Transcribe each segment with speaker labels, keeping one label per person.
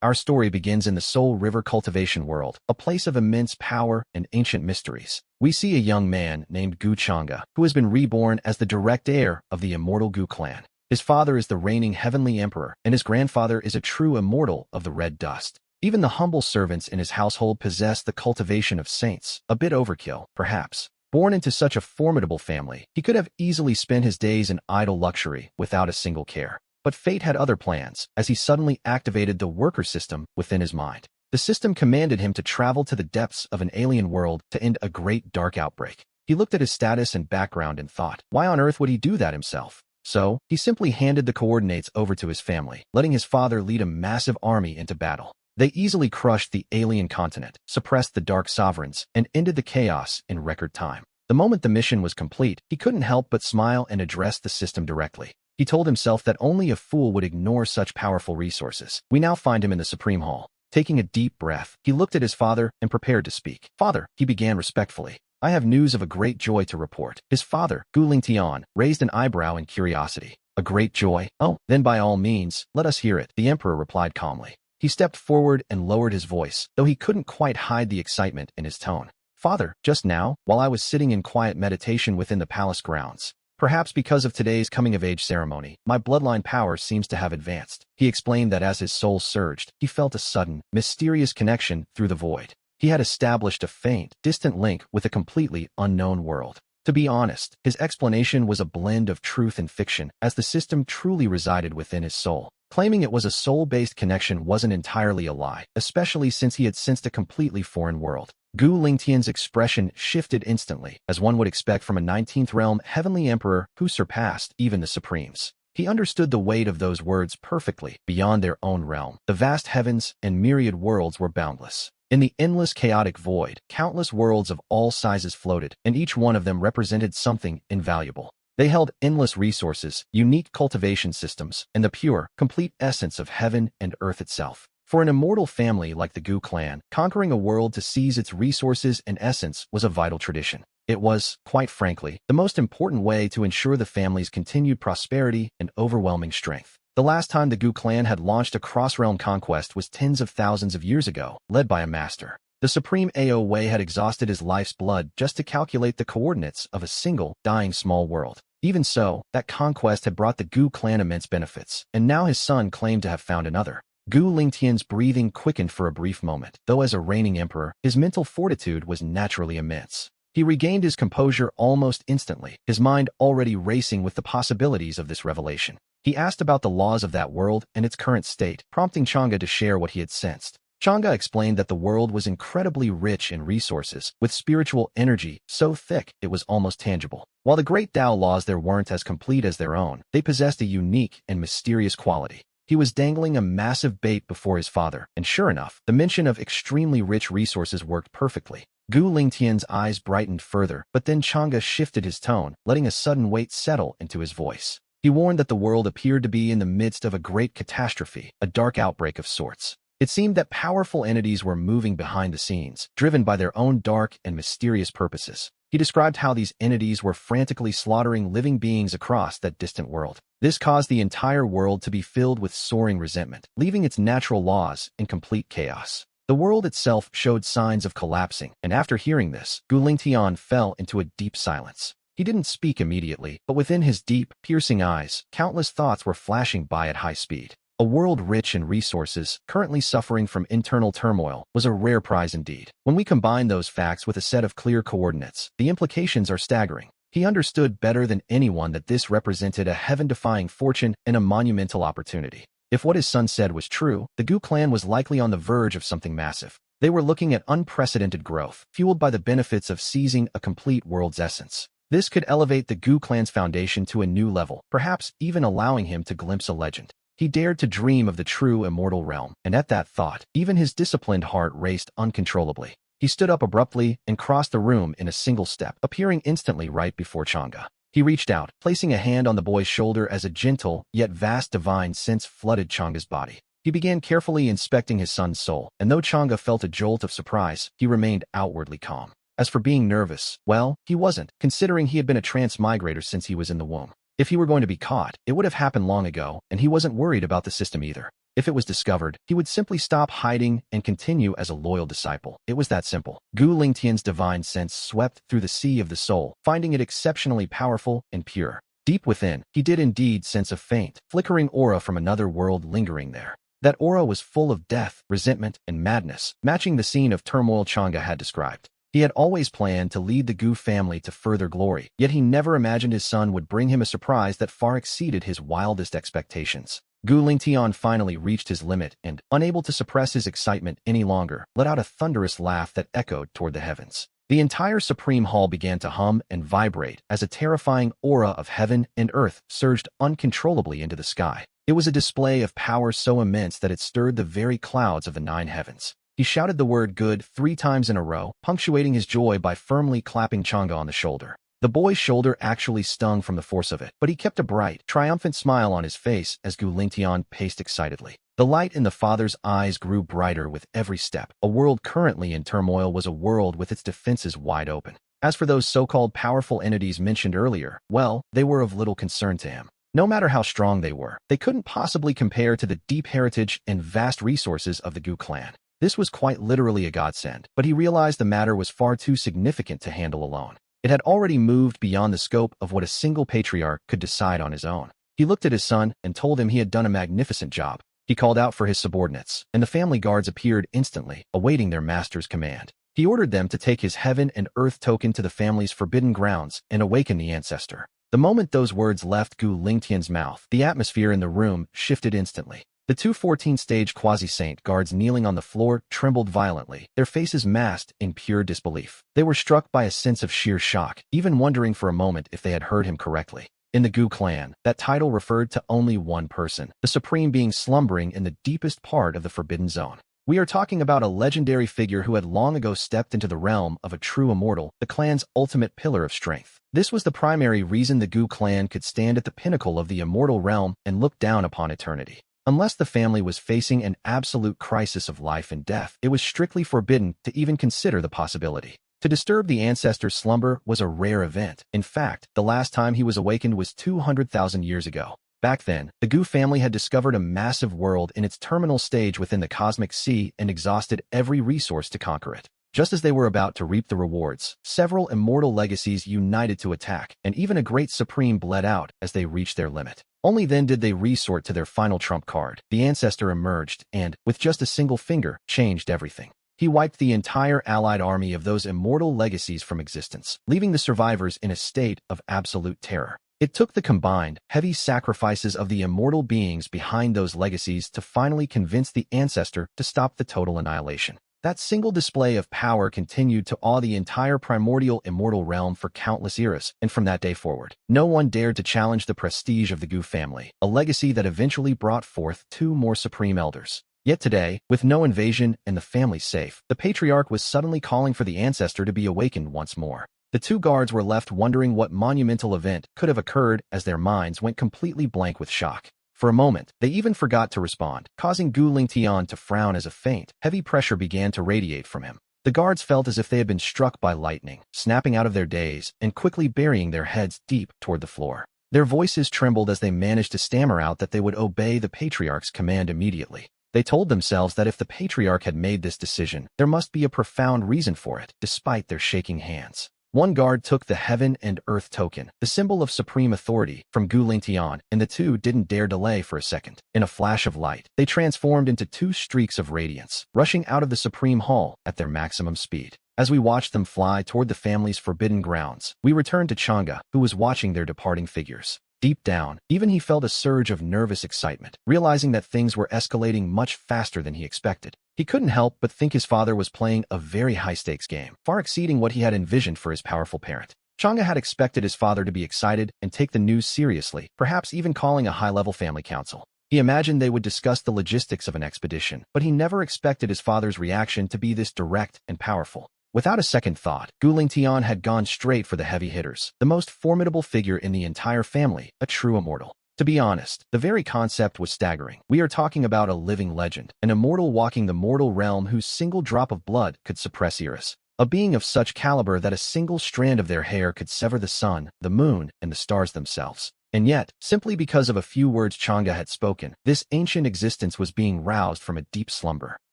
Speaker 1: Our story begins in the Soul River cultivation world, a place of immense power and ancient mysteries. We see a young man named Gu Changa, who has been reborn as the direct heir of the immortal Gu clan. His father is the reigning heavenly emperor, and his grandfather is a true immortal of the red dust. Even the humble servants in his household possess the cultivation of saints, a bit overkill, perhaps. Born into such a formidable family, he could have easily spent his days in idle luxury without a single care. But fate had other plans, as he suddenly activated the worker system within his mind. The system commanded him to travel to the depths of an alien world to end a great dark outbreak. He looked at his status and background and thought, why on earth would he do that himself? So, he simply handed the coordinates over to his family, letting his father lead a massive army into battle. They easily crushed the alien continent, suppressed the Dark Sovereigns, and ended the chaos in record time. The moment the mission was complete, he couldn't help but smile and address the system directly. He told himself that only a fool would ignore such powerful resources. We now find him in the Supreme Hall. Taking a deep breath, he looked at his father and prepared to speak. Father, he began respectfully. I have news of a great joy to report. His father, Gu Lingtian, raised an eyebrow in curiosity. A great joy? Oh, then by all means, let us hear it, the emperor replied calmly. He stepped forward and lowered his voice, though he couldn't quite hide the excitement in his tone. Father, just now, while I was sitting in quiet meditation within the palace grounds, perhaps because of today's coming-of-age ceremony, my bloodline power seems to have advanced. He explained that as his soul surged, he felt a sudden, mysterious connection through the void. He had established a faint, distant link with a completely unknown world. To be honest, his explanation was a blend of truth and fiction, as the system truly resided within his soul. Claiming it was a soul-based connection wasn't entirely a lie, especially since he had sensed a completely foreign world. Gu Lingtian's expression shifted instantly, as one would expect from a 19th realm heavenly emperor who surpassed even the Supremes. He understood the weight of those words perfectly. Beyond their own realm, the vast heavens and myriad worlds were boundless. In the endless chaotic void, countless worlds of all sizes floated, and each one of them represented something invaluable. They held endless resources, unique cultivation systems, and the pure, complete essence of heaven and earth itself. For an immortal family like the Gu clan, conquering a world to seize its resources and essence was a vital tradition. It was, quite frankly, the most important way to ensure the family's continued prosperity and overwhelming strength. The last time the Gu clan had launched a cross-realm conquest was tens of thousands of years ago, led by a master. The Supreme Ao Wei had exhausted his life's blood just to calculate the coordinates of a single, dying small world. Even so, that conquest had brought the Gu clan immense benefits, and now his son claimed to have found another. Gu Lingtian's breathing quickened for a brief moment, though as a reigning emperor, his mental fortitude was naturally immense. He regained his composure almost instantly, his mind already racing with the possibilities of this revelation. He asked about the laws of that world and its current state, prompting Changa to share what he had sensed. Changa explained that the world was incredibly rich in resources, with spiritual energy so thick it was almost tangible. While the great Tao laws there weren't as complete as their own, they possessed a unique and mysterious quality. He was dangling a massive bait before his father, and sure enough, the mention of extremely rich resources worked perfectly. Gu Lingtian's eyes brightened further, but then Changa shifted his tone, letting a sudden weight settle into his voice. He warned that the world appeared to be in the midst of a great catastrophe, a dark outbreak of sorts. It seemed that powerful entities were moving behind the scenes, driven by their own dark and mysterious purposes. He described how these entities were frantically slaughtering living beings across that distant world. This caused the entire world to be filled with soaring resentment, leaving its natural laws in complete chaos. The world itself showed signs of collapsing, and after hearing this, Gu Lingtian fell into a deep silence. He didn't speak immediately, but within his deep, piercing eyes, countless thoughts were flashing by at high speed. A world rich in resources, currently suffering from internal turmoil, was a rare prize indeed. When we combine those facts with a set of clear coordinates, the implications are staggering. He understood better than anyone that this represented a heaven-defying fortune and a monumental opportunity. If what his son said was true, the Gu clan was likely on the verge of something massive. They were looking at unprecedented growth, fueled by the benefits of seizing a complete world's essence. This could elevate the Gu clan's foundation to a new level, perhaps even allowing him to glimpse a legend. He dared to dream of the true immortal realm, and at that thought, even his disciplined heart raced uncontrollably. He stood up abruptly and crossed the room in a single step, appearing instantly right before Changa. He reached out, placing a hand on the boy's shoulder as a gentle, yet vast divine sense flooded Changa's body. He began carefully inspecting his son's soul, and though Changa felt a jolt of surprise, he remained outwardly calm. As for being nervous, well, he wasn't, considering he had been a transmigrator since he was in the womb. If he were going to be caught, it would have happened long ago, and he wasn't worried about the system either. If it was discovered, he would simply stop hiding and continue as a loyal disciple. It was that simple. Gu Lingtian's divine sense swept through the sea of the soul, finding it exceptionally powerful and pure. Deep within, he did indeed sense a faint, flickering aura from another world lingering there. That aura was full of death, resentment, and madness, matching the scene of turmoil Chang'e had described. He had always planned to lead the Gu family to further glory, yet he never imagined his son would bring him a surprise that far exceeded his wildest expectations. Gu Lingtian finally reached his limit and, unable to suppress his excitement any longer, let out a thunderous laugh that echoed toward the heavens. The entire Supreme Hall began to hum and vibrate as a terrifying aura of heaven and earth surged uncontrollably into the sky. It was a display of power so immense that it stirred the very clouds of the 9 heavens. He shouted the word good 3 times in a row, punctuating his joy by firmly clapping Chang'e on the shoulder. The boy's shoulder actually stung from the force of it, but he kept a bright, triumphant smile on his face as Gu Lingtian paced excitedly. The light in the father's eyes grew brighter with every step. A world currently in turmoil was a world with its defenses wide open. As for those so-called powerful entities mentioned earlier, well, they were of little concern to him. No matter how strong they were, they couldn't possibly compare to the deep heritage and vast resources of the Gu clan. This was quite literally a godsend, but he realized the matter was far too significant to handle alone. It had already moved beyond the scope of what a single patriarch could decide on his own. He looked at his son and told him he had done a magnificent job. He called out for his subordinates, and the family guards appeared instantly, awaiting their master's command. He ordered them to take his heaven and earth token to the family's forbidden grounds and awaken the ancestor. The moment those words left Gu Lingtian's mouth, the atmosphere in the room shifted instantly. The 2 14-stage quasi-saint guards kneeling on the floor trembled violently, their faces masked in pure disbelief. They were struck by a sense of sheer shock, even wondering for a moment if they had heard him correctly. In the Gu clan, that title referred to only one person, the supreme being slumbering in the deepest part of the Forbidden Zone. We are talking about a legendary figure who had long ago stepped into the realm of a true immortal, the clan's ultimate pillar of strength. This was the primary reason the Gu clan could stand at the pinnacle of the immortal realm and look down upon eternity. Unless the family was facing an absolute crisis of life and death, it was strictly forbidden to even consider the possibility. To disturb the ancestor's slumber was a rare event. In fact, the last time he was awakened was 200,000 years ago. Back then, the Gu family had discovered a massive world in its terminal stage within the cosmic sea and exhausted every resource to conquer it. Just as they were about to reap the rewards, several immortal legacies united to attack, and even a great supreme bled out as they reached their limit. Only then did they resort to their final trump card. The ancestor emerged and, with just a single finger, changed everything. He wiped the entire allied army of those immortal legacies from existence, leaving the survivors in a state of absolute terror. It took the combined, heavy sacrifices of the immortal beings behind those legacies to finally convince the ancestor to stop the total annihilation. That single display of power continued to awe the entire primordial immortal realm for countless eras, and from that day forward, no one dared to challenge the prestige of the Gu family, a legacy that eventually brought forth 2 more supreme elders. Yet today, with no invasion and the family safe, the patriarch was suddenly calling for the ancestor to be awakened once more. The 2 guards were left wondering what monumental event could have occurred as their minds went completely blank with shock. For a moment, they even forgot to respond, causing Gu Lingtian to frown as a faint, heavy pressure began to radiate from him. The guards felt as if they had been struck by lightning, snapping out of their daze and quickly burying their heads deep toward the floor. Their voices trembled as they managed to stammer out that they would obey the patriarch's command immediately. They told themselves that if the patriarch had made this decision, there must be a profound reason for it, despite their shaking hands. One guard took the heaven and earth token, the symbol of supreme authority, from Gu Lingtian, and the 2 didn't dare delay for a second. In a flash of light, they transformed into 2 streaks of radiance, rushing out of the supreme hall at their maximum speed. As we watched them fly toward the family's forbidden grounds, we returned to Chang'e, who was watching their departing figures. Deep down, even he felt a surge of nervous excitement, realizing that things were escalating much faster than he expected. He couldn't help but think his father was playing a very high-stakes game, far exceeding what he had envisioned for his powerful parent. Chang'e had expected his father to be excited and take the news seriously, perhaps even calling a high-level family council. He imagined they would discuss the logistics of an expedition, but he never expected his father's reaction to be this direct and powerful. Without a second thought, Gu Lingtian had gone straight for the heavy hitters, the most formidable figure in the entire family, a true immortal. To be honest, the very concept was staggering. We are talking about a living legend, an immortal walking the mortal realm whose single drop of blood could suppress eras. A being of such caliber that a single strand of their hair could sever the sun, the moon, and the stars themselves. And yet, simply because of a few words Chang'e had spoken, this ancient existence was being roused from a deep slumber.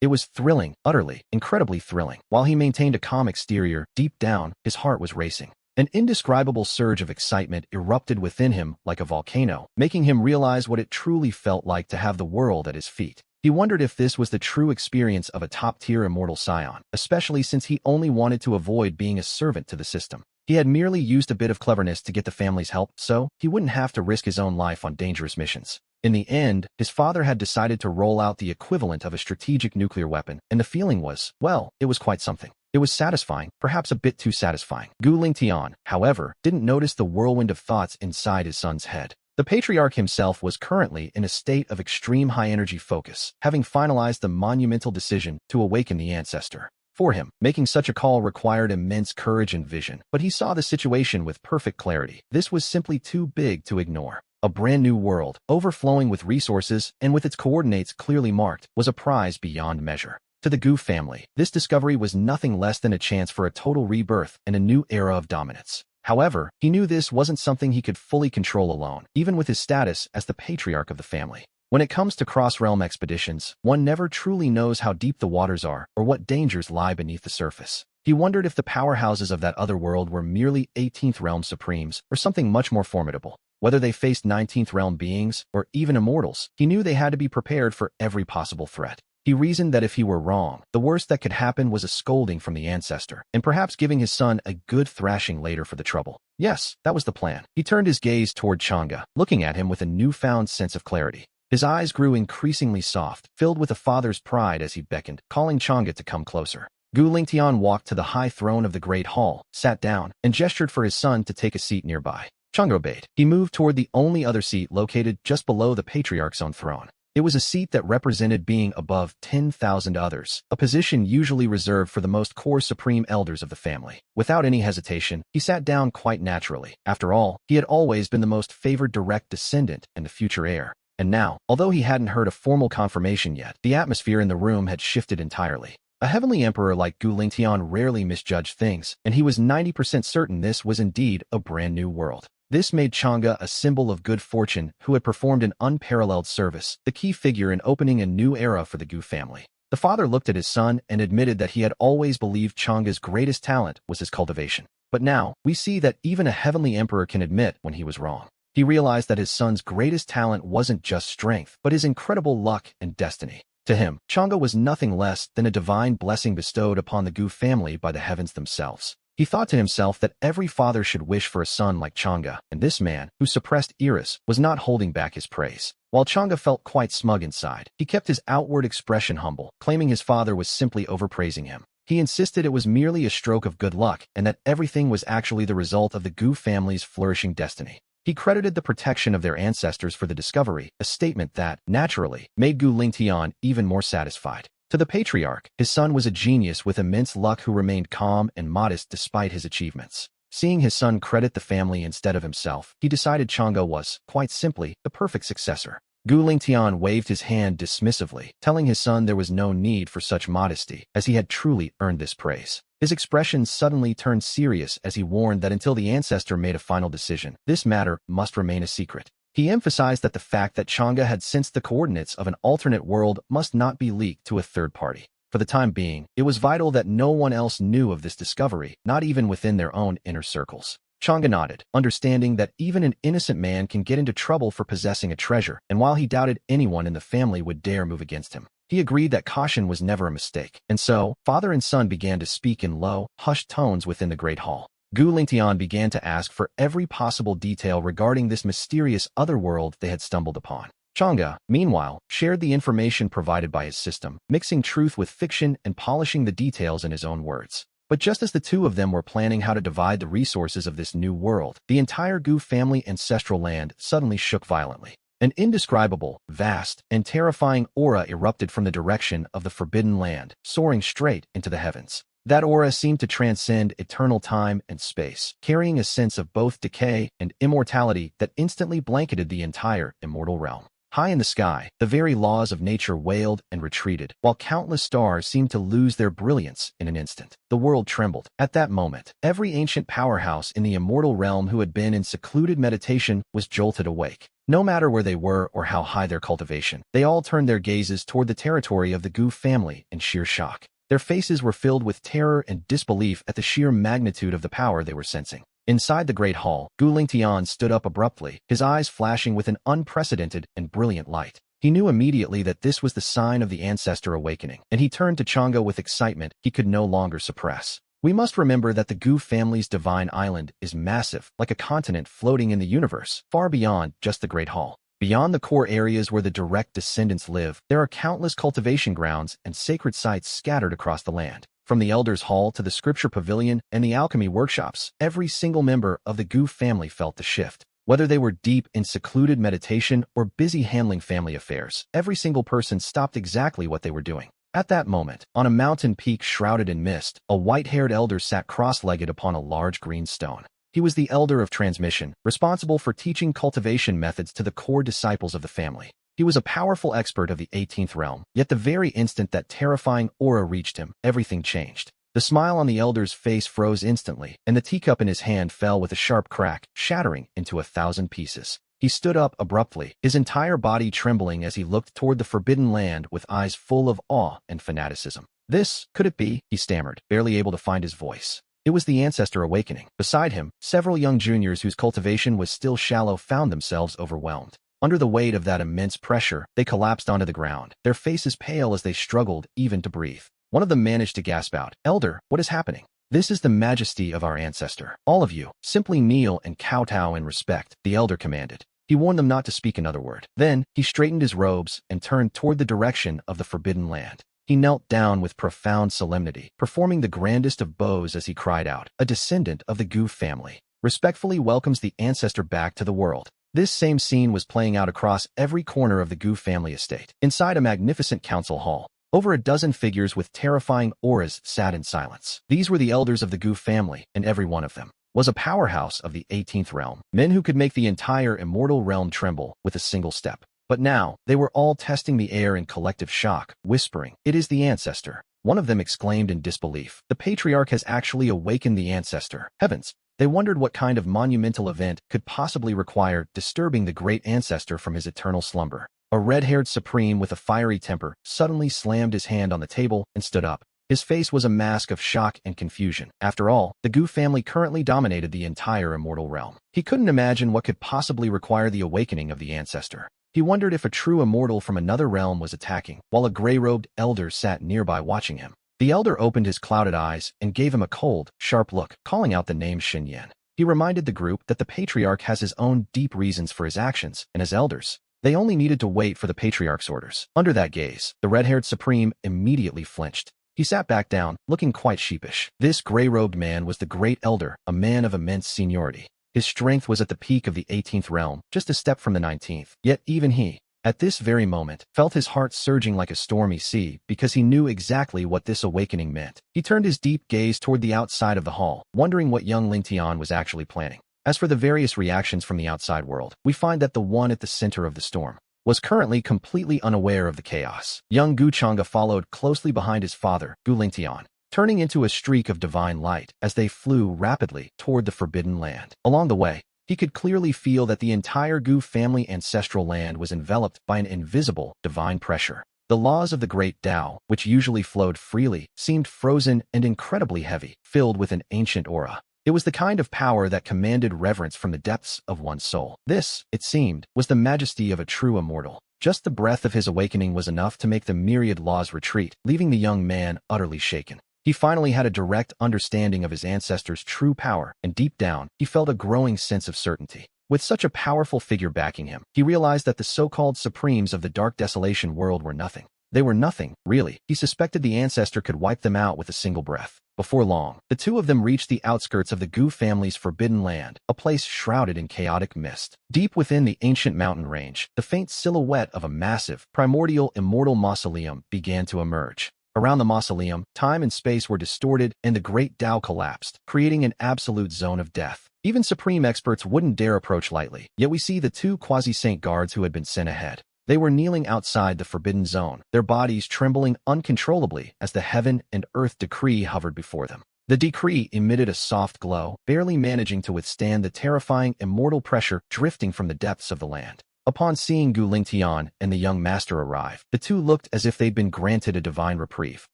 Speaker 1: It was thrilling, utterly, incredibly thrilling. While he maintained a calm exterior, deep down, his heart was racing. An indescribable surge of excitement erupted within him like a volcano, making him realize what it truly felt like to have the world at his feet. He wondered if this was the true experience of a top-tier immortal scion, especially since he only wanted to avoid being a servant to the system. He had merely used a bit of cleverness to get the family's help, so he wouldn't have to risk his own life on dangerous missions. In the end, his father had decided to roll out the equivalent of a strategic nuclear weapon, and the feeling was, well, it was quite something. It was satisfying, perhaps a bit too satisfying. Gu Lingtian, however, didn't notice the whirlwind of thoughts inside his son's head. The patriarch himself was currently in a state of extreme high-energy focus, having finalized the monumental decision to awaken the ancestor. For him, making such a call required immense courage and vision, but he saw the situation with perfect clarity. This was simply too big to ignore. A brand new world, overflowing with resources and with its coordinates clearly marked, was a prize beyond measure. To the Gu family, this discovery was nothing less than a chance for a total rebirth and a new era of dominance. However, he knew this wasn't something he could fully control alone, even with his status as the patriarch of the family. When it comes to cross-realm expeditions, one never truly knows how deep the waters are or what dangers lie beneath the surface. He wondered if the powerhouses of that other world were merely 18th realm supremes or something much more formidable. Whether they faced 19th realm beings or even immortals, he knew they had to be prepared for every possible threat. He reasoned that if he were wrong, the worst that could happen was a scolding from the ancestor, and perhaps giving his son a good thrashing later for the trouble. Yes, that was the plan. He turned his gaze toward Chang'e, looking at him with a newfound sense of clarity. His eyes grew increasingly soft, filled with a father's pride as he beckoned, calling Chang'e to come closer. Gu Lingtian walked to the high throne of the Great Hall, sat down, and gestured for his son to take a seat nearby. Chang'e obeyed. He moved toward the only other seat located just below the patriarch's own throne. It was a seat that represented being above 10,000 others, a position usually reserved for the most core supreme elders of the family. Without any hesitation, he sat down quite naturally. After all, he had always been the most favored direct descendant and the future heir. And now, although he hadn't heard a formal confirmation yet, the atmosphere in the room had shifted entirely. A heavenly emperor like Gu Lingtian rarely misjudged things, and he was 90% certain this was indeed a brand new world. This made Chang'e a symbol of good fortune who had performed an unparalleled service, the key figure in opening a new era for the Gu family. The father looked at his son and admitted that he had always believed Chang'e's greatest talent was his cultivation. But now, we see that even a heavenly emperor can admit when he was wrong. He realized that his son's greatest talent wasn't just strength, but his incredible luck and destiny. To him, Chang'e was nothing less than a divine blessing bestowed upon the Gu family by the heavens themselves. He thought to himself that every father should wish for a son like Chang'e, and this man, who suppressed Iris, was not holding back his praise. While Chang'e felt quite smug inside, he kept his outward expression humble, claiming his father was simply overpraising him. He insisted it was merely a stroke of good luck, and that everything was actually the result of the Gu family's flourishing destiny. He credited the protection of their ancestors for the discovery, a statement that, naturally, made Gu Lingtian even more satisfied. To the patriarch, his son was a genius with immense luck who remained calm and modest despite his achievements. Seeing his son credit the family instead of himself, he decided Chang'e was, quite simply, the perfect successor. Gu Lingtian waved his hand dismissively, telling his son there was no need for such modesty, as he had truly earned this praise. His expression suddenly turned serious as he warned that until the ancestor made a final decision, this matter must remain a secret. He emphasized that the fact that Chang'e had sensed the coordinates of an alternate world must not be leaked to a third party. For the time being, it was vital that no one else knew of this discovery, not even within their own inner circles. Chang'e nodded, understanding that even an innocent man can get into trouble for possessing a treasure, and while he doubted anyone in the family would dare move against him, he agreed that caution was never a mistake. And so, father and son began to speak in low, hushed tones within the Great Hall. Gu Lingtian began to ask for every possible detail regarding this mysterious other world they had stumbled upon. Chang'e, meanwhile, shared the information provided by his system, mixing truth with fiction and polishing the details in his own words. But just as the two of them were planning how to divide the resources of this new world, the entire Gu family ancestral land suddenly shook violently. An indescribable, vast, and terrifying aura erupted from the direction of the Forbidden Land, soaring straight into the heavens. That aura seemed to transcend eternal time and space, carrying a sense of both decay and immortality that instantly blanketed the entire immortal realm. High in the sky, the very laws of nature wailed and retreated, while countless stars seemed to lose their brilliance in an instant. The world trembled. At that moment, every ancient powerhouse in the immortal realm who had been in secluded meditation was jolted awake. No matter where they were or how high their cultivation, they all turned their gazes toward the territory of the Gu family in sheer shock. Their faces were filled with terror and disbelief at the sheer magnitude of the power they were sensing. Inside the great hall, Gu Lingtian stood up abruptly, his eyes flashing with an unprecedented and brilliant light. He knew immediately that this was the sign of the ancestor awakening, and he turned to Chang'e with excitement he could no longer suppress. We must remember that the Gu family's divine island is massive, like a continent floating in the universe, far beyond just the Great Hall. Beyond the core areas where the direct descendants live, there are countless cultivation grounds and sacred sites scattered across the land. From the Elders' Hall to the Scripture Pavilion and the alchemy workshops, every single member of the Gu family felt the shift. Whether they were deep in secluded meditation or busy handling family affairs, every single person stopped exactly what they were doing. At that moment, on a mountain peak shrouded in mist, a white-haired elder sat cross-legged upon a large green stone. He was the elder of transmission, responsible for teaching cultivation methods to the core disciples of the family. He was a powerful expert of the 18th realm, yet the very instant that terrifying aura reached him, everything changed. The smile on the elder's face froze instantly, and the teacup in his hand fell with a sharp crack, shattering into 1,000 pieces. He stood up abruptly, his entire body trembling as he looked toward the forbidden land with eyes full of awe and fanaticism. This, could it be? He stammered, barely able to find his voice. It was the ancestor awakening. Beside him, several young juniors whose cultivation was still shallow found themselves overwhelmed. Under the weight of that immense pressure, they collapsed onto the ground, their faces pale as they struggled even to breathe. One of them managed to gasp out, "Elder, what is happening?" "This is the majesty of our ancestor. All of you, simply kneel and kowtow in respect," the elder commanded. He warned them not to speak another word. Then, he straightened his robes and turned toward the direction of the forbidden land. He knelt down with profound solemnity, performing the grandest of bows as he cried out, "A descendant of the Gu family respectfully welcomes the ancestor back to the world." This same scene was playing out across every corner of the Gu family estate. Inside a magnificent council hall, over a dozen figures with terrifying auras sat in silence. These were the elders of the Gu family, and every one of them was a powerhouse of the 18th realm, men who could make the entire immortal realm tremble with a single step. But now, they were all testing the air in collective shock, whispering, "It is the ancestor." One of them exclaimed in disbelief, "The patriarch has actually awakened the ancestor." Heavens! They wondered what kind of monumental event could possibly require disturbing the great ancestor from his eternal slumber. A red-haired supreme with a fiery temper suddenly slammed his hand on the table and stood up. His face was a mask of shock and confusion. After all, the Gu family currently dominated the entire immortal realm. He couldn't imagine what could possibly require the awakening of the ancestor. He wondered if a true immortal from another realm was attacking, while a gray-robed elder sat nearby watching him. The elder opened his clouded eyes and gave him a cold, sharp look, calling out the name Xin Yan. He reminded the group that the patriarch has his own deep reasons for his actions, and as elders, they only needed to wait for the patriarch's orders. Under that gaze, the red-haired supreme immediately flinched. He sat back down, looking quite sheepish. This gray-robed man was the great elder, a man of immense seniority. His strength was at the peak of the 18th realm, just a step from the 19th. Yet even he, at this very moment, felt his heart surging like a stormy sea because he knew exactly what this awakening meant. He turned his deep gaze toward the outside of the hall, wondering what young Lingtian was actually planning. As for the various reactions from the outside world, we find that the one at the center of the storm was currently completely unaware of the chaos. Young Gu Chang'e followed closely behind his father, Gu Lingtian, turning into a streak of divine light as they flew rapidly toward the forbidden land. Along the way, he could clearly feel that the entire Gu family ancestral land was enveloped by an invisible, divine pressure. The laws of the great Tao, which usually flowed freely, seemed frozen and incredibly heavy, filled with an ancient aura. It was the kind of power that commanded reverence from the depths of one's soul. This, it seemed, was the majesty of a true immortal. Just the breath of his awakening was enough to make the myriad laws retreat, leaving the young man utterly shaken. He finally had a direct understanding of his ancestor's true power, and deep down, he felt a growing sense of certainty. With such a powerful figure backing him, he realized that the so-called supremes of the dark desolation world were nothing. They were nothing, really. He suspected the ancestor could wipe them out with a single breath. Before long, the two of them reached the outskirts of the Gu family's forbidden land, a place shrouded in chaotic mist. Deep within the ancient mountain range, the faint silhouette of a massive, primordial, immortal mausoleum began to emerge. Around the mausoleum, time and space were distorted, and the great Tao collapsed, creating an absolute zone of death. Even supreme experts wouldn't dare approach lightly, yet we see the two quasi-saint guards who had been sent ahead. They were kneeling outside the forbidden zone, their bodies trembling uncontrollably as the heaven and earth decree hovered before them. The decree emitted a soft glow, barely managing to withstand the terrifying immortal pressure drifting from the depths of the land. Upon seeing Gu Lingtian and the young master arrive, the two looked as if they'd been granted a divine reprieve.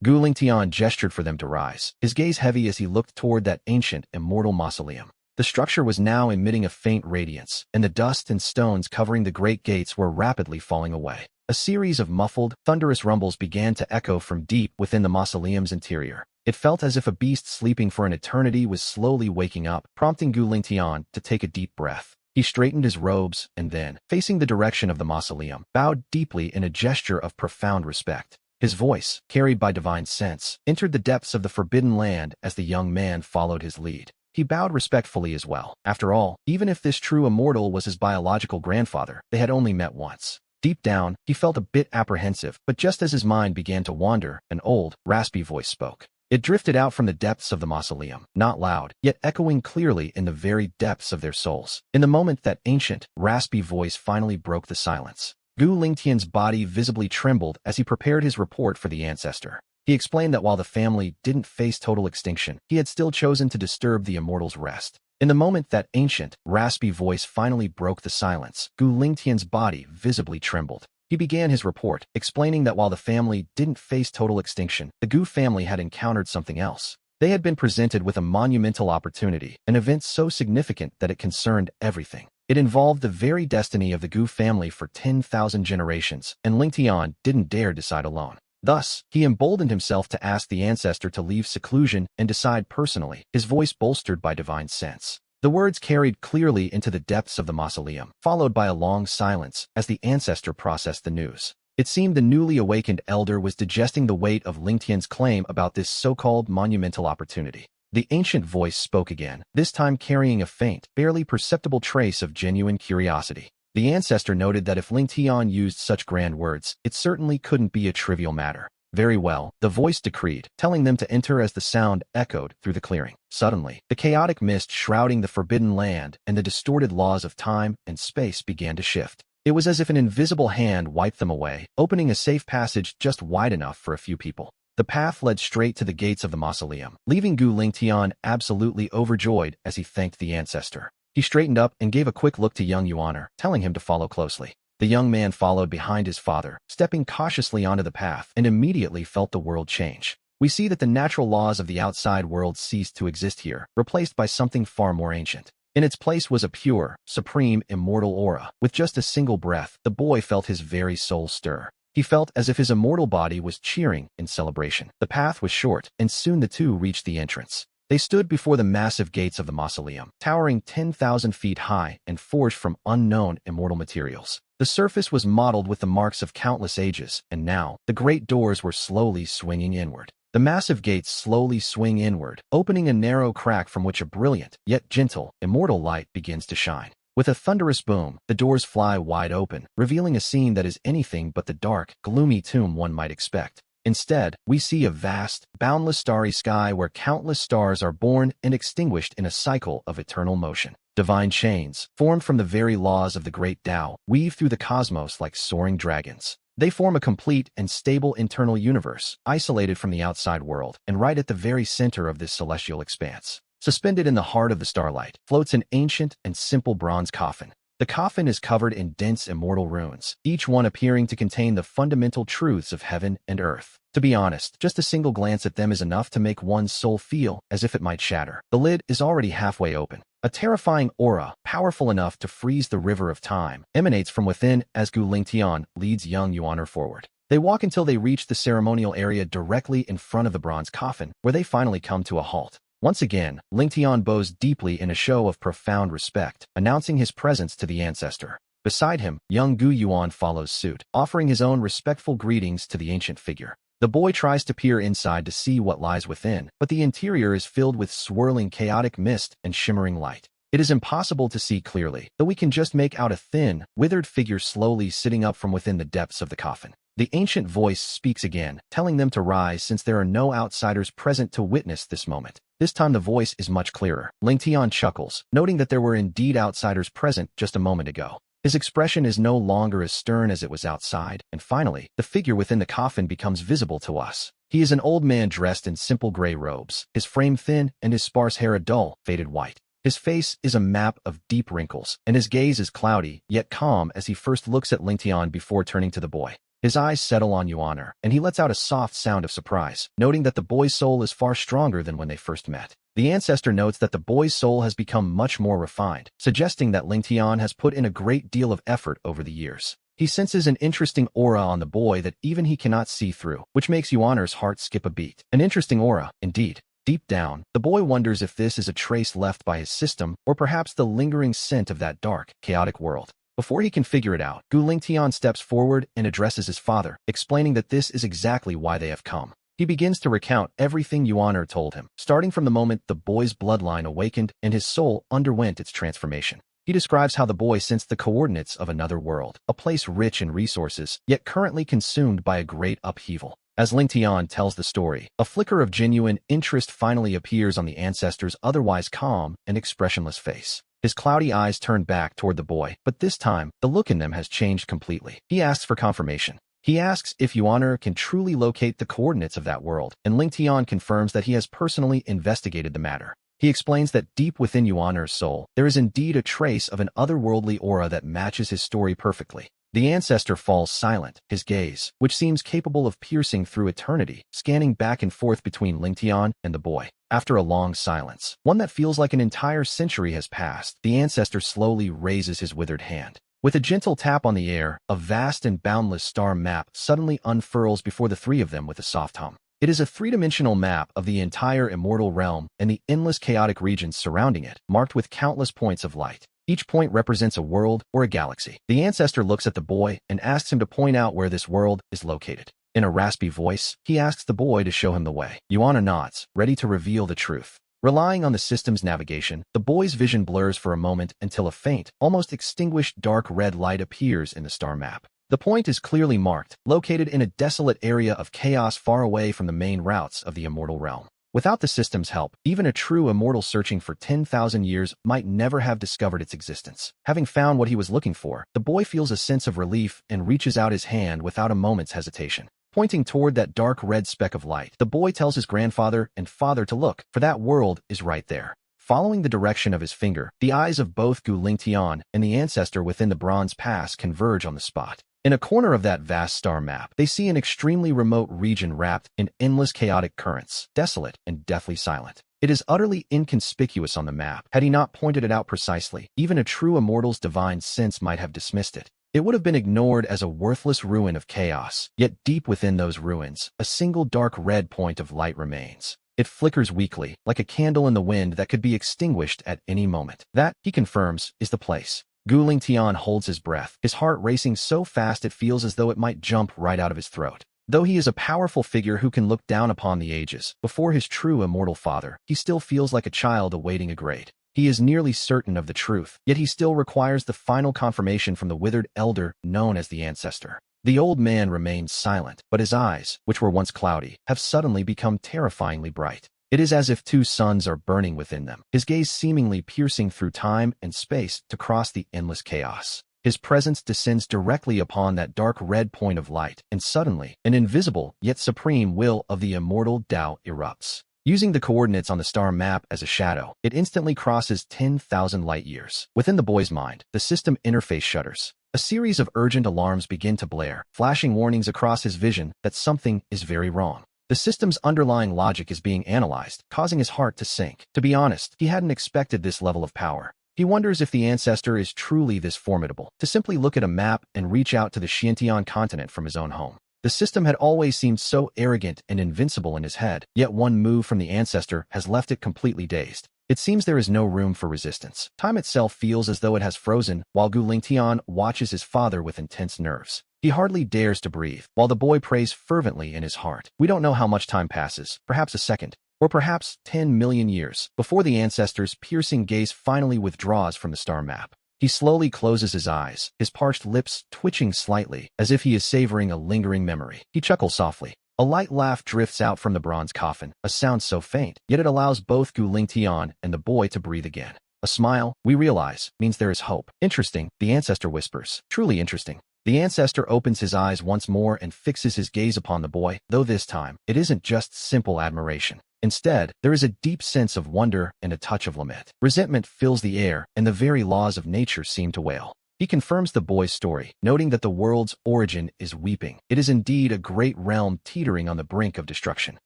Speaker 1: Gu Lingtian gestured for them to rise, his gaze heavy as he looked toward that ancient, immortal mausoleum. The structure was now emitting a faint radiance, and the dust and stones covering the great gates were rapidly falling away. A series of muffled, thunderous rumbles began to echo from deep within the mausoleum's interior. It felt as if a beast sleeping for an eternity was slowly waking up, prompting Gu Lingtian to take a deep breath. He straightened his robes and then, facing the direction of the mausoleum, bowed deeply in a gesture of profound respect. His voice, carried by divine sense, entered the depths of the forbidden land as the young man followed his lead. He bowed respectfully as well. After all, even if this true immortal was his biological grandfather, they had only met once. Deep down, he felt a bit apprehensive, but just as his mind began to wander, an old, raspy voice spoke. It drifted out from the depths of the mausoleum, not loud, yet echoing clearly in the very depths of their souls. In the moment that ancient, raspy voice finally broke the silence, Gu Lingtian's body visibly trembled as he prepared his report for the ancestor. He explained that while the family didn't face total extinction, he had still chosen to disturb the immortal's rest. In the moment that ancient, raspy voice finally broke the silence, Gu Lingtian's body visibly trembled. He began his report, explaining that while the family didn't face total extinction, the Gu family had encountered something else. They had been presented with a monumental opportunity, an event so significant that it concerned everything. It involved the very destiny of the Gu family for 10,000 generations, and Lingtian didn't dare decide alone. Thus, he emboldened himself to ask the ancestor to leave seclusion and decide personally, his voice bolstered by divine sense. The words carried clearly into the depths of the mausoleum, followed by a long silence as the ancestor processed the news. It seemed the newly awakened elder was digesting the weight of Lingtian's claim about this so-called monumental opportunity. The ancient voice spoke again, this time carrying a faint, barely perceptible trace of genuine curiosity. The ancestor noted that if Lingtian used such grand words, it certainly couldn't be a trivial matter. Very well, the voice decreed, telling them to enter as the sound echoed through the clearing. Suddenly, the chaotic mist shrouding the forbidden land and the distorted laws of time and space began to shift. It was as if an invisible hand wiped them away, opening a safe passage just wide enough for a few people. The path led straight to the gates of the mausoleum, leaving Gu Lingtian absolutely overjoyed as he thanked the ancestor. He straightened up and gave a quick look to young Yuaner, telling him to follow closely. The young man followed behind his father, stepping cautiously onto the path, and immediately felt the world change. We see that the natural laws of the outside world ceased to exist here, replaced by something far more ancient. In its place was a pure, supreme, immortal aura. With just a single breath, the boy felt his very soul stir. He felt as if his immortal body was cheering in celebration. The path was short, and soon the two reached the entrance. They stood before the massive gates of the mausoleum, towering 10,000 feet high and forged from unknown immortal materials. The surface was mottled with the marks of countless ages, and now, the great doors were slowly swinging inward. The massive gates slowly swing inward, opening a narrow crack from which a brilliant, yet gentle, immortal light begins to shine. With a thunderous boom, the doors fly wide open, revealing a scene that is anything but the dark, gloomy tomb one might expect. Instead, we see a vast, boundless starry sky where countless stars are born and extinguished in a cycle of eternal motion. Divine chains, formed from the very laws of the great Tao, weave through the cosmos like soaring dragons. They form a complete and stable internal universe, isolated from the outside world, and right at the very center of this celestial expanse. Suspended in the heart of the starlight, floats an ancient and simple bronze coffin. The coffin is covered in dense immortal runes, each one appearing to contain the fundamental truths of heaven and earth. To be honest, just a single glance at them is enough to make one's soul feel as if it might shatter. The lid is already halfway open. A terrifying aura, powerful enough to freeze the river of time, emanates from within as Gu Lingtian leads young Yuaner forward. They walk until they reach the ceremonial area directly in front of the bronze coffin, where they finally come to a halt. Once again, Lingtian bows deeply in a show of profound respect, announcing his presence to the ancestor. Beside him, young Gu Yuan follows suit, offering his own respectful greetings to the ancient figure. The boy tries to peer inside to see what lies within, but the interior is filled with swirling chaotic mist and shimmering light. It is impossible to see clearly, though we can just make out a thin, withered figure slowly sitting up from within the depths of the coffin. The ancient voice speaks again, telling them to rise since there are no outsiders present to witness this moment. This time the voice is much clearer. Lingtian chuckles, noting that there were indeed outsiders present just a moment ago. His expression is no longer as stern as it was outside, and finally, the figure within the coffin becomes visible to us. He is an old man dressed in simple gray robes, his frame thin and his sparse hair a dull, faded white. His face is a map of deep wrinkles, and his gaze is cloudy, yet calm as he first looks at Lingtian before turning to the boy. His eyes settle on Yuan'er, and he lets out a soft sound of surprise, noting that the boy's soul is far stronger than when they first met. The ancestor notes that the boy's soul has become much more refined, suggesting that Lingtian has put in a great deal of effort over the years. He senses an interesting aura on the boy that even he cannot see through, which makes Yuan'er's heart skip a beat. An interesting aura, indeed. Deep down, the boy wonders if this is a trace left by his system, or perhaps the lingering scent of that dark, chaotic world. Before he can figure it out, Gu Lingtian steps forward and addresses his father, explaining that this is exactly why they have come. He begins to recount everything Yuan'er told him, starting from the moment the boy's bloodline awakened and his soul underwent its transformation. He describes how the boy sensed the coordinates of another world, a place rich in resources, yet currently consumed by a great upheaval. As Lingtian tells the story, a flicker of genuine interest finally appears on the ancestor's otherwise calm and expressionless face. His cloudy eyes turn back toward the boy, but this time, the look in them has changed completely. He asks for confirmation. He asks if Yuan'er can truly locate the coordinates of that world, and Lingtian confirms that he has personally investigated the matter. He explains that deep within Yuan'er's soul, there is indeed a trace of an otherworldly aura that matches his story perfectly. The ancestor falls silent, his gaze, which seems capable of piercing through eternity, scanning back and forth between Lingtian and the boy. After a long silence, one that feels like an entire century has passed, the ancestor slowly raises his withered hand. With a gentle tap on the air, a vast and boundless star map suddenly unfurls before the three of them with a soft hum. It is a three-dimensional map of the entire immortal realm and the endless chaotic regions surrounding it, marked with countless points of light. Each point represents a world or a galaxy. The ancestor looks at the boy and asks him to point out where this world is located. In a raspy voice, he asks the boy to show him the way. Yuan'er nods, ready to reveal the truth. Relying on the system's navigation, the boy's vision blurs for a moment until a faint, almost extinguished dark red light appears in the star map. The point is clearly marked, located in a desolate area of chaos far away from the main routes of the immortal realm. Without the system's help, even a true immortal searching for 10,000 years might never have discovered its existence. Having found what he was looking for, the boy feels a sense of relief and reaches out his hand without a moment's hesitation. Pointing toward that dark red speck of light, the boy tells his grandfather and father to look, for that world is right there. Following the direction of his finger, the eyes of both Gu Lingtian and the ancestor within the Bronze Pass converge on the spot. In a corner of that vast star map, they see an extremely remote region wrapped in endless chaotic currents, desolate and deathly silent. It is utterly inconspicuous on the map. Had he not pointed it out precisely, even a true immortal's divine sense might have dismissed it. It would have been ignored as a worthless ruin of chaos, yet deep within those ruins, a single dark red point of light remains. It flickers weakly, like a candle in the wind that could be extinguished at any moment. That, he confirms, is the place. Gu Lingtian holds his breath, his heart racing so fast it feels as though it might jump right out of his throat. Though he is a powerful figure who can look down upon the ages, before his true immortal father, he still feels like a child awaiting a grade. He is nearly certain of the truth, yet he still requires the final confirmation from the withered elder known as the ancestor. The old man remains silent, but his eyes, which were once cloudy, have suddenly become terrifyingly bright. It is as if two suns are burning within them, his gaze seemingly piercing through time and space to cross the endless chaos. His presence descends directly upon that dark red point of light, and suddenly, an invisible yet supreme will of the immortal Tao erupts. Using the coordinates on the star map as a shadow, it instantly crosses 10,000 light-years. Within the boy's mind, the system interface shudders. A series of urgent alarms begin to blare, flashing warnings across his vision that something is very wrong. The system's underlying logic is being analyzed, causing his heart to sink. To be honest, he hadn't expected this level of power. He wonders if the ancestor is truly this formidable, to simply look at a map and reach out to the Xiantian continent from his own home. The system had always seemed so arrogant and invincible in his head, yet one move from the ancestor has left it completely dazed. It seems there is no room for resistance. Time itself feels as though it has frozen, while Gu Lingtian watches his father with intense nerves. He hardly dares to breathe, while the boy prays fervently in his heart. We don't know how much time passes, perhaps a second, or perhaps 10 million years, before the ancestor's piercing gaze finally withdraws from the star map. He slowly closes his eyes, his parched lips twitching slightly, as if he is savoring a lingering memory. He chuckles softly. A light laugh drifts out from the bronze coffin, a sound so faint, yet it allows both Gu Lingtian and the boy to breathe again. A smile, we realize, means there is hope. Interesting, the ancestor whispers. Truly interesting. The ancestor opens his eyes once more and fixes his gaze upon the boy, though this time, it isn't just simple admiration. Instead, there is a deep sense of wonder and a touch of lament. Resentment fills the air, and the very laws of nature seem to wail. He confirms the boy's story, noting that the world's origin is weeping. It is indeed a great realm teetering on the brink of destruction.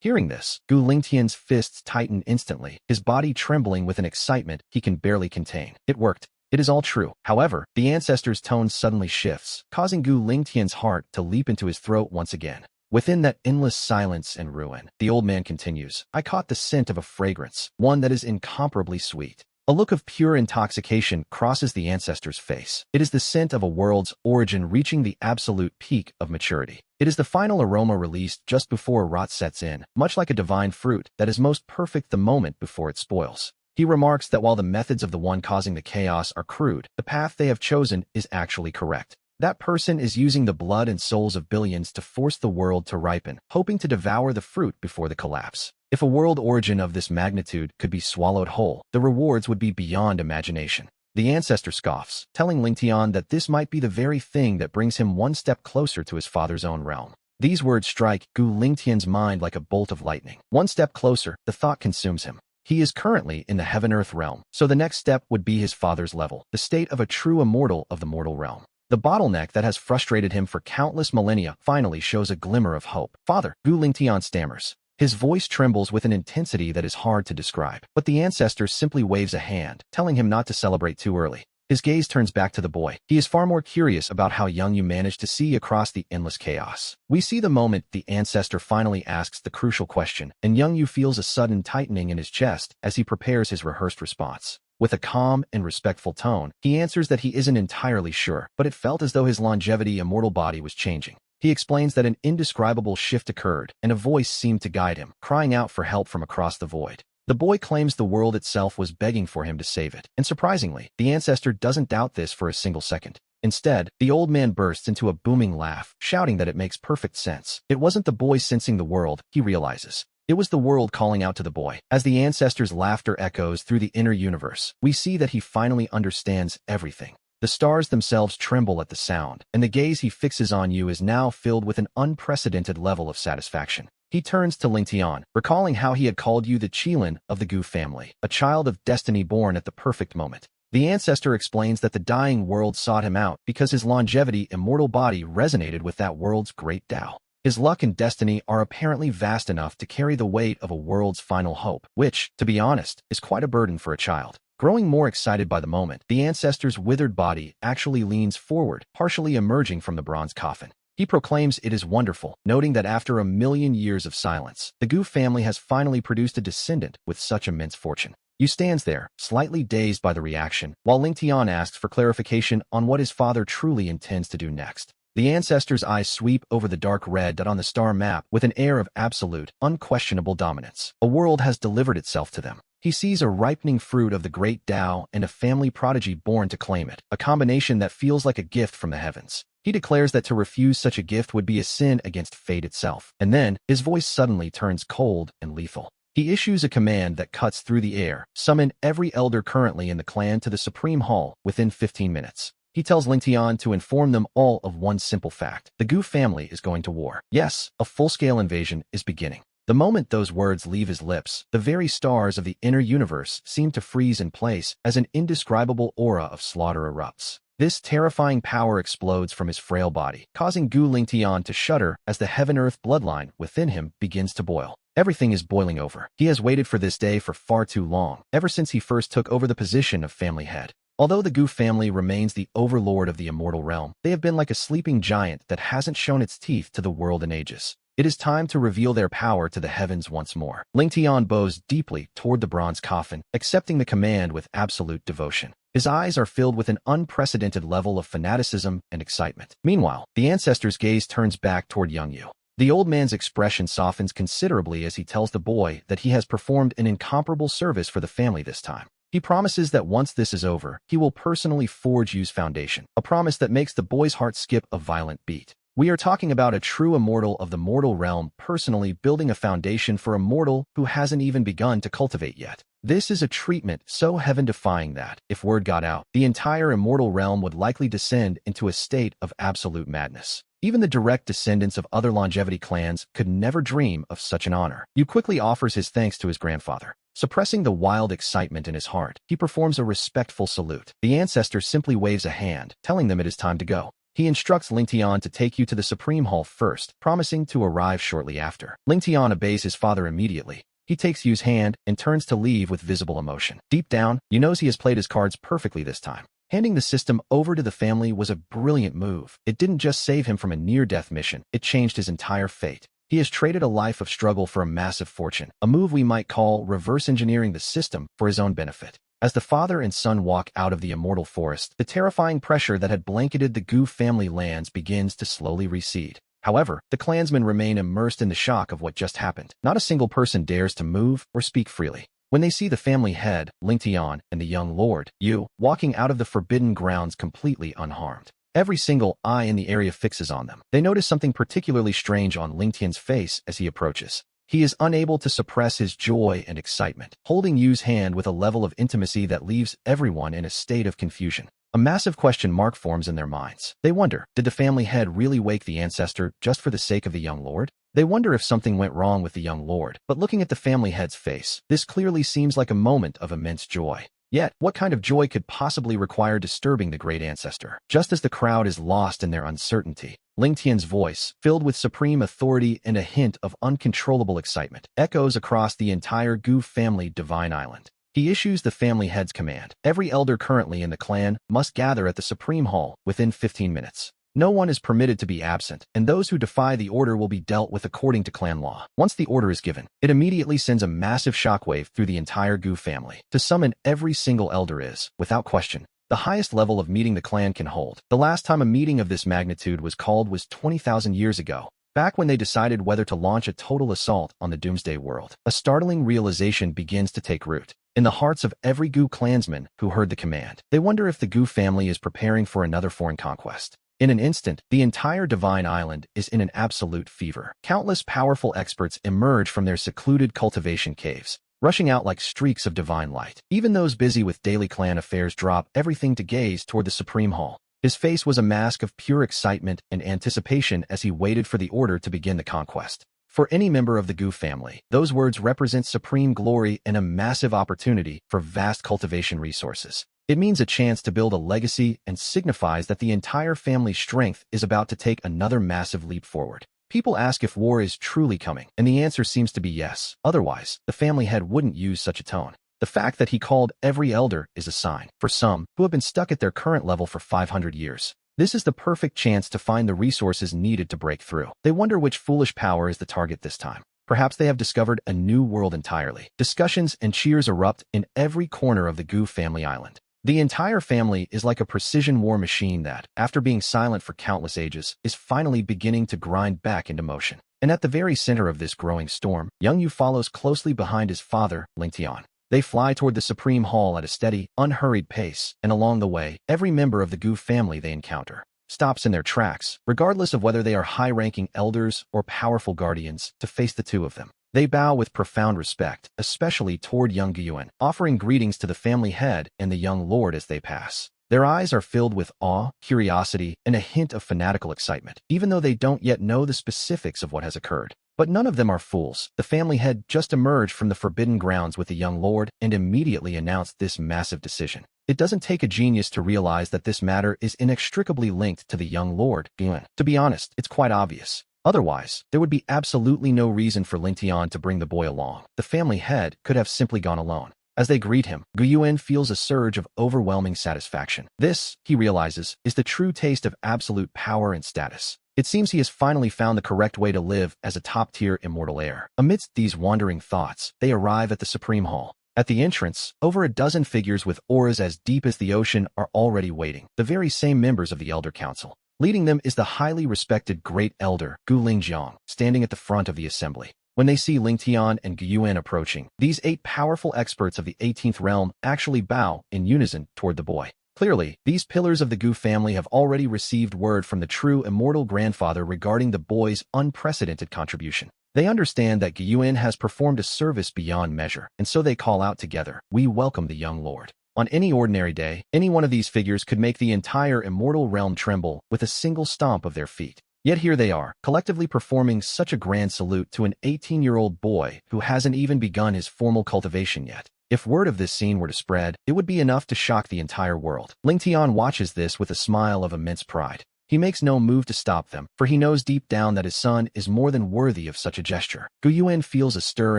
Speaker 1: Hearing this, Gu Lingtian's fists tighten instantly, his body trembling with an excitement he can barely contain. It worked. It is all true. However, the ancestor's tone suddenly shifts, causing Gu Lingtian's heart to leap into his throat once again. Within that endless silence and ruin, the old man continues, I caught the scent of a fragrance, one that is incomparably sweet. A look of pure intoxication crosses the ancestor's face. It is the scent of a world's origin reaching the absolute peak of maturity. It is the final aroma released just before rot sets in, much like a divine fruit that is most perfect the moment before it spoils. He remarks that while the methods of the one causing the chaos are crude, the path they have chosen is actually correct. That person is using the blood and souls of billions to force the world to ripen, hoping to devour the fruit before the collapse. If a world origin of this magnitude could be swallowed whole, the rewards would be beyond imagination. The ancestor scoffs, telling Lingtian that this might be the very thing that brings him one step closer to his father's own realm. These words strike Gu Lingtian's mind like a bolt of lightning. One step closer, the thought consumes him. He is currently in the heaven-earth realm, so the next step would be his father's level, the state of a true immortal of the mortal realm. The bottleneck that has frustrated him for countless millennia finally shows a glimmer of hope. Father, Gu Lingtian stammers. His voice trembles with an intensity that is hard to describe, but the ancestor simply waves a hand, telling him not to celebrate too early. His gaze turns back to the boy. He is far more curious about how Young Yu managed to see across the endless chaos. We see the moment the ancestor finally asks the crucial question, and Young Yu feels a sudden tightening in his chest as he prepares his rehearsed response. With a calm and respectful tone, he answers that he isn't entirely sure, but it felt as though his longevity immortal body was changing. He explains that an indescribable shift occurred, and a voice seemed to guide him, crying out for help from across the void. The boy claims the world itself was begging for him to save it, and surprisingly, the ancestor doesn't doubt this for a single second. Instead, the old man bursts into a booming laugh, shouting that it makes perfect sense. It wasn't the boy sensing the world, he realizes. It was the world calling out to the boy. As the ancestor's laughter echoes through the inner universe, we see that he finally understands everything. The stars themselves tremble at the sound, and the gaze he fixes on you is now filled with an unprecedented level of satisfaction. He turns to Lingtian, recalling how he had called you the Qilin of the Gu family, a child of destiny born at the perfect moment. The ancestor explains that the dying world sought him out because his longevity immortal body resonated with that world's great Tao. His luck and destiny are apparently vast enough to carry the weight of a world's final hope, which, to be honest, is quite a burden for a child. Growing more excited by the moment, the ancestor's withered body actually leans forward, partially emerging from the bronze coffin. He proclaims it is wonderful, noting that after a million years of silence, the Gu family has finally produced a descendant with such immense fortune. Yu stands there, slightly dazed by the reaction, while Lingtian asks for clarification on what his father truly intends to do next. The ancestor's eyes sweep over the dark red dot on the star map with an air of absolute, unquestionable dominance. A world has delivered itself to them. He sees a ripening fruit of the great Tao and a family prodigy born to claim it, a combination that feels like a gift from the heavens. He declares that to refuse such a gift would be a sin against fate itself. And then, his voice suddenly turns cold and lethal. He issues a command that cuts through the air: summon every elder currently in the clan to the Supreme Hall within 15 minutes. He tells Lingtian to inform them all of one simple fact. The Gu family is going to war. Yes, a full-scale invasion is beginning. The moment those words leave his lips, the very stars of the inner universe seem to freeze in place as an indescribable aura of slaughter erupts. This terrifying power explodes from his frail body, causing Gu Lingtian to shudder as the heaven-earth bloodline within him begins to boil. Everything is boiling over. He has waited for this day for far too long, ever since he first took over the position of family head. Although the Gu family remains the overlord of the immortal realm, they have been like a sleeping giant that hasn't shown its teeth to the world in ages. It is time to reveal their power to the heavens once more. Lingtian bows deeply toward the bronze coffin, accepting the command with absolute devotion. His eyes are filled with an unprecedented level of fanaticism and excitement. Meanwhile, the ancestor's gaze turns back toward Young Yu. The old man's expression softens considerably as he tells the boy that he has performed an incomparable service for the family this time. He promises that once this is over, he will personally forge Yu's foundation, a promise that makes the boy's heart skip a violent beat. We are talking about a true immortal of the mortal realm personally building a foundation for a mortal who hasn't even begun to cultivate yet. This is a treatment so heaven-defying that, if word got out, the entire immortal realm would likely descend into a state of absolute madness. Even the direct descendants of other longevity clans could never dream of such an honor. Yu quickly offers his thanks to his grandfather. Suppressing the wild excitement in his heart, he performs a respectful salute. The ancestor simply waves a hand, telling them it is time to go. He instructs Lingtian to take you to the Supreme Hall first, promising to arrive shortly after. Lingtian obeys his father immediately. He takes Yu's hand and turns to leave with visible emotion. Deep down, Yu knows he has played his cards perfectly this time. Handing the system over to the family was a brilliant move. It didn't just save him from a near-death mission, it changed his entire fate. He has traded a life of struggle for a massive fortune, a move we might call reverse engineering the system for his own benefit. As the father and son walk out of the immortal forest, the terrifying pressure that had blanketed the Gu family lands begins to slowly recede. However, the clansmen remain immersed in the shock of what just happened. Not a single person dares to move or speak freely. When they see the family head, Lingtian, and the young lord, Yu, walking out of the forbidden grounds completely unharmed, every single eye in the area fixes on them. They notice something particularly strange on Lingtian's face as he approaches. He is unable to suppress his joy and excitement, holding Yu's hand with a level of intimacy that leaves everyone in a state of confusion. A massive question mark forms in their minds. They wonder, did the family head really wake the ancestor just for the sake of the young lord? They wonder if something went wrong with the young lord, but looking at the family head's face, this clearly seems like a moment of immense joy. Yet, what kind of joy could possibly require disturbing the great ancestor? Just as the crowd is lost in their uncertainty, Lingtian's voice, filled with supreme authority and a hint of uncontrollable excitement, echoes across the entire Gu family divine island. He issues the family head's command. Every elder currently in the clan must gather at the Supreme Hall within 15 minutes. No one is permitted to be absent, and those who defy the order will be dealt with according to clan law. Once the order is given, it immediately sends a massive shockwave through the entire Gu family. To summon every single elder is, without question, the highest level of meeting the clan can hold. The last time a meeting of this magnitude was called was 20,000 years ago, back when they decided whether to launch a total assault on the Doomsday World. A startling realization begins to take root in the hearts of every Gu clansman who heard the command. They wonder if the Gu family is preparing for another foreign conquest. In an instant, the entire divine island is in an absolute fever. Countless powerful experts emerge from their secluded cultivation caves, rushing out like streaks of divine light. Even those busy with daily clan affairs drop everything to gaze toward the Supreme Hall. His face was a mask of pure excitement and anticipation as he waited for the order to begin the conquest. For any member of the Gu family, those words represent supreme glory and a massive opportunity for vast cultivation resources. It means a chance to build a legacy and signifies that the entire family's strength is about to take another massive leap forward. People ask if war is truly coming, and the answer seems to be yes. Otherwise, the family head wouldn't use such a tone. The fact that he called every elder is a sign. For some, who have been stuck at their current level for 500 years, this is the perfect chance to find the resources needed to break through. They wonder which foolish power is the target this time. Perhaps they have discovered a new world entirely. Discussions and cheers erupt in every corner of the Gu family island. The entire family is like a precision war machine that, after being silent for countless ages, is finally beginning to grind back into motion. And at the very center of this growing storm, young Yu follows closely behind his father, Lingtian. They fly toward the Supreme Hall at a steady, unhurried pace, and along the way, every member of the Gu family they encounter stops in their tracks, regardless of whether they are high-ranking elders or powerful guardians, to face the two of them. They bow with profound respect, especially toward young Gyuan, offering greetings to the family head and the young lord as they pass. Their eyes are filled with awe, curiosity, and a hint of fanatical excitement, even though they don't yet know the specifics of what has occurred. But none of them are fools. The family head just emerged from the forbidden grounds with the young lord and immediately announced this massive decision. It doesn't take a genius to realize that this matter is inextricably linked to the young lord, Gyuan. To be honest, it's quite obvious. Otherwise, there would be absolutely no reason for Lingtian to bring the boy along. The family head could have simply gone alone. As they greet him, Gyuan feels a surge of overwhelming satisfaction. This, he realizes, is the true taste of absolute power and status. It seems he has finally found the correct way to live as a top-tier immortal heir. Amidst these wandering thoughts, they arrive at the Supreme Hall. At the entrance, over a dozen figures with auras as deep as the ocean are already waiting, the very same members of the Elder Council. Leading them is the highly respected Great Elder, Gu Lingjiang, standing at the front of the assembly. When they see Lingtian and Gyuan approaching, these 8 powerful experts of the 18th realm actually bow in unison toward the boy. Clearly, these pillars of the Gu family have already received word from the true immortal grandfather regarding the boy's unprecedented contribution. They understand that Gyuin has performed a service beyond measure, and so they call out together, "We welcome the young lord." On any ordinary day, any one of these figures could make the entire immortal realm tremble with a single stomp of their feet. Yet here they are, collectively performing such a grand salute to an 18-year-old boy who hasn't even begun his formal cultivation yet. If word of this scene were to spread, it would be enough to shock the entire world. Ling Tian watches this with a smile of immense pride. He makes no move to stop them, for he knows deep down that his son is more than worthy of such a gesture. Gu Yuan feels a stir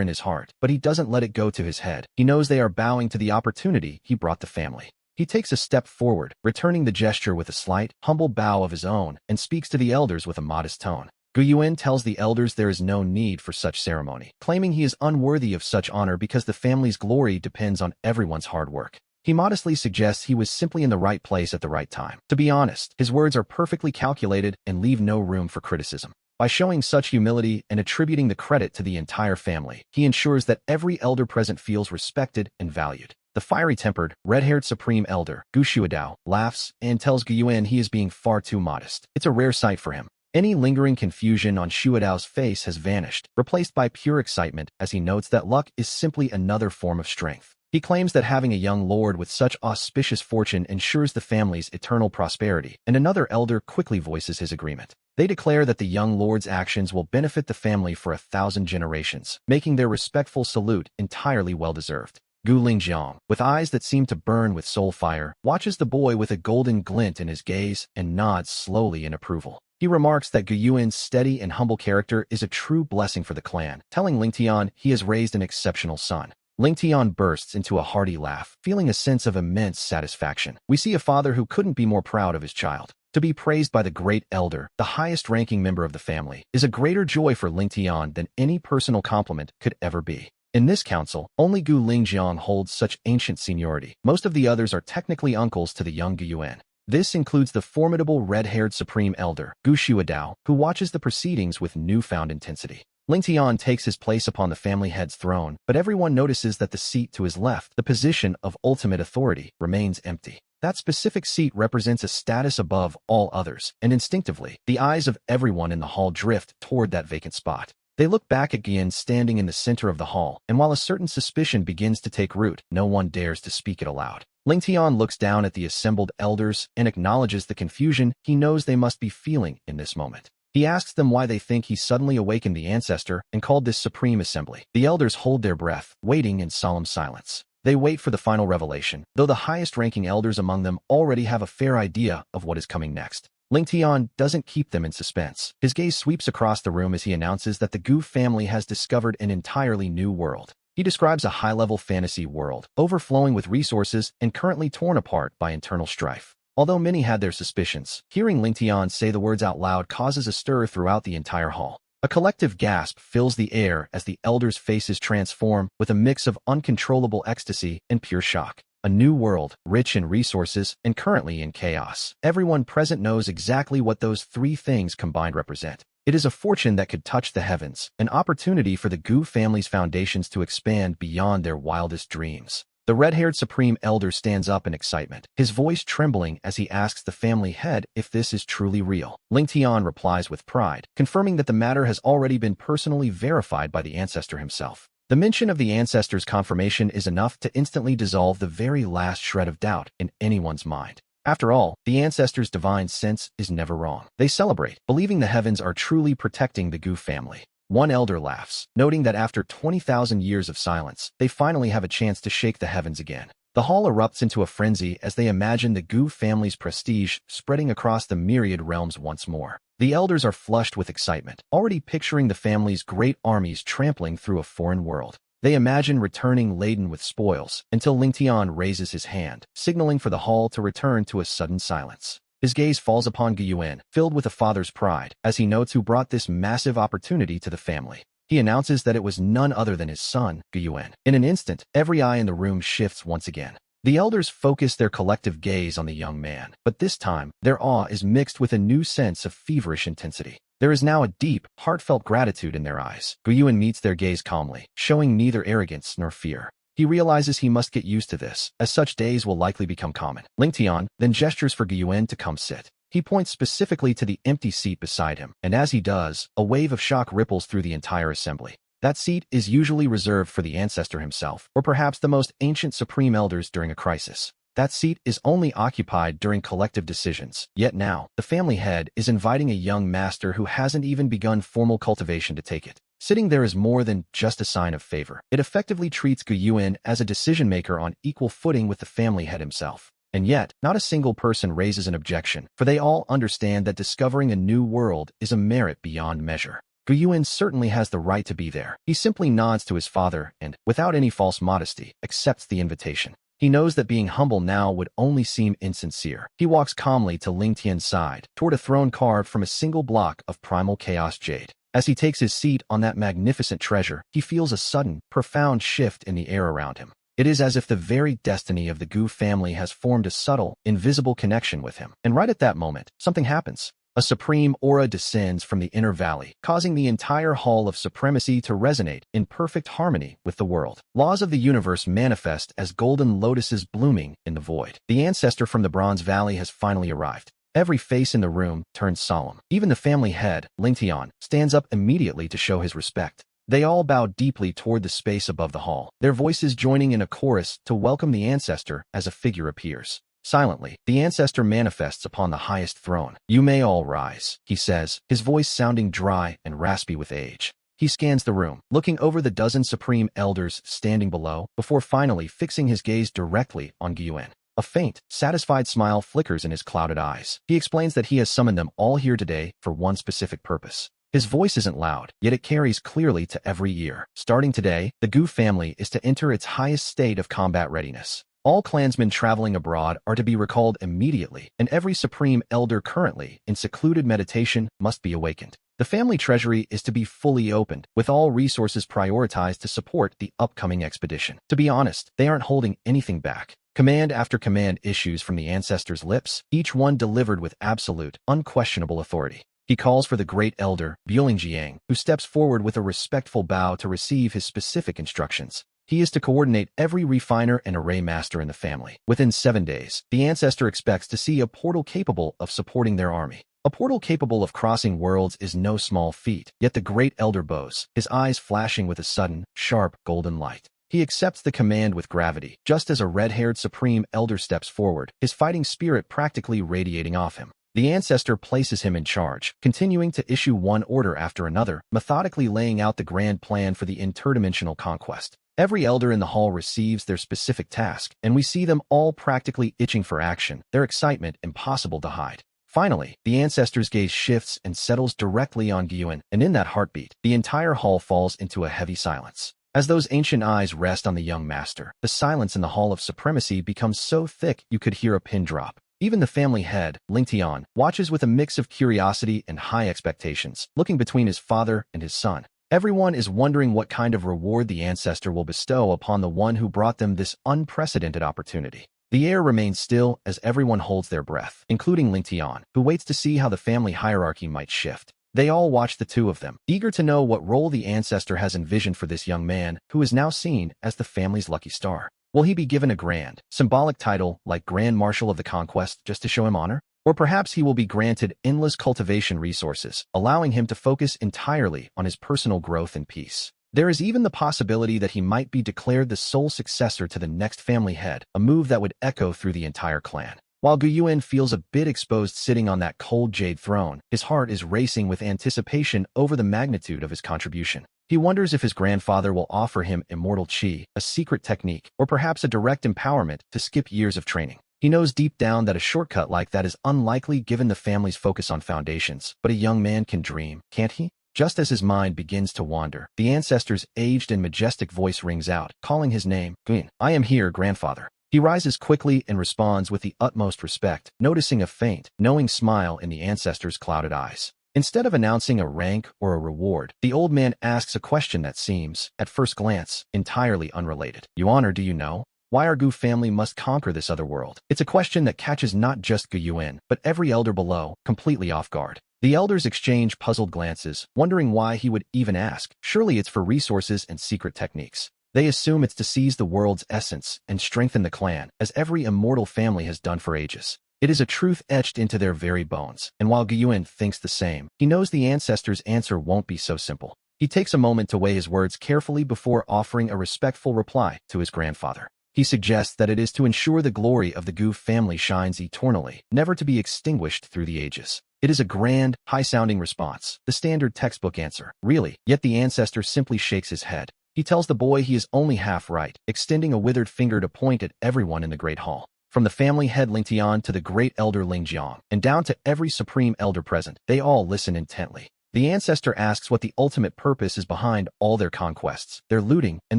Speaker 1: in his heart, but he doesn't let it go to his head. He knows they are bowing to the opportunity he brought the family. He takes a step forward, returning the gesture with a slight, humble bow of his own, and speaks to the elders with a modest tone. Gu Yuan tells the elders there is no need for such ceremony, claiming he is unworthy of such honor because the family's glory depends on everyone's hard work. He modestly suggests he was simply in the right place at the right time. To be honest, his words are perfectly calculated and leave no room for criticism. By showing such humility and attributing the credit to the entire family, he ensures that every elder present feels respected and valued. The fiery-tempered, red-haired Supreme Elder, Gu Shuadao, laughs and tells Gu Yuan he is being far too modest. It's a rare sight for him. Any lingering confusion on Shuadao's face has vanished, replaced by pure excitement as he notes that luck is simply another form of strength. He claims that having a young lord with such auspicious fortune ensures the family's eternal prosperity, and another elder quickly voices his agreement. They declare that the young lord's actions will benefit the family for 1,000 generations, making their respectful salute entirely well-deserved. Gu Lingjiang, with eyes that seem to burn with soul fire, watches the boy with a golden glint in his gaze and nods slowly in approval. He remarks that Gu Yuan's steady and humble character is a true blessing for the clan, telling Ling Tian he has raised an exceptional son. Ling Tian bursts into a hearty laugh, feeling a sense of immense satisfaction. We see a father who couldn't be more proud of his child. To be praised by the great elder, the highest-ranking member of the family, is a greater joy for Ling Tian than any personal compliment could ever be. In this council, only Gu Lingjiang holds such ancient seniority. Most of the others are technically uncles to the young Gu Yuan. This includes the formidable red-haired Supreme Elder, Gu Shuadao, who watches the proceedings with newfound intensity. Ling Tian takes his place upon the family head's throne, but everyone notices that the seat to his left, the position of ultimate authority, remains empty. That specific seat represents a status above all others, and instinctively, the eyes of everyone in the hall drift toward that vacant spot. They look back at Gian standing in the center of the hall, and while a certain suspicion begins to take root, no one dares to speak it aloud. Ling Tian looks down at the assembled elders and acknowledges the confusion he knows they must be feeling in this moment. He asks them why they think he suddenly awakened the ancestor and called this supreme assembly. The elders hold their breath, waiting in solemn silence. They wait for the final revelation, though the highest-ranking elders among them already have a fair idea of what is coming next. Ling Tian doesn't keep them in suspense. His gaze sweeps across the room as he announces that the Gu family has discovered an entirely new world. He describes a high-level fantasy world, overflowing with resources and currently torn apart by internal strife. Although many had their suspicions, hearing Ling Tian say the words out loud causes a stir throughout the entire hall. A collective gasp fills the air as the elders' faces transform with a mix of uncontrollable ecstasy and pure shock. A new world, rich in resources and currently in chaos. Everyone present knows exactly what those three things combined represent. It is a fortune that could touch the heavens, an opportunity for the Gu family's foundations to expand beyond their wildest dreams. The red-haired Supreme Elder stands up in excitement, his voice trembling as he asks the family head if this is truly real. Ling Tian replies with pride, confirming that the matter has already been personally verified by the ancestor himself. The mention of the ancestor's confirmation is enough to instantly dissolve the very last shred of doubt in anyone's mind. After all, the ancestor's divine sense is never wrong. They celebrate, believing the heavens are truly protecting the Gu family. One elder laughs, noting that after 20,000 years of silence, they finally have a chance to shake the heavens again. The hall erupts into a frenzy as they imagine the Gu family's prestige spreading across the myriad realms once more. The elders are flushed with excitement, already picturing the family's great armies trampling through a foreign world. They imagine returning laden with spoils, until Ling Tian raises his hand, signaling for the hall to return to a sudden silence. His gaze falls upon Gu Yuan, filled with a father's pride, as he notes who brought this massive opportunity to the family. He announces that it was none other than his son, Gu Yuan. In an instant, every eye in the room shifts once again. The elders focus their collective gaze on the young man, but this time, their awe is mixed with a new sense of feverish intensity. There is now a deep, heartfelt gratitude in their eyes. Gu Yuan meets their gaze calmly, showing neither arrogance nor fear. He realizes he must get used to this, as such days will likely become common. Ling Tian then gestures for Gyuan to come sit. He points specifically to the empty seat beside him, and as he does, a wave of shock ripples through the entire assembly. That seat is usually reserved for the ancestor himself, or perhaps the most ancient supreme elders during a crisis. That seat is only occupied during collective decisions. Yet now, the family head is inviting a young master who hasn't even begun formal cultivation to take it. Sitting there is more than just a sign of favor. It effectively treats Gu Yuan as a decision-maker on equal footing with the family head himself. And yet, not a single person raises an objection, for they all understand that discovering a new world is a merit beyond measure. Gu Yuan certainly has the right to be there. He simply nods to his father and, without any false modesty, accepts the invitation. He knows that being humble now would only seem insincere. He walks calmly to Ling Tian's side, toward a throne carved from a single block of primal chaos jade. As he takes his seat on that magnificent treasure, he feels a sudden, profound shift in the air around him. It is as if the very destiny of the Gu family has formed a subtle, invisible connection with him. And right at that moment, something happens. A supreme aura descends from the inner valley, causing the entire Hall of Supremacy to resonate in perfect harmony with the world. Laws of the universe manifest as golden lotuses blooming in the void. The ancestor from the Bronze Valley has finally arrived. Every face in the room turns solemn. Even the family head, Ling Tian, stands up immediately to show his respect. They all bow deeply toward the space above the hall, their voices joining in a chorus to welcome the ancestor as a figure appears. Silently, the ancestor manifests upon the highest throne. "You may all rise," he says, his voice sounding dry and raspy with age. He scans the room, looking over the dozen supreme elders standing below, before finally fixing his gaze directly on Gyuan. A faint, satisfied smile flickers in his clouded eyes. He explains that he has summoned them all here today for one specific purpose. His voice isn't loud, yet it carries clearly to every ear. Starting today, the Gu family is to enter its highest state of combat readiness. All clansmen traveling abroad are to be recalled immediately, and every supreme elder currently in secluded meditation must be awakened. The family treasury is to be fully opened, with all resources prioritized to support the upcoming expedition. To be honest, they aren't holding anything back. Command after command issues from the ancestor's lips, each one delivered with absolute, unquestionable authority. He calls for the great elder, Buelingjiang, who steps forward with a respectful bow to receive his specific instructions. He is to coordinate every refiner and array master in the family. Within 7 days, the ancestor expects to see a portal capable of supporting their army. A portal capable of crossing worlds is no small feat, yet the great elder bows, his eyes flashing with a sudden, sharp, golden light. He accepts the command with gravity, just as a red-haired supreme elder steps forward, his fighting spirit practically radiating off him. The ancestor places him in charge, continuing to issue one order after another, methodically laying out the grand plan for the interdimensional conquest. Every elder in the hall receives their specific task, and we see them all practically itching for action, their excitement impossible to hide. Finally, the ancestor's gaze shifts and settles directly on Gyuan, and in that heartbeat, the entire hall falls into a heavy silence. As those ancient eyes rest on the young master, the silence in the Hall of Supremacy becomes so thick you could hear a pin drop. Even the family head, Ling Tian, watches with a mix of curiosity and high expectations, looking between his father and his son. Everyone is wondering what kind of reward the ancestor will bestow upon the one who brought them this unprecedented opportunity. The air remains still as everyone holds their breath, including Ling Tian, who waits to see how the family hierarchy might shift. They all watch the two of them, eager to know what role the ancestor has envisioned for this young man, who is now seen as the family's lucky star. Will he be given a grand, symbolic title like Grand Marshal of the Conquest just to show him honor? Or perhaps he will be granted endless cultivation resources, allowing him to focus entirely on his personal growth and peace. There is even the possibility that he might be declared the sole successor to the next family head, a move that would echo through the entire clan. While Gyuan feels a bit exposed sitting on that cold jade throne, his heart is racing with anticipation over the magnitude of his contribution. He wonders if his grandfather will offer him immortal chi, a secret technique, or perhaps a direct empowerment to skip years of training. He knows deep down that a shortcut like that is unlikely given the family's focus on foundations, but a young man can dream, can't he? Just as his mind begins to wander, the ancestor's aged and majestic voice rings out, calling his name, Gyuan. "I am here, grandfather." He rises quickly and responds with the utmost respect, noticing a faint, knowing smile in the ancestor's clouded eyes. Instead of announcing a rank or a reward, the old man asks a question that seems, at first glance, entirely unrelated. "You honor, do you know? Why our Gu family must conquer this other world?" It's a question that catches not just Gu Yuan, but every elder below, completely off guard. The elders exchange puzzled glances, wondering why he would even ask. Surely it's for resources and secret techniques. They assume it's to seize the world's essence and strengthen the clan, as every immortal family has done for ages. It is a truth etched into their very bones, and while Gyuin thinks the same, he knows the ancestors' answer won't be so simple. He takes a moment to weigh his words carefully before offering a respectful reply to his grandfather. He suggests that it is to ensure the glory of the Gu family shines eternally, never to be extinguished through the ages. It is a grand, high-sounding response, the standard textbook answer. Really, yet the ancestor simply shakes his head. He tells the boy he is only half right, extending a withered finger to point at everyone in the Great Hall. From the family head Ling Tian to the great elder Ling Jiang, and down to every supreme elder present, they all listen intently. The ancestor asks what the ultimate purpose is behind all their conquests, their looting, and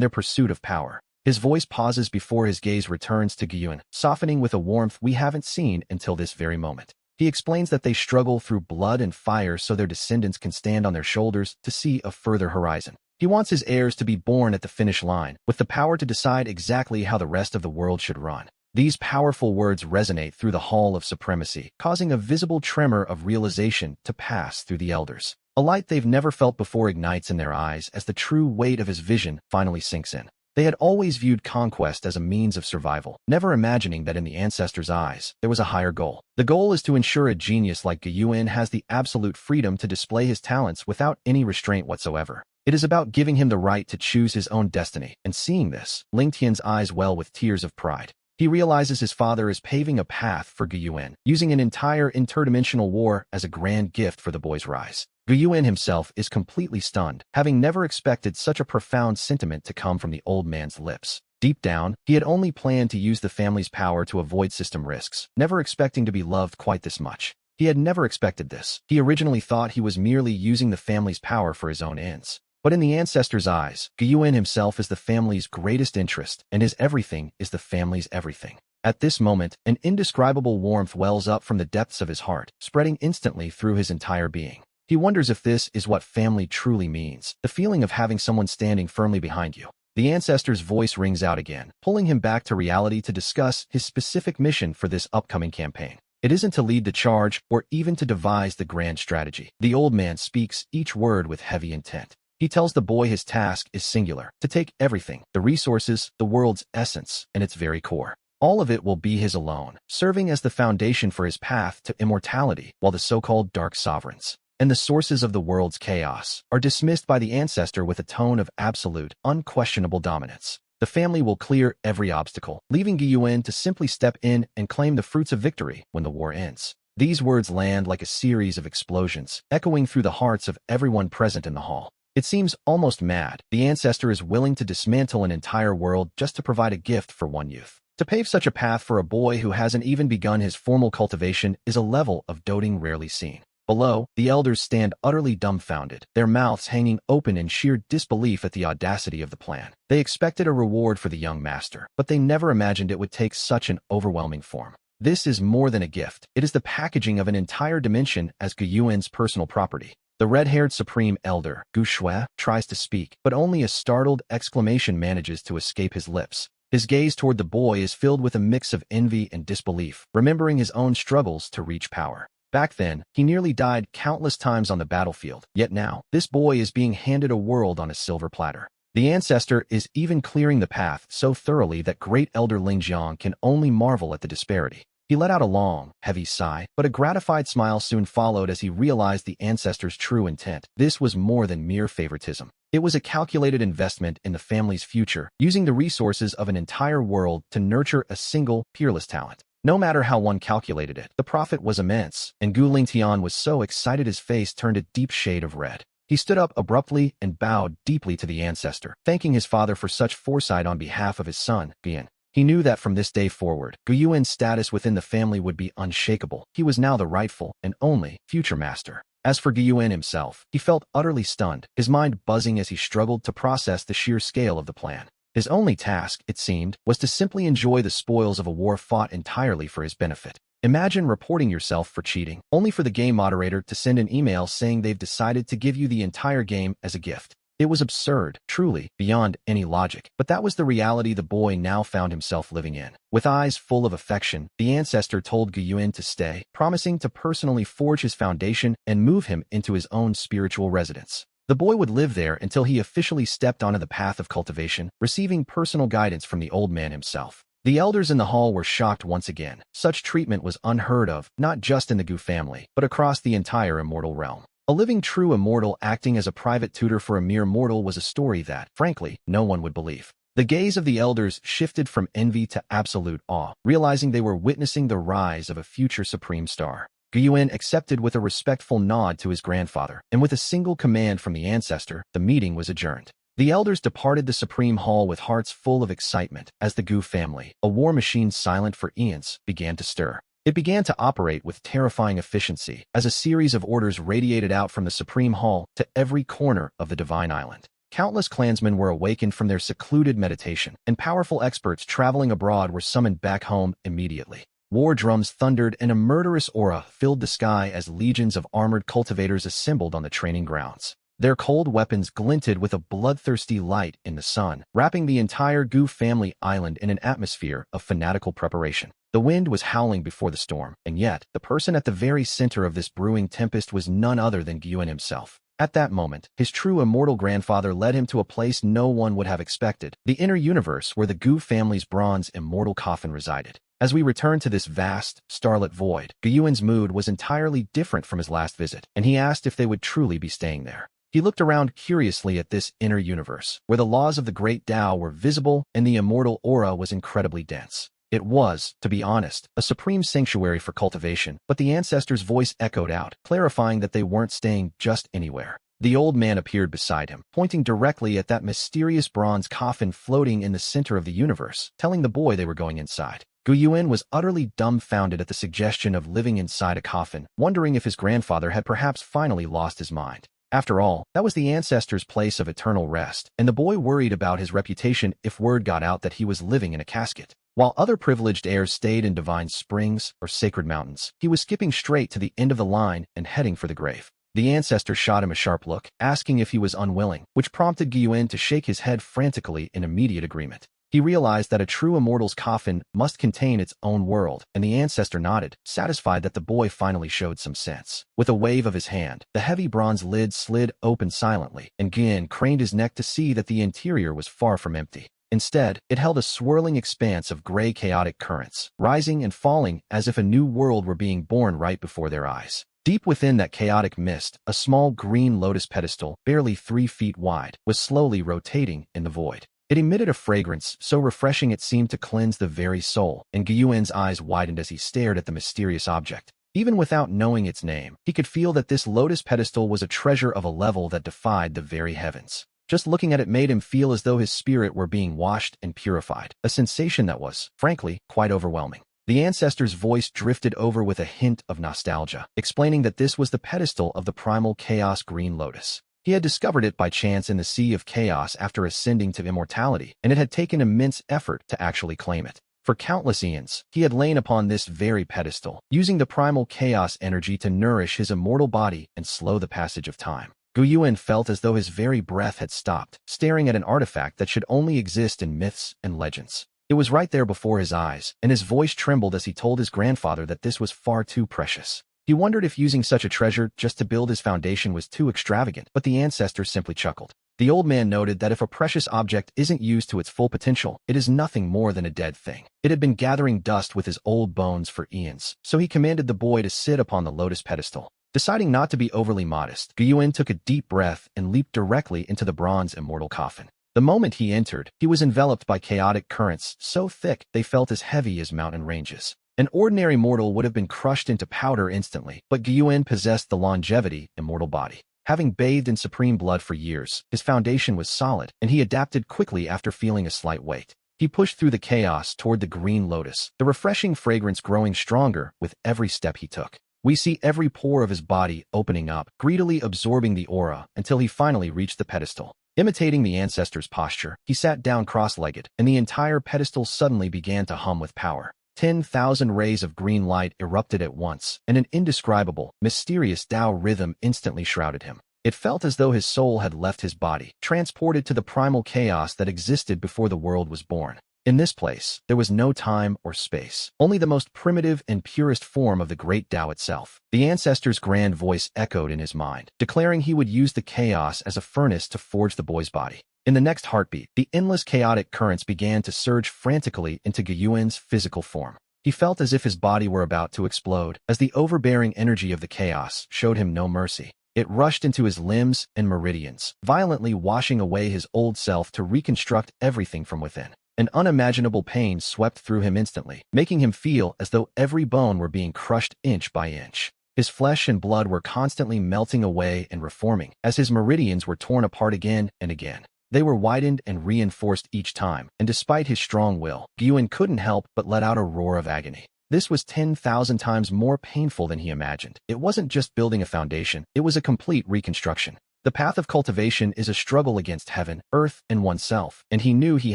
Speaker 1: their pursuit of power. His voice pauses before his gaze returns to Gyuin, softening with a warmth we haven't seen until this very moment. He explains that they struggle through blood and fire so their descendants can stand on their shoulders to see a further horizon. He wants his heirs to be born at the finish line, with the power to decide exactly how the rest of the world should run. These powerful words resonate through the Hall of Supremacy, causing a visible tremor of realization to pass through the elders. A light they've never felt before ignites in their eyes as the true weight of his vision finally sinks in. They had always viewed conquest as a means of survival, never imagining that in the ancestors' eyes, there was a higher goal. The goal is to ensure a genius like Gyuin has the absolute freedom to display his talents without any restraint whatsoever. It is about giving him the right to choose his own destiny, and seeing this, Ling Tian's eyes well with tears of pride. He realizes his father is paving a path for Gyuin, using an entire interdimensional war as a grand gift for the boy's rise. Gyuin himself is completely stunned, having never expected such a profound sentiment to come from the old man's lips. Deep down, he had only planned to use the family's power to avoid system risks, never expecting to be loved quite this much. He had never expected this. He originally thought he was merely using the family's power for his own ends. But in the ancestors' eyes, Gyuin himself is the family's greatest interest, and his everything is the family's everything. At this moment, an indescribable warmth wells up from the depths of his heart, spreading instantly through his entire being. He wonders if this is what family truly means, the feeling of having someone standing firmly behind you. The ancestor's voice rings out again, pulling him back to reality to discuss his specific mission for this upcoming campaign. It isn't to lead the charge or even to devise the grand strategy. The old man speaks each word with heavy intent. He tells the boy his task is singular, to take everything, the resources, the world's essence, and its very core. All of it will be his alone, serving as the foundation for his path to immortality, while the so-called Dark Sovereigns and the sources of the world's chaos are dismissed by the ancestor with a tone of absolute, unquestionable dominance. The family will clear every obstacle, leaving Gyuin to simply step in and claim the fruits of victory when the war ends. These words land like a series of explosions, echoing through the hearts of everyone present in the hall. It seems almost mad. The ancestor is willing to dismantle an entire world just to provide a gift for one youth. To pave such a path for a boy who hasn't even begun his formal cultivation is a level of doting rarely seen. Below, the elders stand utterly dumbfounded, their mouths hanging open in sheer disbelief at the audacity of the plan. They expected a reward for the young master, but they never imagined it would take such an overwhelming form. This is more than a gift. It is the packaging of an entire dimension as Gyuin's personal property. The red-haired supreme elder, Gu Shui, tries to speak, but only a startled exclamation manages to escape his lips. His gaze toward the boy is filled with a mix of envy and disbelief, remembering his own struggles to reach power. Back then, he nearly died countless times on the battlefield, yet now, this boy is being handed a world on a silver platter. The ancestor is even clearing the path so thoroughly that great elder Ling Jiang can only marvel at the disparity. He let out a long, heavy sigh, but a gratified smile soon followed as he realized the ancestor's true intent. This was more than mere favoritism. It was a calculated investment in the family's future, using the resources of an entire world to nurture a single, peerless talent. No matter how one calculated it, the profit was immense, and Gu Lingtian was so excited his face turned a deep shade of red. He stood up abruptly and bowed deeply to the ancestor, thanking his father for such foresight on behalf of his son, Guyan. He knew that from this day forward, Gyuin's status within the family would be unshakable. He was now the rightful and only future master. As for Gyuin himself, he felt utterly stunned, his mind buzzing as he struggled to process the sheer scale of the plan. His only task, it seemed, was to simply enjoy the spoils of a war fought entirely for his benefit. Imagine reporting yourself for cheating, only for the game moderator to send an email saying they've decided to give you the entire game as a gift. It was absurd, truly, beyond any logic, but that was the reality the boy now found himself living in. With eyes full of affection, the ancestor told Gyuin to stay, promising to personally forge his foundation and move him into his own spiritual residence. The boy would live there until he officially stepped onto the path of cultivation, receiving personal guidance from the old man himself. The elders in the hall were shocked once again. Such treatment was unheard of, not just in the Gu family, but across the entire immortal realm. A living true immortal acting as a private tutor for a mere mortal was a story that, frankly, no one would believe. The gaze of the elders shifted from envy to absolute awe, realizing they were witnessing the rise of a future supreme star. Gyuan accepted with a respectful nod to his grandfather, and with a single command from the ancestor, the meeting was adjourned. The elders departed the Supreme Hall with hearts full of excitement as the Gu family, a war machine silent for eons, began to stir. It began to operate with terrifying efficiency as a series of orders radiated out from the Supreme Hall to every corner of the Divine Island. Countless clansmen were awakened from their secluded meditation, and powerful experts traveling abroad were summoned back home immediately. War drums thundered and a murderous aura filled the sky as legions of armored cultivators assembled on the training grounds. Their cold weapons glinted with a bloodthirsty light in the sun, wrapping the entire Gu family island in an atmosphere of fanatical preparation. The wind was howling before the storm, and yet, the person at the very center of this brewing tempest was none other than Gyuan himself. At that moment, his true immortal grandfather led him to a place no one would have expected, the inner universe where the Gu family's bronze immortal coffin resided. As we return to this vast, starlit void, Gyuan's mood was entirely different from his last visit, and he asked if they would truly be staying there. He looked around curiously at this inner universe, where the laws of the great Tao were visible and the immortal aura was incredibly dense. It was, to be honest, a supreme sanctuary for cultivation, but the ancestor's voice echoed out, clarifying that they weren't staying just anywhere. The old man appeared beside him, pointing directly at that mysterious bronze coffin floating in the center of the universe, telling the boy they were going inside. Gyuan was utterly dumbfounded at the suggestion of living inside a coffin, wondering if his grandfather had perhaps finally lost his mind. After all, that was the ancestor's place of eternal rest, and the boy worried about his reputation if word got out that he was living in a casket. While other privileged heirs stayed in divine springs or sacred mountains, he was skipping straight to the end of the line and heading for the grave. The ancestor shot him a sharp look, asking if he was unwilling, which prompted Gyuan to shake his head frantically in immediate agreement. He realized that a true immortal's coffin must contain its own world, and the ancestor nodded, satisfied that the boy finally showed some sense. With a wave of his hand, the heavy bronze lid slid open silently, and Gyuan craned his neck to see that the interior was far from empty. Instead, it held a swirling expanse of gray chaotic currents, rising and falling as if a new world were being born right before their eyes. Deep within that chaotic mist, a small green lotus pedestal, barely 3 feet wide, was slowly rotating in the void. It emitted a fragrance so refreshing it seemed to cleanse the very soul, and Gyuan's eyes widened as he stared at the mysterious object. Even without knowing its name, he could feel that this lotus pedestal was a treasure of a level that defied the very heavens. Just looking at it made him feel as though his spirit were being washed and purified, a sensation that was, frankly, quite overwhelming. The ancestor's voice drifted over with a hint of nostalgia, explaining that this was the pedestal of the primal chaos green lotus. He had discovered it by chance in the Sea of Chaos after ascending to immortality, and it had taken immense effort to actually claim it. For countless eons, he had lain upon this very pedestal, using the primal chaos energy to nourish his immortal body and slow the passage of time. Gyuan felt as though his very breath had stopped, staring at an artifact that should only exist in myths and legends. It was right there before his eyes, and his voice trembled as he told his grandfather that this was far too precious. He wondered if using such a treasure just to build his foundation was too extravagant, but the ancestor simply chuckled. The old man noted that if a precious object isn't used to its full potential, it is nothing more than a dead thing. It had been gathering dust with his old bones for eons, so he commanded the boy to sit upon the lotus pedestal. Deciding not to be overly modest, Gyuan took a deep breath and leaped directly into the bronze immortal coffin. The moment he entered, he was enveloped by chaotic currents so thick they felt as heavy as mountain ranges. An ordinary mortal would have been crushed into powder instantly, but Gyuan possessed the longevity immortal body. Having bathed in supreme blood for years, his foundation was solid, and he adapted quickly after feeling a slight weight. He pushed through the chaos toward the green lotus, the refreshing fragrance growing stronger with every step he took. We see every pore of his body opening up, greedily absorbing the aura until he finally reached the pedestal. Imitating the ancestor's posture, he sat down cross-legged, and the entire pedestal suddenly began to hum with power. 10,000 rays of green light erupted at once, and an indescribable, mysterious Tao rhythm instantly shrouded him. It felt as though his soul had left his body, transported to the primal chaos that existed before the world was born. In this place, there was no time or space, only the most primitive and purest form of the great Tao itself. The ancestor's grand voice echoed in his mind, declaring he would use the chaos as a furnace to forge the boy's body. In the next heartbeat, the endless chaotic currents began to surge frantically into Gyuen's physical form. He felt as if his body were about to explode, as the overbearing energy of the chaos showed him no mercy. It rushed into his limbs and meridians, violently washing away his old self to reconstruct everything from within. An unimaginable pain swept through him instantly, making him feel as though every bone were being crushed inch by inch. His flesh and blood were constantly melting away and reforming, as his meridians were torn apart again and again. They were widened and reinforced each time, and despite his strong will, Gyuen couldn't help but let out a roar of agony. This was 10,000 times more painful than he imagined. It wasn't just building a foundation, it was a complete reconstruction. The path of cultivation is a struggle against heaven, earth, and oneself, and he knew he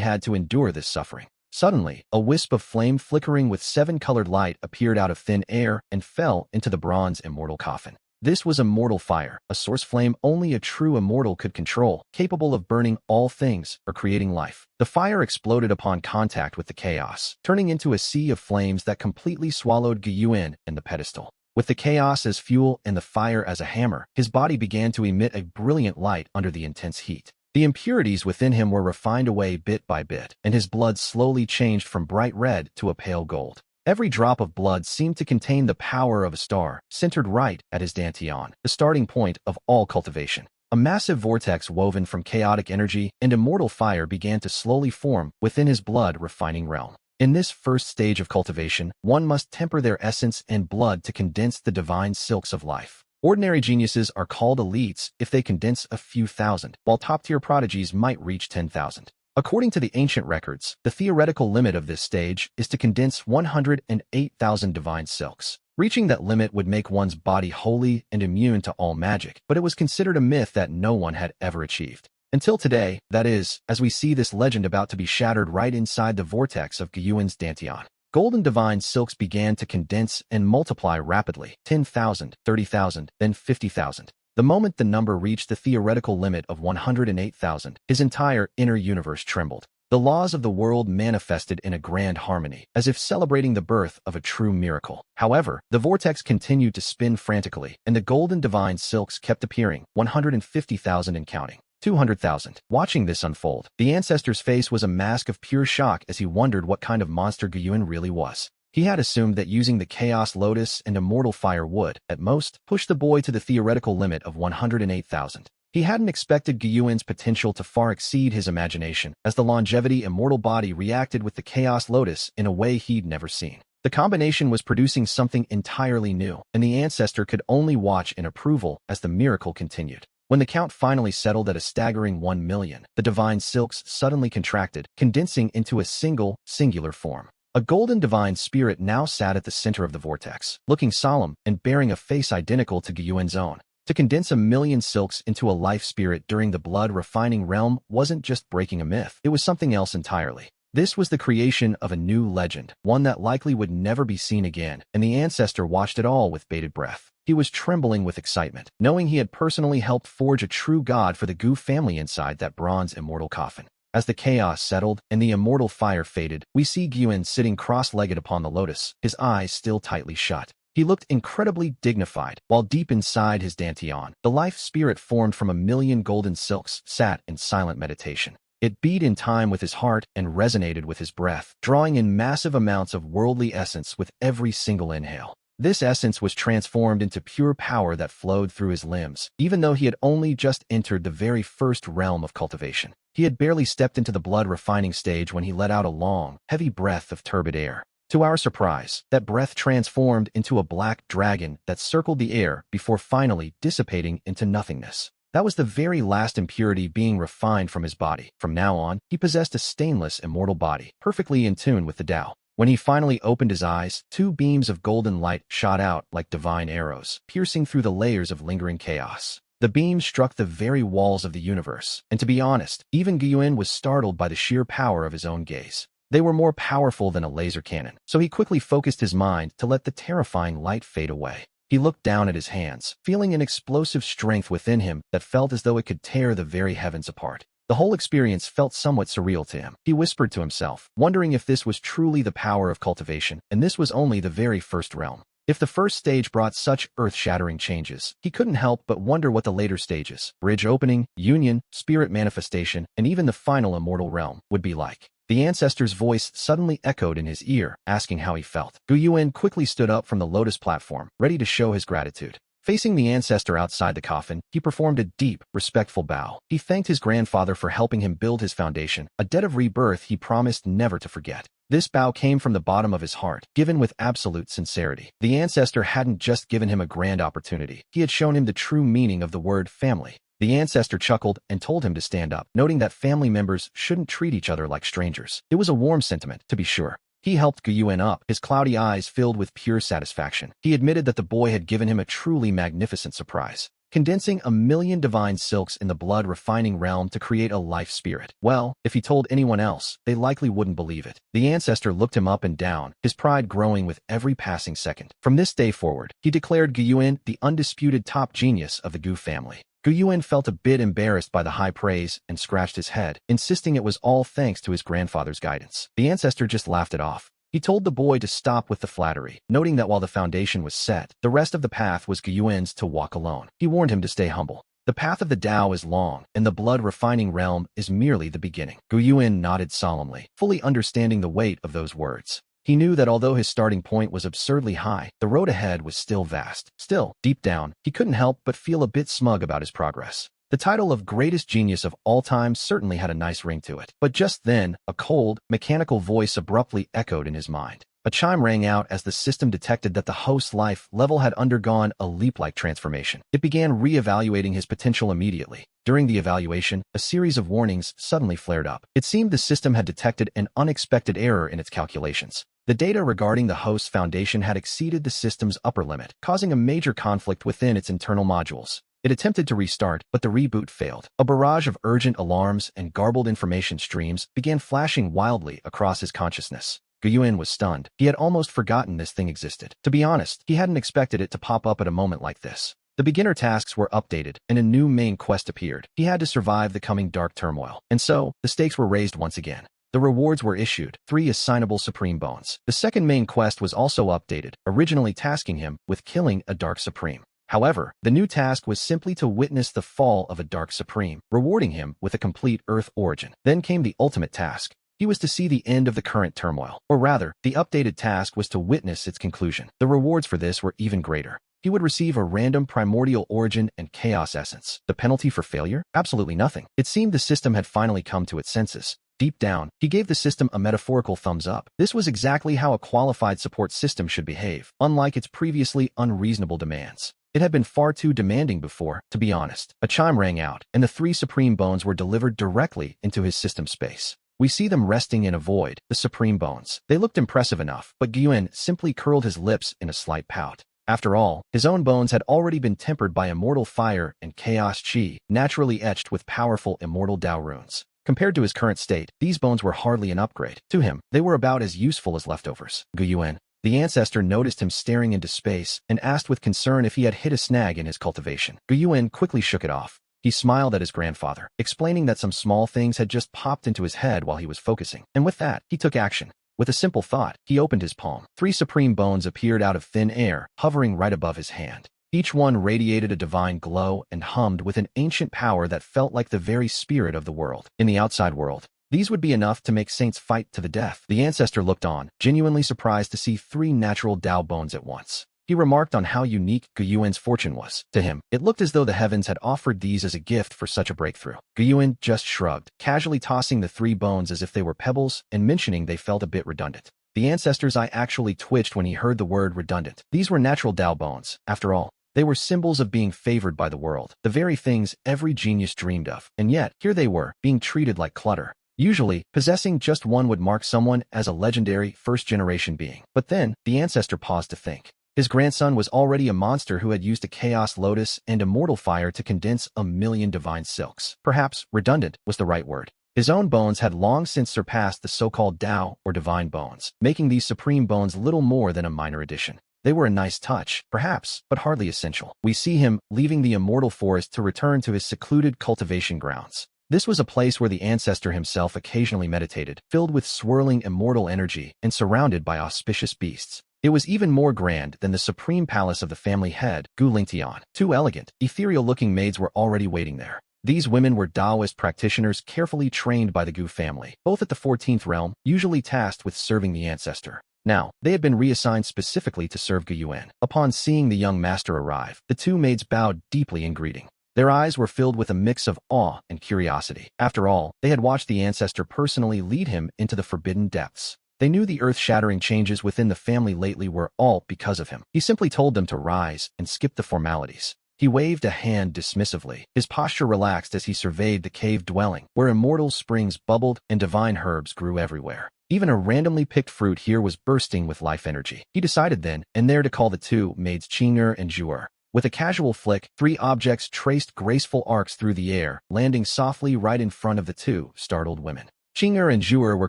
Speaker 1: had to endure this suffering. Suddenly, a wisp of flame flickering with 7-colored light appeared out of thin air and fell into the bronze immortal coffin. This was a mortal fire, a source flame only a true immortal could control, capable of burning all things or creating life. The fire exploded upon contact with the chaos, turning into a sea of flames that completely swallowed Gyuen and the pedestal. With the chaos as fuel and the fire as a hammer, his body began to emit a brilliant light under the intense heat. The impurities within him were refined away bit by bit, and his blood slowly changed from bright red to a pale gold. Every drop of blood seemed to contain the power of a star, centered right at his dantian, the starting point of all cultivation. A massive vortex woven from chaotic energy and immortal fire began to slowly form within his blood-refining realm. In this first stage of cultivation, one must temper their essence and blood to condense the divine silks of life. Ordinary geniuses are called elites if they condense a few thousand, while top-tier prodigies might reach 10,000. According to the ancient records, the theoretical limit of this stage is to condense 108,000 divine silks. Reaching that limit would make one's body holy and immune to all magic, but it was considered a myth that no one had ever achieved. Until today, that is, as we see this legend about to be shattered right inside the vortex of Gyuen's dantian. Golden divine silks began to condense and multiply rapidly, 10,000, 30,000, then 50,000. The moment the number reached the theoretical limit of 108,000, his entire inner universe trembled. The laws of the world manifested in a grand harmony, as if celebrating the birth of a true miracle. However, the vortex continued to spin frantically, and the golden divine silks kept appearing, 150,000 and counting. 200,000. Watching this unfold, the ancestor's face was a mask of pure shock as he wondered what kind of monster Gyuen really was. He had assumed that using the Chaos Lotus and Immortal Fire would, at most, push the boy to the theoretical limit of 108,000. He hadn't expected Gyuen's potential to far exceed his imagination, as the longevity immortal body reacted with the Chaos Lotus in a way he'd never seen. The combination was producing something entirely new, and the ancestor could only watch in approval as the miracle continued. When the count finally settled at a staggering 1 million, the divine silks suddenly contracted, condensing into a singular form. A golden divine spirit now sat at the center of the vortex, looking solemn and bearing a face identical to Gyuen's own. To condense 1 million silks into a life spirit during the blood-refining realm wasn't just breaking a myth, it was something else entirely. This was the creation of a new legend, one that likely would never be seen again, and the ancestor watched it all with bated breath. He was trembling with excitement, knowing he had personally helped forge a true god for the Gu family inside that bronze immortal coffin. As the chaos settled and the immortal fire faded, we see Gyuen sitting cross-legged upon the lotus, his eyes still tightly shut. He looked incredibly dignified, while deep inside his dantian, the life spirit formed from 1 million golden silks sat in silent meditation. It beat in time with his heart and resonated with his breath, drawing in massive amounts of worldly essence with every single inhale. This essence was transformed into pure power that flowed through his limbs, even though he had only just entered the very first realm of cultivation. He had barely stepped into the blood-refining stage when he let out a long, heavy breath of turbid air. To our surprise, that breath transformed into a black dragon that circled the air before finally dissipating into nothingness. That was the very last impurity being refined from his body. From now on, he possessed a stainless, immortal body, perfectly in tune with the Tao. When he finally opened his eyes, 2 beams of golden light shot out like divine arrows, piercing through the layers of lingering chaos. The beams struck the very walls of the universe, and to be honest, even Gyuen was startled by the sheer power of his own gaze. They were more powerful than a laser cannon, so he quickly focused his mind to let the terrifying light fade away. He looked down at his hands, feeling an explosive strength within him that felt as though it could tear the very heavens apart. The whole experience felt somewhat surreal to him. He whispered to himself, wondering if this was truly the power of cultivation, and this was only the very first realm. If the first stage brought such earth-shattering changes, he couldn't help but wonder what the later stages, bridge opening, union, spirit manifestation, and even the final immortal realm, would be like. The ancestor's voice suddenly echoed in his ear, asking how he felt. Gu Yuan quickly stood up from the lotus platform, ready to show his gratitude. Facing the ancestor outside the coffin, he performed a deep, respectful bow. He thanked his grandfather for helping him build his foundation, a debt of rebirth he promised never to forget. This bow came from the bottom of his heart, given with absolute sincerity. The ancestor hadn't just given him a grand opportunity. He had shown him the true meaning of the word family. The ancestor chuckled and told him to stand up, noting that family members shouldn't treat each other like strangers. It was a warm sentiment, to be sure. He helped Gu Yuan up, his cloudy eyes filled with pure satisfaction. He admitted that the boy had given him a truly magnificent surprise, condensing 1,000,000 divine silks in the blood-refining realm to create a life spirit. Well, if he told anyone else, they likely wouldn't believe it. The ancestor looked him up and down, his pride growing with every passing second. From this day forward, he declared Gu Yuan the undisputed top genius of the Gu family. Gu Yuan felt a bit embarrassed by the high praise and scratched his head, insisting it was all thanks to his grandfather's guidance. The ancestor just laughed it off. He told the boy to stop with the flattery, noting that while the foundation was set, the rest of the path was Gu Yuan's to walk alone. He warned him to stay humble. The path of the Tao is long, and the blood-refining realm is merely the beginning. Gu Yuan nodded solemnly, fully understanding the weight of those words. He knew that although his starting point was absurdly high, the road ahead was still vast. Still, deep down, he couldn't help but feel a bit smug about his progress. The title of greatest genius of all time certainly had a nice ring to it. But just then, a cold, mechanical voice abruptly echoed in his mind. A chime rang out as the system detected that the host's life level had undergone a leap-like transformation. It began re-evaluating his potential immediately. During the evaluation, a series of warnings suddenly flared up. It seemed the system had detected an unexpected error in its calculations. The data regarding the host's foundation had exceeded the system's upper limit, causing a major conflict within its internal modules. It attempted to restart, but the reboot failed. A barrage of urgent alarms and garbled information streams began flashing wildly across his consciousness. Gu Yuan was stunned. He had almost forgotten this thing existed. To be honest, he hadn't expected it to pop up at a moment like this. The beginner tasks were updated, and a new main quest appeared. He had to survive the coming dark turmoil. And so, the stakes were raised once again. The rewards were issued, 3 assignable Supreme Bones. The second main quest was also updated, originally tasking him with killing a Dark Supreme. However, the new task was simply to witness the fall of a Dark Supreme, rewarding him with a complete Earth origin. Then came the ultimate task. He was to see the end of the current turmoil. Or rather, the updated task was to witness its conclusion. The rewards for this were even greater. He would receive a random primordial origin and chaos essence. The penalty for failure? Absolutely nothing. It seemed the system had finally come to its senses. Deep down, he gave the system a metaphorical thumbs up. This was exactly how a qualified support system should behave, unlike its previously unreasonable demands. It had been far too demanding before, to be honest. A chime rang out, and the 3 Supreme Bones were delivered directly into his system space. We see them resting in a void, the Supreme Bones. They looked impressive enough, but Gu Yuan simply curled his lips in a slight pout. After all, his own bones had already been tempered by immortal fire and chaos chi, naturally etched with powerful immortal Tao runes. Compared to his current state, these bones were hardly an upgrade. To him, they were about as useful as leftovers. Gu Yuan. The ancestor noticed him staring into space and asked with concern if he had hit a snag in his cultivation. Gu Yuan quickly shook it off. He smiled at his grandfather, explaining that some small things had just popped into his head while he was focusing. And with that, he took action. With a simple thought, he opened his palm. 3 Supreme Bones appeared out of thin air, hovering right above his hand. Each one radiated a divine glow and hummed with an ancient power that felt like the very spirit of the world. In the outside world, these would be enough to make saints fight to the death. The ancestor looked on, genuinely surprised to see 3 natural Tao bones at once. He remarked on how unique Gu Yuan's fortune was. To him, it looked as though the heavens had offered these as a gift for such a breakthrough. Gu Yuan just shrugged, casually tossing the 3 bones as if they were pebbles and mentioning they felt a bit redundant. The ancestor's eye actually twitched when he heard the word redundant. These were natural Tao bones, after all. They were symbols of being favored by the world, the very things every genius dreamed of. And yet, here they were, being treated like clutter. Usually, possessing just one would mark someone as a legendary first-generation being. But then, the ancestor paused to think. His grandson was already a monster who had used a Chaos Lotus and Immortal Fire to condense 1,000,000 divine silks. Perhaps redundant was the right word. His own bones had long since surpassed the so-called Tao or divine bones, making these Supreme Bones little more than a minor addition. They were a nice touch, perhaps, but hardly essential. We see him leaving the immortal forest to return to his secluded cultivation grounds. This was a place where the ancestor himself occasionally meditated, filled with swirling immortal energy and surrounded by auspicious beasts. It was even more grand than the supreme palace of the family head, Gu Lingtian. Two elegant, ethereal-looking maids were already waiting there. These women were Taoist practitioners carefully trained by the Gu family, both at the 14th realm, usually tasked with serving the ancestor. Now, they had been reassigned specifically to serve Gu Yuan. Upon seeing the young master arrive, the two maids bowed deeply in greeting. Their eyes were filled with a mix of awe and curiosity. After all, they had watched the ancestor personally lead him into the forbidden depths. They knew the earth-shattering changes within the family lately were all because of him. He simply told them to rise and skip the formalities. He waved a hand dismissively. His posture relaxed as he surveyed the cave dwelling, where immortal springs bubbled and divine herbs grew everywhere. Even a randomly picked fruit here was bursting with life energy. He decided then and there to call the two maids Qing'er and Zhu'er. With a casual flick, 3 objects traced graceful arcs through the air, landing softly right in front of the 2 startled women. Qing'er and Zhu'er were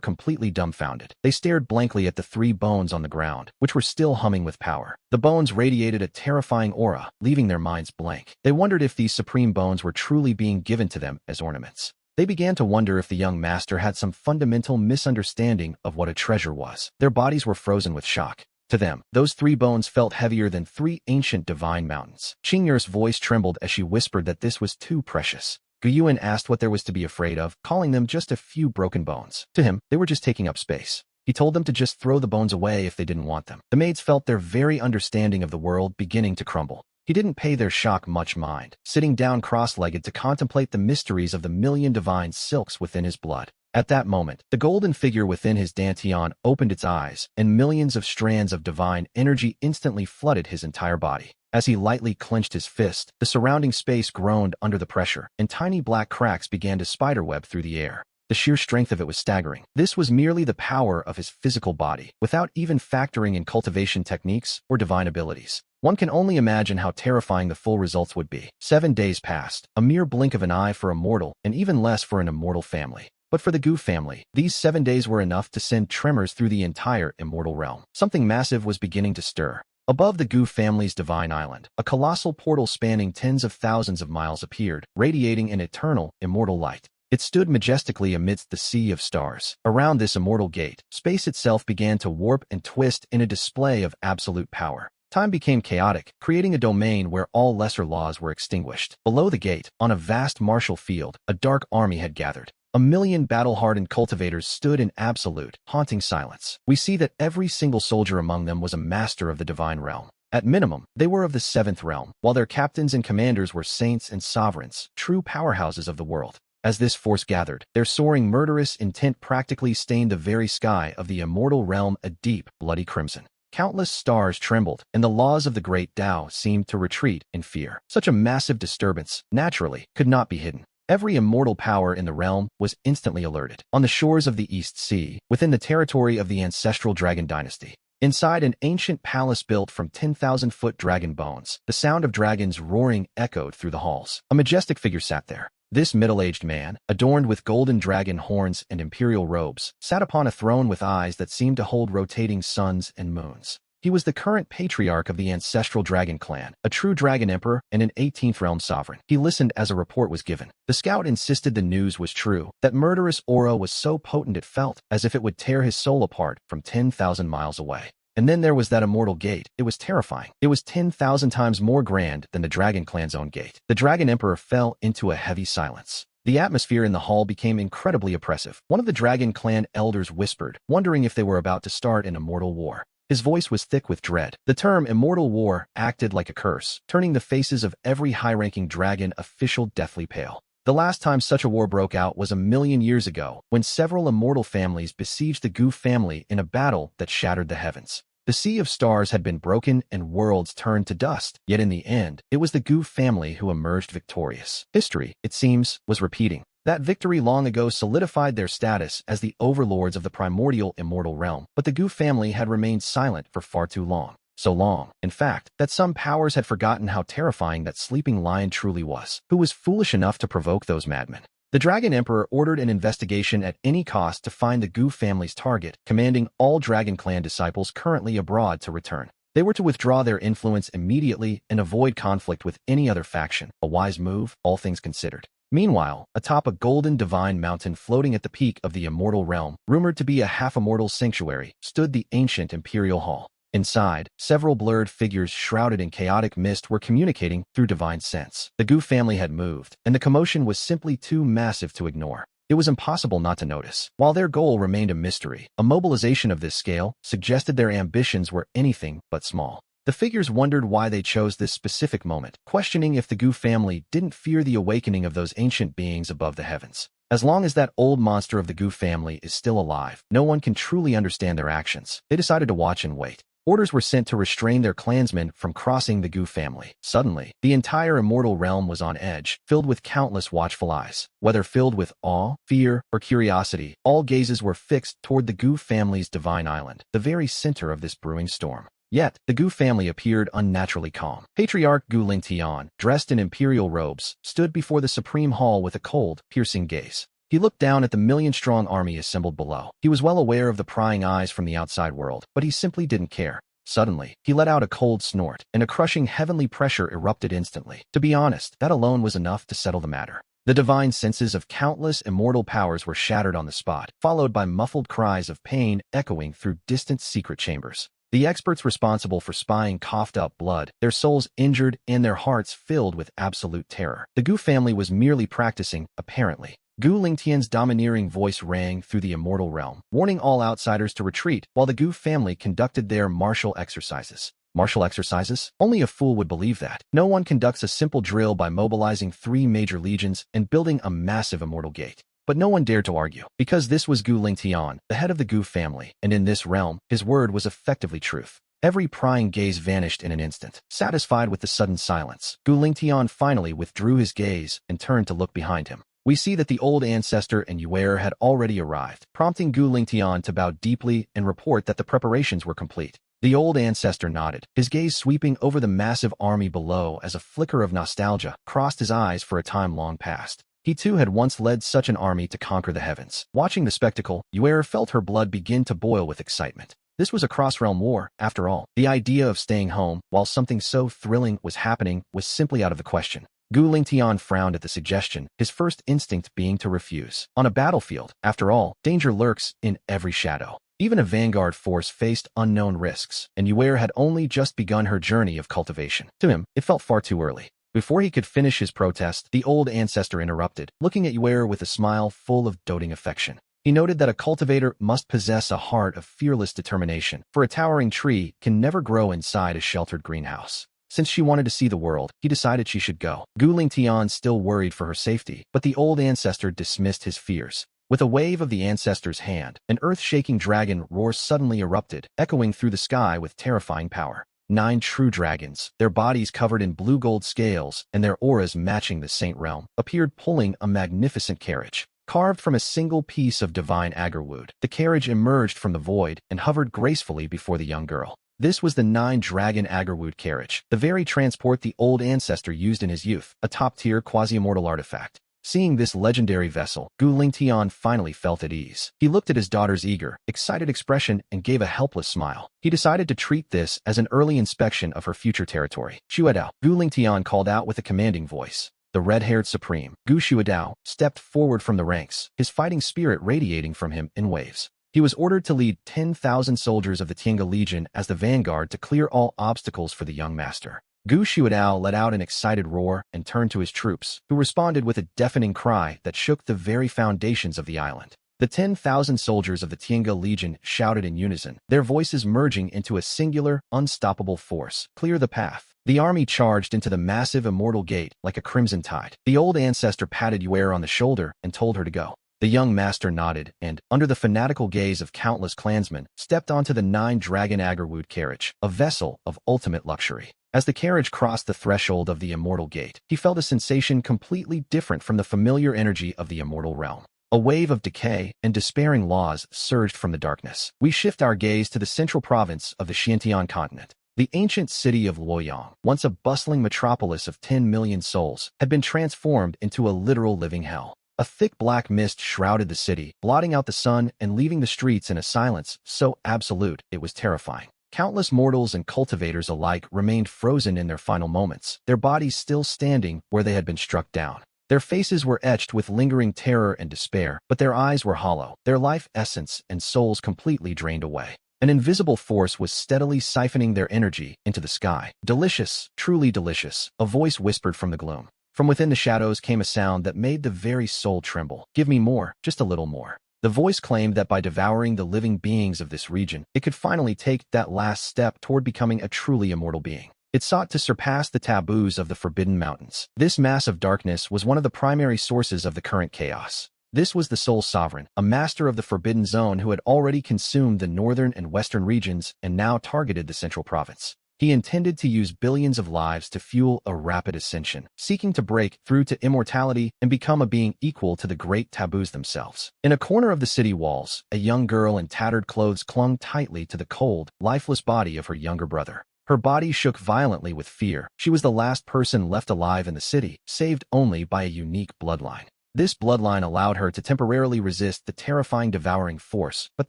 Speaker 1: completely dumbfounded. They stared blankly at the 3 bones on the ground, which were still humming with power. The bones radiated a terrifying aura, leaving their minds blank. They wondered if these supreme bones were truly being given to them as ornaments. They began to wonder if the young master had some fundamental misunderstanding of what a treasure was. Their bodies were frozen with shock. To them, those 3 bones felt heavier than 3 ancient divine mountains. Qing'er's voice trembled as she whispered that this was too precious. Gu Yuan asked what there was to be afraid of, calling them just a few broken bones. To him, they were just taking up space. He told them to just throw the bones away if they didn't want them. The maids felt their very understanding of the world beginning to crumble. He didn't pay their shock much mind, sitting down cross-legged to contemplate the mysteries of the million divine silks within his blood. At that moment, the golden figure within his dantian opened its eyes, and millions of strands of divine energy instantly flooded his entire body. As he lightly clenched his fist, the surrounding space groaned under the pressure, and tiny black cracks began to spiderweb through the air. The sheer strength of it was staggering. This was merely the power of his physical body, without even factoring in cultivation techniques or divine abilities. One can only imagine how terrifying the full results would be. 7 days passed, a mere blink of an eye for a mortal, and even less for an immortal family. But for the Gu family, these 7 days were enough to send tremors through the entire immortal realm. Something massive was beginning to stir. Above the Gu family's divine island, a colossal portal spanning tens of thousands of miles appeared, radiating an eternal, immortal light. It stood majestically amidst the sea of stars. Around this immortal gate, space itself began to warp and twist in a display of absolute power. Time became chaotic, creating a domain where all lesser laws were extinguished. Below the gate, on a vast martial field, a dark army had gathered. 1,000,000 battle-hardened cultivators stood in absolute, haunting silence. We see that every single soldier among them was a master of the divine realm. At minimum, they were of the 7th realm, while their captains and commanders were saints and sovereigns, true powerhouses of the world. As this force gathered, their soaring murderous intent practically stained the very sky of the immortal realm a deep, bloody crimson. Countless stars trembled, and the laws of the great Tao seemed to retreat in fear. Such a massive disturbance, naturally, could not be hidden. Every immortal power in the realm was instantly alerted. On the shores of the East Sea, within the territory of the ancestral dragon dynasty, inside an ancient palace built from 10,000-foot dragon bones, the sound of dragons roaring echoed through the halls. A majestic figure sat there. This middle-aged man, adorned with golden dragon horns and imperial robes, sat upon a throne with eyes that seemed to hold rotating suns and moons. He was the current patriarch of the ancestral dragon clan, a true dragon emperor and an 18th realm sovereign. He listened as a report was given. The scout insisted the news was true. That murderous aura was so potent it felt as if it would tear his soul apart from 10,000 miles away. And then there was that immortal gate. It was terrifying. It was 10,000 times more grand than the dragon clan's own gate. The dragon emperor fell into a heavy silence. The atmosphere in the hall became incredibly oppressive. One of the dragon clan elders whispered, wondering if they were about to start an immortal war. His voice was thick with dread. The term immortal war acted like a curse, turning the faces of every high-ranking dragon official deathly pale. The last time such a war broke out was 1,000,000 years ago, when several immortal families besieged the Gu family in a battle that shattered the heavens. The sea of stars had been broken and worlds turned to dust, yet in the end, it was the Gu family who emerged victorious. History, it seems, was repeating. That victory long ago solidified their status as the overlords of the primordial immortal realm, but the Gu family had remained silent for far too long. So long, in fact, that some powers had forgotten how terrifying that sleeping lion truly was. Who was foolish enough to provoke those madmen? The Dragon Emperor ordered an investigation at any cost to find the Gu family's target, commanding all Dragon Clan disciples currently abroad to return. They were to withdraw their influence immediately and avoid conflict with any other faction, a wise move, all things considered. Meanwhile, atop a golden divine mountain floating at the peak of the immortal realm, rumored to be a half-immortal sanctuary, stood the ancient imperial hall. Inside, several blurred figures shrouded in chaotic mist were communicating through divine sense. The Gu family had moved, and the commotion was simply too massive to ignore. It was impossible not to notice. While their goal remained a mystery, a mobilization of this scale suggested their ambitions were anything but small. The figures wondered why they chose this specific moment, questioning if the Gu family didn't fear the awakening of those ancient beings above the heavens. As long as that old monster of the Gu family is still alive, no one can truly understand their actions. They decided to watch and wait. Orders were sent to restrain their clansmen from crossing the Gu family. Suddenly, the entire immortal realm was on edge, filled with countless watchful eyes. Whether filled with awe, fear, or curiosity, all gazes were fixed toward the Gu family's divine island, the very center of this brewing storm. Yet, the Gu family appeared unnaturally calm. Patriarch Gu Lingtian, dressed in imperial robes, stood before the supreme hall with a cold, piercing gaze. He looked down at the million-strong army assembled below. He was well aware of the prying eyes from the outside world, but he simply didn't care. Suddenly, he let out a cold snort, and a crushing heavenly pressure erupted instantly. To be honest, that alone was enough to settle the matter. The divine senses of countless immortal powers were shattered on the spot, followed by muffled cries of pain echoing through distant secret chambers. The experts responsible for spying coughed up blood, their souls injured and their hearts filled with absolute terror. The Gu family was merely practicing, apparently. Gu Lingtian's domineering voice rang through the immortal realm, warning all outsiders to retreat while the Gu family conducted their martial exercises. Martial exercises? Only a fool would believe that. No one conducts a simple drill by mobilizing 3 major legions and building a massive immortal gate. But no one dared to argue, because this was Gu Lingtian, the head of the Gu family, and in this realm, his word was effectively truth. Every prying gaze vanished in an instant. Satisfied with the sudden silence, Gu Lingtian finally withdrew his gaze and turned to look behind him. We see that the old ancestor and Yuer had already arrived, prompting Gu Lingtian to bow deeply and report that the preparations were complete. The old ancestor nodded, his gaze sweeping over the massive army below as a flicker of nostalgia crossed his eyes for a time long past. He too had once led such an army to conquer the heavens. Watching the spectacle, Yuer felt her blood begin to boil with excitement. This was a cross-realm war, after all. The idea of staying home, while something so thrilling was happening, was simply out of the question. Gu Lingtian frowned at the suggestion, his first instinct being to refuse. On a battlefield, after all, danger lurks in every shadow. Even a vanguard force faced unknown risks, and Yuer had only just begun her journey of cultivation. To him, it felt far too early. Before he could finish his protest, the old ancestor interrupted, looking at Yuer with a smile full of doting affection. He noted that a cultivator must possess a heart of fearless determination, for a towering tree can never grow inside a sheltered greenhouse. Since she wanted to see the world, he decided she should go. Gu Lingtian still worried for her safety, but the old ancestor dismissed his fears. With a wave of the ancestor's hand, an earth-shaking dragon roar suddenly erupted, echoing through the sky with terrifying power. 9 true dragons, their bodies covered in blue-gold scales and their auras matching the Saint Realm, appeared pulling a magnificent carriage. Carved from a single piece of divine agarwood, the carriage emerged from the void and hovered gracefully before the young girl. This was the 9-dragon agarwood carriage, the very transport the old ancestor used in his youth, a top-tier quasi-immortal artifact. Seeing this legendary vessel, Gu Lingtian finally felt at ease. He looked at his daughter's eager, excited expression and gave a helpless smile. He decided to treat this as an early inspection of her future territory. Xuedao, Gu Lingtian called out with a commanding voice. The red-haired supreme, Gu Xuedao, stepped forward from the ranks, his fighting spirit radiating from him in waves. He was ordered to lead 10,000 soldiers of the Tiange Legion as the vanguard to clear all obstacles for the young master. Gu Xuedao let out an excited roar and turned to his troops, who responded with a deafening cry that shook the very foundations of the island. The 10,000 soldiers of the Tiange Legion shouted in unison, their voices merging into a singular, unstoppable force. Clear the path. The army charged into the massive immortal gate like a crimson tide. The old ancestor patted Yuer on the shoulder and told her to go. The young master nodded and, under the fanatical gaze of countless clansmen, stepped onto the 9-dragon agarwood carriage, a vessel of ultimate luxury. As the carriage crossed the threshold of the immortal gate, he felt a sensation completely different from the familiar energy of the immortal realm. A wave of decay and despairing laws surged from the darkness. We shift our gaze to the central province of the Xiantian continent. The ancient city of Luoyang, once a bustling metropolis of 10 million souls, had been transformed into a literal living hell. A thick black mist shrouded the city, blotting out the sun and leaving the streets in a silence so absolute it was terrifying. Countless mortals and cultivators alike remained frozen in their final moments, their bodies still standing where they had been struck down. Their faces were etched with lingering terror and despair, but their eyes were hollow, their life essence and souls completely drained away. An invisible force was steadily siphoning their energy into the sky. Delicious, truly delicious, a voice whispered from the gloom. From within the shadows came a sound that made the very soul tremble. Give me more, just a little more. The voice claimed that by devouring the living beings of this region, it could finally take that last step toward becoming a truly immortal being. It sought to surpass the taboos of the Forbidden Mountains. This mass of darkness was one of the primary sources of the current chaos. This was the Soul Sovereign, a master of the Forbidden Zone who had already consumed the northern and western regions and now targeted the central province. He intended to use billions of lives to fuel a rapid ascension, seeking to break through to immortality and become a being equal to the great taboos themselves. In a corner of the city walls, a young girl in tattered clothes clung tightly to the cold, lifeless body of her younger brother. Her body shook violently with fear. She was the last person left alive in the city, saved only by a unique bloodline. This bloodline allowed her to temporarily resist the terrifying devouring force, but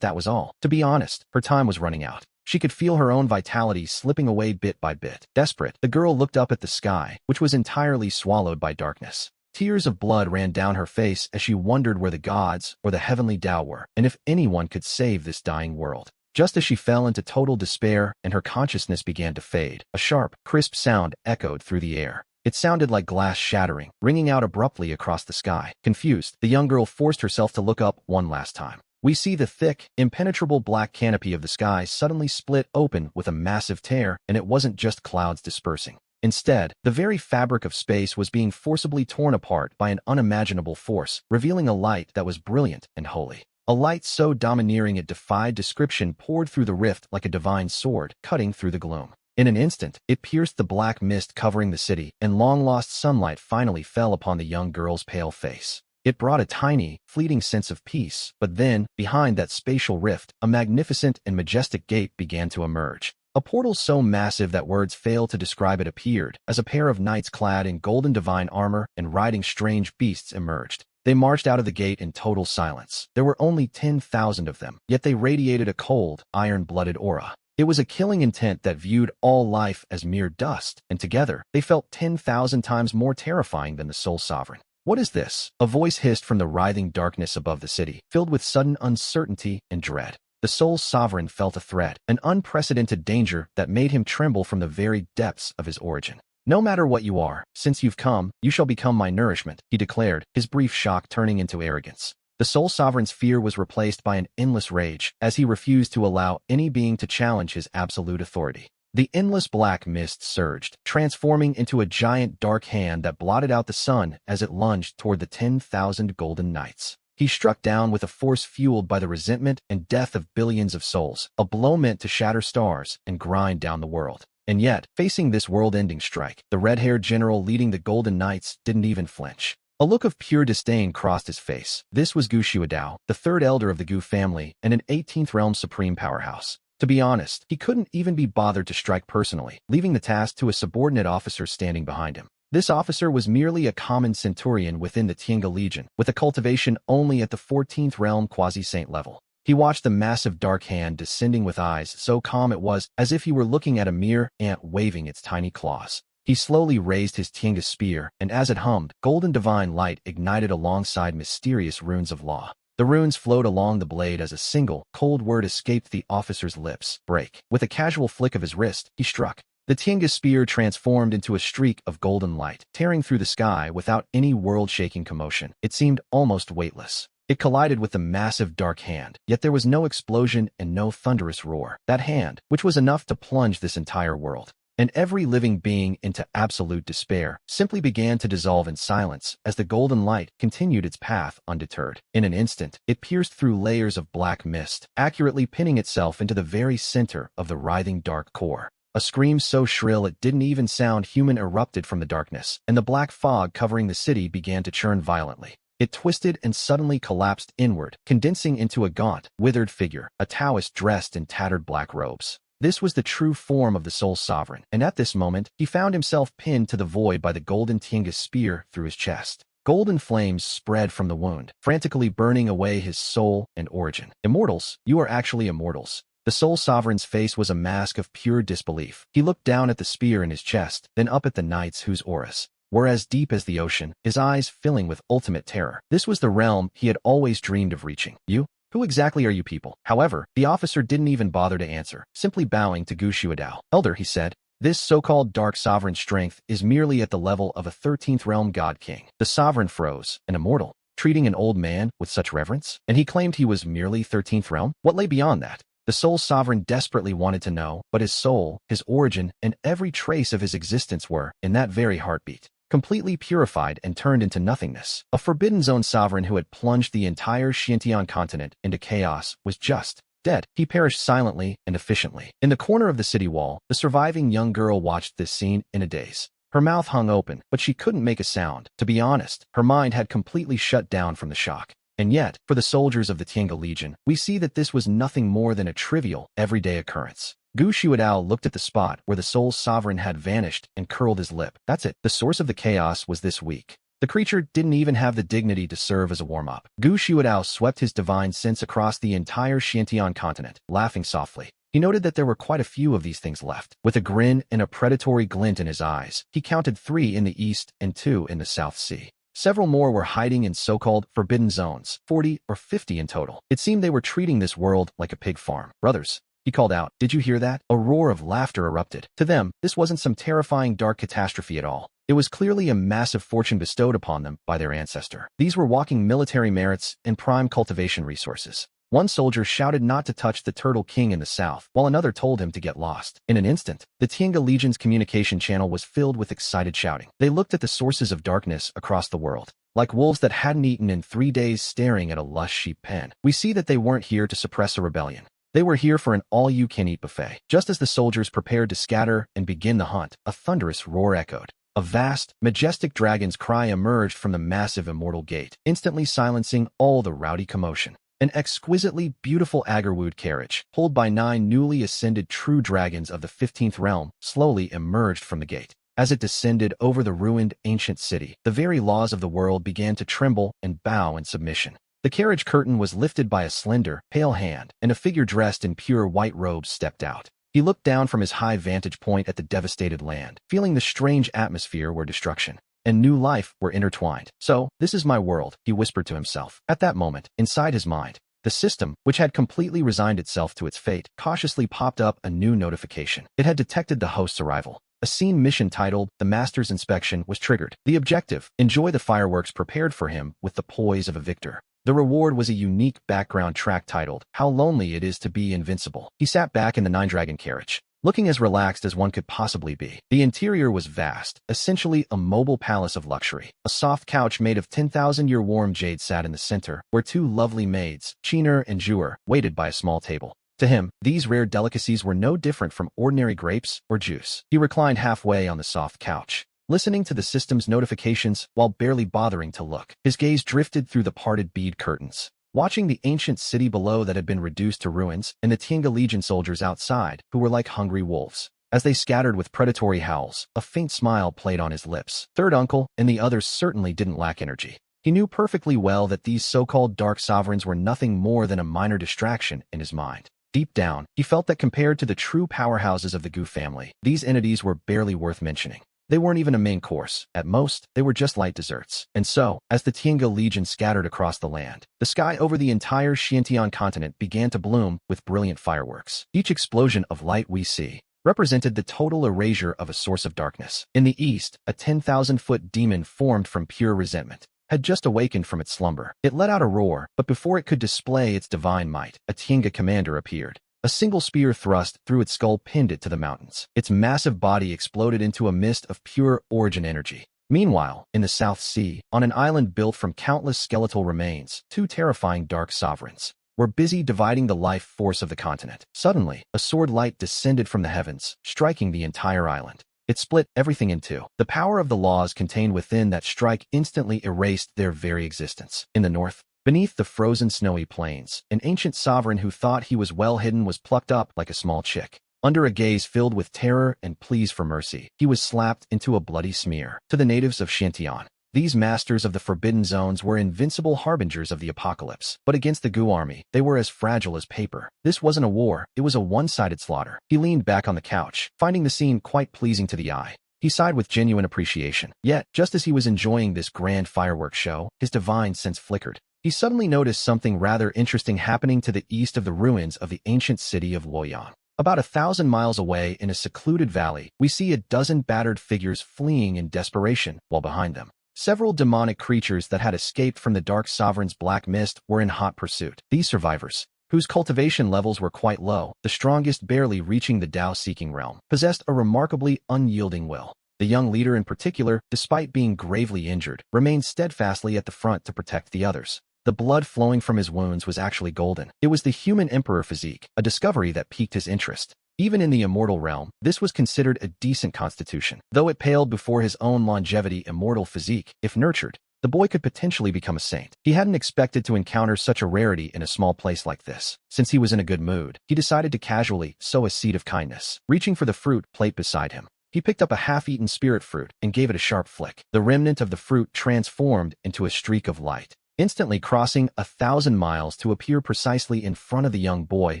Speaker 1: that was all. To be honest, her time was running out. She could feel her own vitality slipping away bit by bit. Desperate, the girl looked up at the sky, which was entirely swallowed by darkness. Tears of blood ran down her face as she wondered where the gods or the heavenly Tao were, and if anyone could save this dying world. Just as she fell into total despair and her consciousness began to fade, a sharp, crisp sound echoed through the air. It sounded like glass shattering, ringing out abruptly across the sky. Confused, the young girl forced herself to look up one last time. We see the thick, impenetrable black canopy of the sky suddenly split open with a massive tear, and it wasn't just clouds dispersing. Instead, the very fabric of space was being forcibly torn apart by an unimaginable force, revealing a light that was brilliant and holy. A light so domineering it defied description poured through the rift like a divine sword, cutting through the gloom. In an instant, it pierced the black mist covering the city, and long-lost sunlight finally fell upon the young girl's pale face. It brought a tiny, fleeting sense of peace, but then, behind that spatial rift, a magnificent and majestic gate began to emerge. A portal so massive that words fail to describe it appeared, as a pair of knights clad in golden divine armor and riding strange beasts emerged. They marched out of the gate in total silence. There were only 10,000 of them, yet they radiated a cold, iron-blooded aura. It was a killing intent that viewed all life as mere dust, and together, they felt 10,000 times more terrifying than the Soul Sovereign. What is this? A voice hissed from the writhing darkness above the city, filled with sudden uncertainty and dread. The Soul Sovereign felt a threat, an unprecedented danger that made him tremble from the very depths of his origin. No matter what you are, since you've come, you shall become my nourishment, he declared, his brief shock turning into arrogance. The Soul Sovereign's fear was replaced by an endless rage, as he refused to allow any being to challenge his absolute authority. The endless black mist surged, transforming into a giant dark hand that blotted out the sun as it lunged toward the 10,000 golden knights. He struck down with a force fueled by the resentment and death of billions of souls, a blow meant to shatter stars and grind down the world. And yet, facing this world-ending strike, the red-haired general leading the Golden Knights didn't even flinch. A look of pure disdain crossed his face. This was Gu Xuedao, the third elder of the Gu family and an 18th realm supreme powerhouse. To be honest, he couldn't even be bothered to strike personally, leaving the task to a subordinate officer standing behind him. This officer was merely a common centurion within the Tiange Legion, with a cultivation only at the 14th realm quasi-saint level. He watched the massive dark hand descending with eyes so calm it was as if he were looking at a mere ant waving its tiny claws. He slowly raised his Tiange spear, and as it hummed, golden divine light ignited alongside mysterious runes of law. The runes flowed along the blade as a single, cold word escaped the officer's lips. Break. With a casual flick of his wrist, he struck. The Tiange spear transformed into a streak of golden light, tearing through the sky without any world-shaking commotion. It seemed almost weightless. It collided with the massive dark hand, yet there was no explosion and no thunderous roar. That hand, which was enough to plunge this entire world and every living being into absolute despair, simply began to dissolve in silence as the golden light continued its path undeterred. In an instant, it pierced through layers of black mist, accurately pinning itself into the very center of the writhing dark core. A scream so shrill it didn't even sound human erupted from the darkness, and the black fog covering the city began to churn violently. It twisted and suddenly collapsed inward, condensing into a gaunt, withered figure, a Taoist dressed in tattered black robes. This was the true form of the Soul Sovereign, and at this moment, he found himself pinned to the void by the golden Tiange spear through his chest. Golden flames spread from the wound, frantically burning away his soul and origin. Immortals, you are actually immortals. The Soul Sovereign's face was a mask of pure disbelief. He looked down at the spear in his chest, then up at the knights whose auras were as deep as the ocean, his eyes filling with ultimate terror. This was the realm he had always dreamed of reaching. You? Who exactly are you people? However, the officer didn't even bother to answer, simply bowing to Gu Shuadao. Elder, he said, this so-called dark sovereign strength is merely at the level of a 13th realm god king. The sovereign froze, an immortal, treating an old man with such reverence? And he claimed he was merely 13th realm? What lay beyond that? The soul sovereign desperately wanted to know, but his soul, his origin, and every trace of his existence were, in that very heartbeat, completely purified and turned into nothingness. A forbidden zone sovereign who had plunged the entire Xiantian continent into chaos was just dead. He perished silently and efficiently. In the corner of the city wall, the surviving young girl watched this scene in a daze. Her mouth hung open, but she couldn't make a sound. To be honest, her mind had completely shut down from the shock. And yet, for the soldiers of the Tiange Legion, we see that this was nothing more than a trivial, everyday occurrence. Gu Shuadao looked at the spot where the soul sovereign had vanished and curled his lip. That's it. The source of the chaos was this weak. The creature didn't even have the dignity to serve as a warm-up. Gu Shuadao swept his divine sense across the entire Xiantian continent, laughing softly. He noted that there were quite a few of these things left. With a grin and a predatory glint in his eyes, he counted 3 in the east and 2 in the South Sea. Several more were hiding in so-called forbidden zones, 40 or 50 in total. It seemed they were treating this world like a pig farm. Brothers, he called out, did you hear that? A roar of laughter erupted. To them, this wasn't some terrifying dark catastrophe at all. It was clearly a massive fortune bestowed upon them by their ancestor. These were walking military merits and prime cultivation resources. One soldier shouted not to touch the Turtle King in the south, while another told him to get lost. In an instant, the Tiange Legion's communication channel was filled with excited shouting. They looked at the sources of darkness across the world, like wolves that hadn't eaten in 3 days staring at a lush sheep pen. We see that they weren't here to suppress a rebellion. They were here for an all-you-can-eat buffet. Just as the soldiers prepared to scatter and begin the hunt, a thunderous roar echoed. A vast, majestic dragon's cry emerged from the massive immortal gate, instantly silencing all the rowdy commotion. An exquisitely beautiful agarwood carriage, pulled by 9 newly ascended true dragons of the 15th realm, slowly emerged from the gate. As it descended over the ruined ancient city, the very laws of the world began to tremble and bow in submission. The carriage curtain was lifted by a slender, pale hand, and a figure dressed in pure white robes stepped out. He looked down from his high vantage point at the devastated land, feeling the strange atmosphere where destruction and new life were intertwined. So, this is my world, he whispered to himself. At that moment, inside his mind, the system, which had completely resigned itself to its fate, cautiously popped up a new notification. It had detected the host's arrival. A scene mission titled, The Master's Inspection, was triggered. The objective, enjoy the fireworks prepared for him with the poise of a victor. The reward was a unique background track titled, How Lonely It Is to Be Invincible. He sat back in the 9-dragon carriage, looking as relaxed as one could possibly be. The interior was vast, essentially a mobile palace of luxury. A soft couch made of 10,000-year warm jade sat in the center, where 2 lovely maids, Chiner and Zhuer, waited by a small table. To him, these rare delicacies were no different from ordinary grapes or juice. He reclined halfway on the soft couch, listening to the system's notifications while barely bothering to look. His gaze drifted through the parted bead curtains, watching the ancient city below that had been reduced to ruins, and the Tiange Legion soldiers outside, who were like hungry wolves. As they scattered with predatory howls, a faint smile played on his lips. Third uncle and the others certainly didn't lack energy. He knew perfectly well that these so-called dark sovereigns were nothing more than a minor distraction in his mind. Deep down, he felt that compared to the true powerhouses of the Gu family, these entities were barely worth mentioning. They weren't even a main course. At most, they were just light desserts. And so, as the Tiange Legion scattered across the land, the sky over the entire Xiantian continent began to bloom with brilliant fireworks. Each explosion of light we see represented the total erasure of a source of darkness. In the east, a 10,000-foot demon formed from pure resentment had just awakened from its slumber. It let out a roar, but before it could display its divine might, a Tiange commander appeared. A single spear thrust through its skull pinned it to the mountains. Its massive body exploded into a mist of pure origin energy. Meanwhile, in the South Sea, on an island built from countless skeletal remains, 2 terrifying dark sovereigns were busy dividing the life force of the continent. Suddenly, a sword light descended from the heavens, striking the entire island. It split everything in 2. The power of the laws contained within that strike instantly erased their very existence. In the north, beneath the frozen snowy plains, an ancient sovereign who thought he was well hidden was plucked up like a small chick. Under a gaze filled with terror and pleas for mercy, he was slapped into a bloody smear. To the natives of Xiantian, these masters of the forbidden zones were invincible harbingers of the apocalypse. But against the Gu army, they were as fragile as paper. This wasn't a war, it was a one-sided slaughter. He leaned back on the couch, finding the scene quite pleasing to the eye. He sighed with genuine appreciation. Yet, just as he was enjoying this grand fireworks show, his divine sense flickered. He suddenly noticed something rather interesting happening to the east of the ruins of the ancient city of Luoyang. About 1,000 miles away in a secluded valley, we see a dozen battered figures fleeing in desperation, while behind them, several demonic creatures that had escaped from the Dark Sovereign's black mist were in hot pursuit. These survivors, whose cultivation levels were quite low, the strongest barely reaching the Tao-seeking realm, possessed a remarkably unyielding will. The young leader in particular, despite being gravely injured, remained steadfastly at the front to protect the others. The blood flowing from his wounds was actually golden. It was the human emperor physique, a discovery that piqued his interest. Even in the immortal realm, this was considered a decent constitution. Though it paled before his own longevity immortal physique, if nurtured, the boy could potentially become a saint. He hadn't expected to encounter such a rarity in a small place like this. Since he was in a good mood, he decided to casually sow a seed of kindness. Reaching for the fruit plate beside him, he picked up a half-eaten spirit fruit and gave it a sharp flick. The remnant of the fruit transformed into a streak of light, instantly crossing 1,000 miles to appear precisely in front of the young boy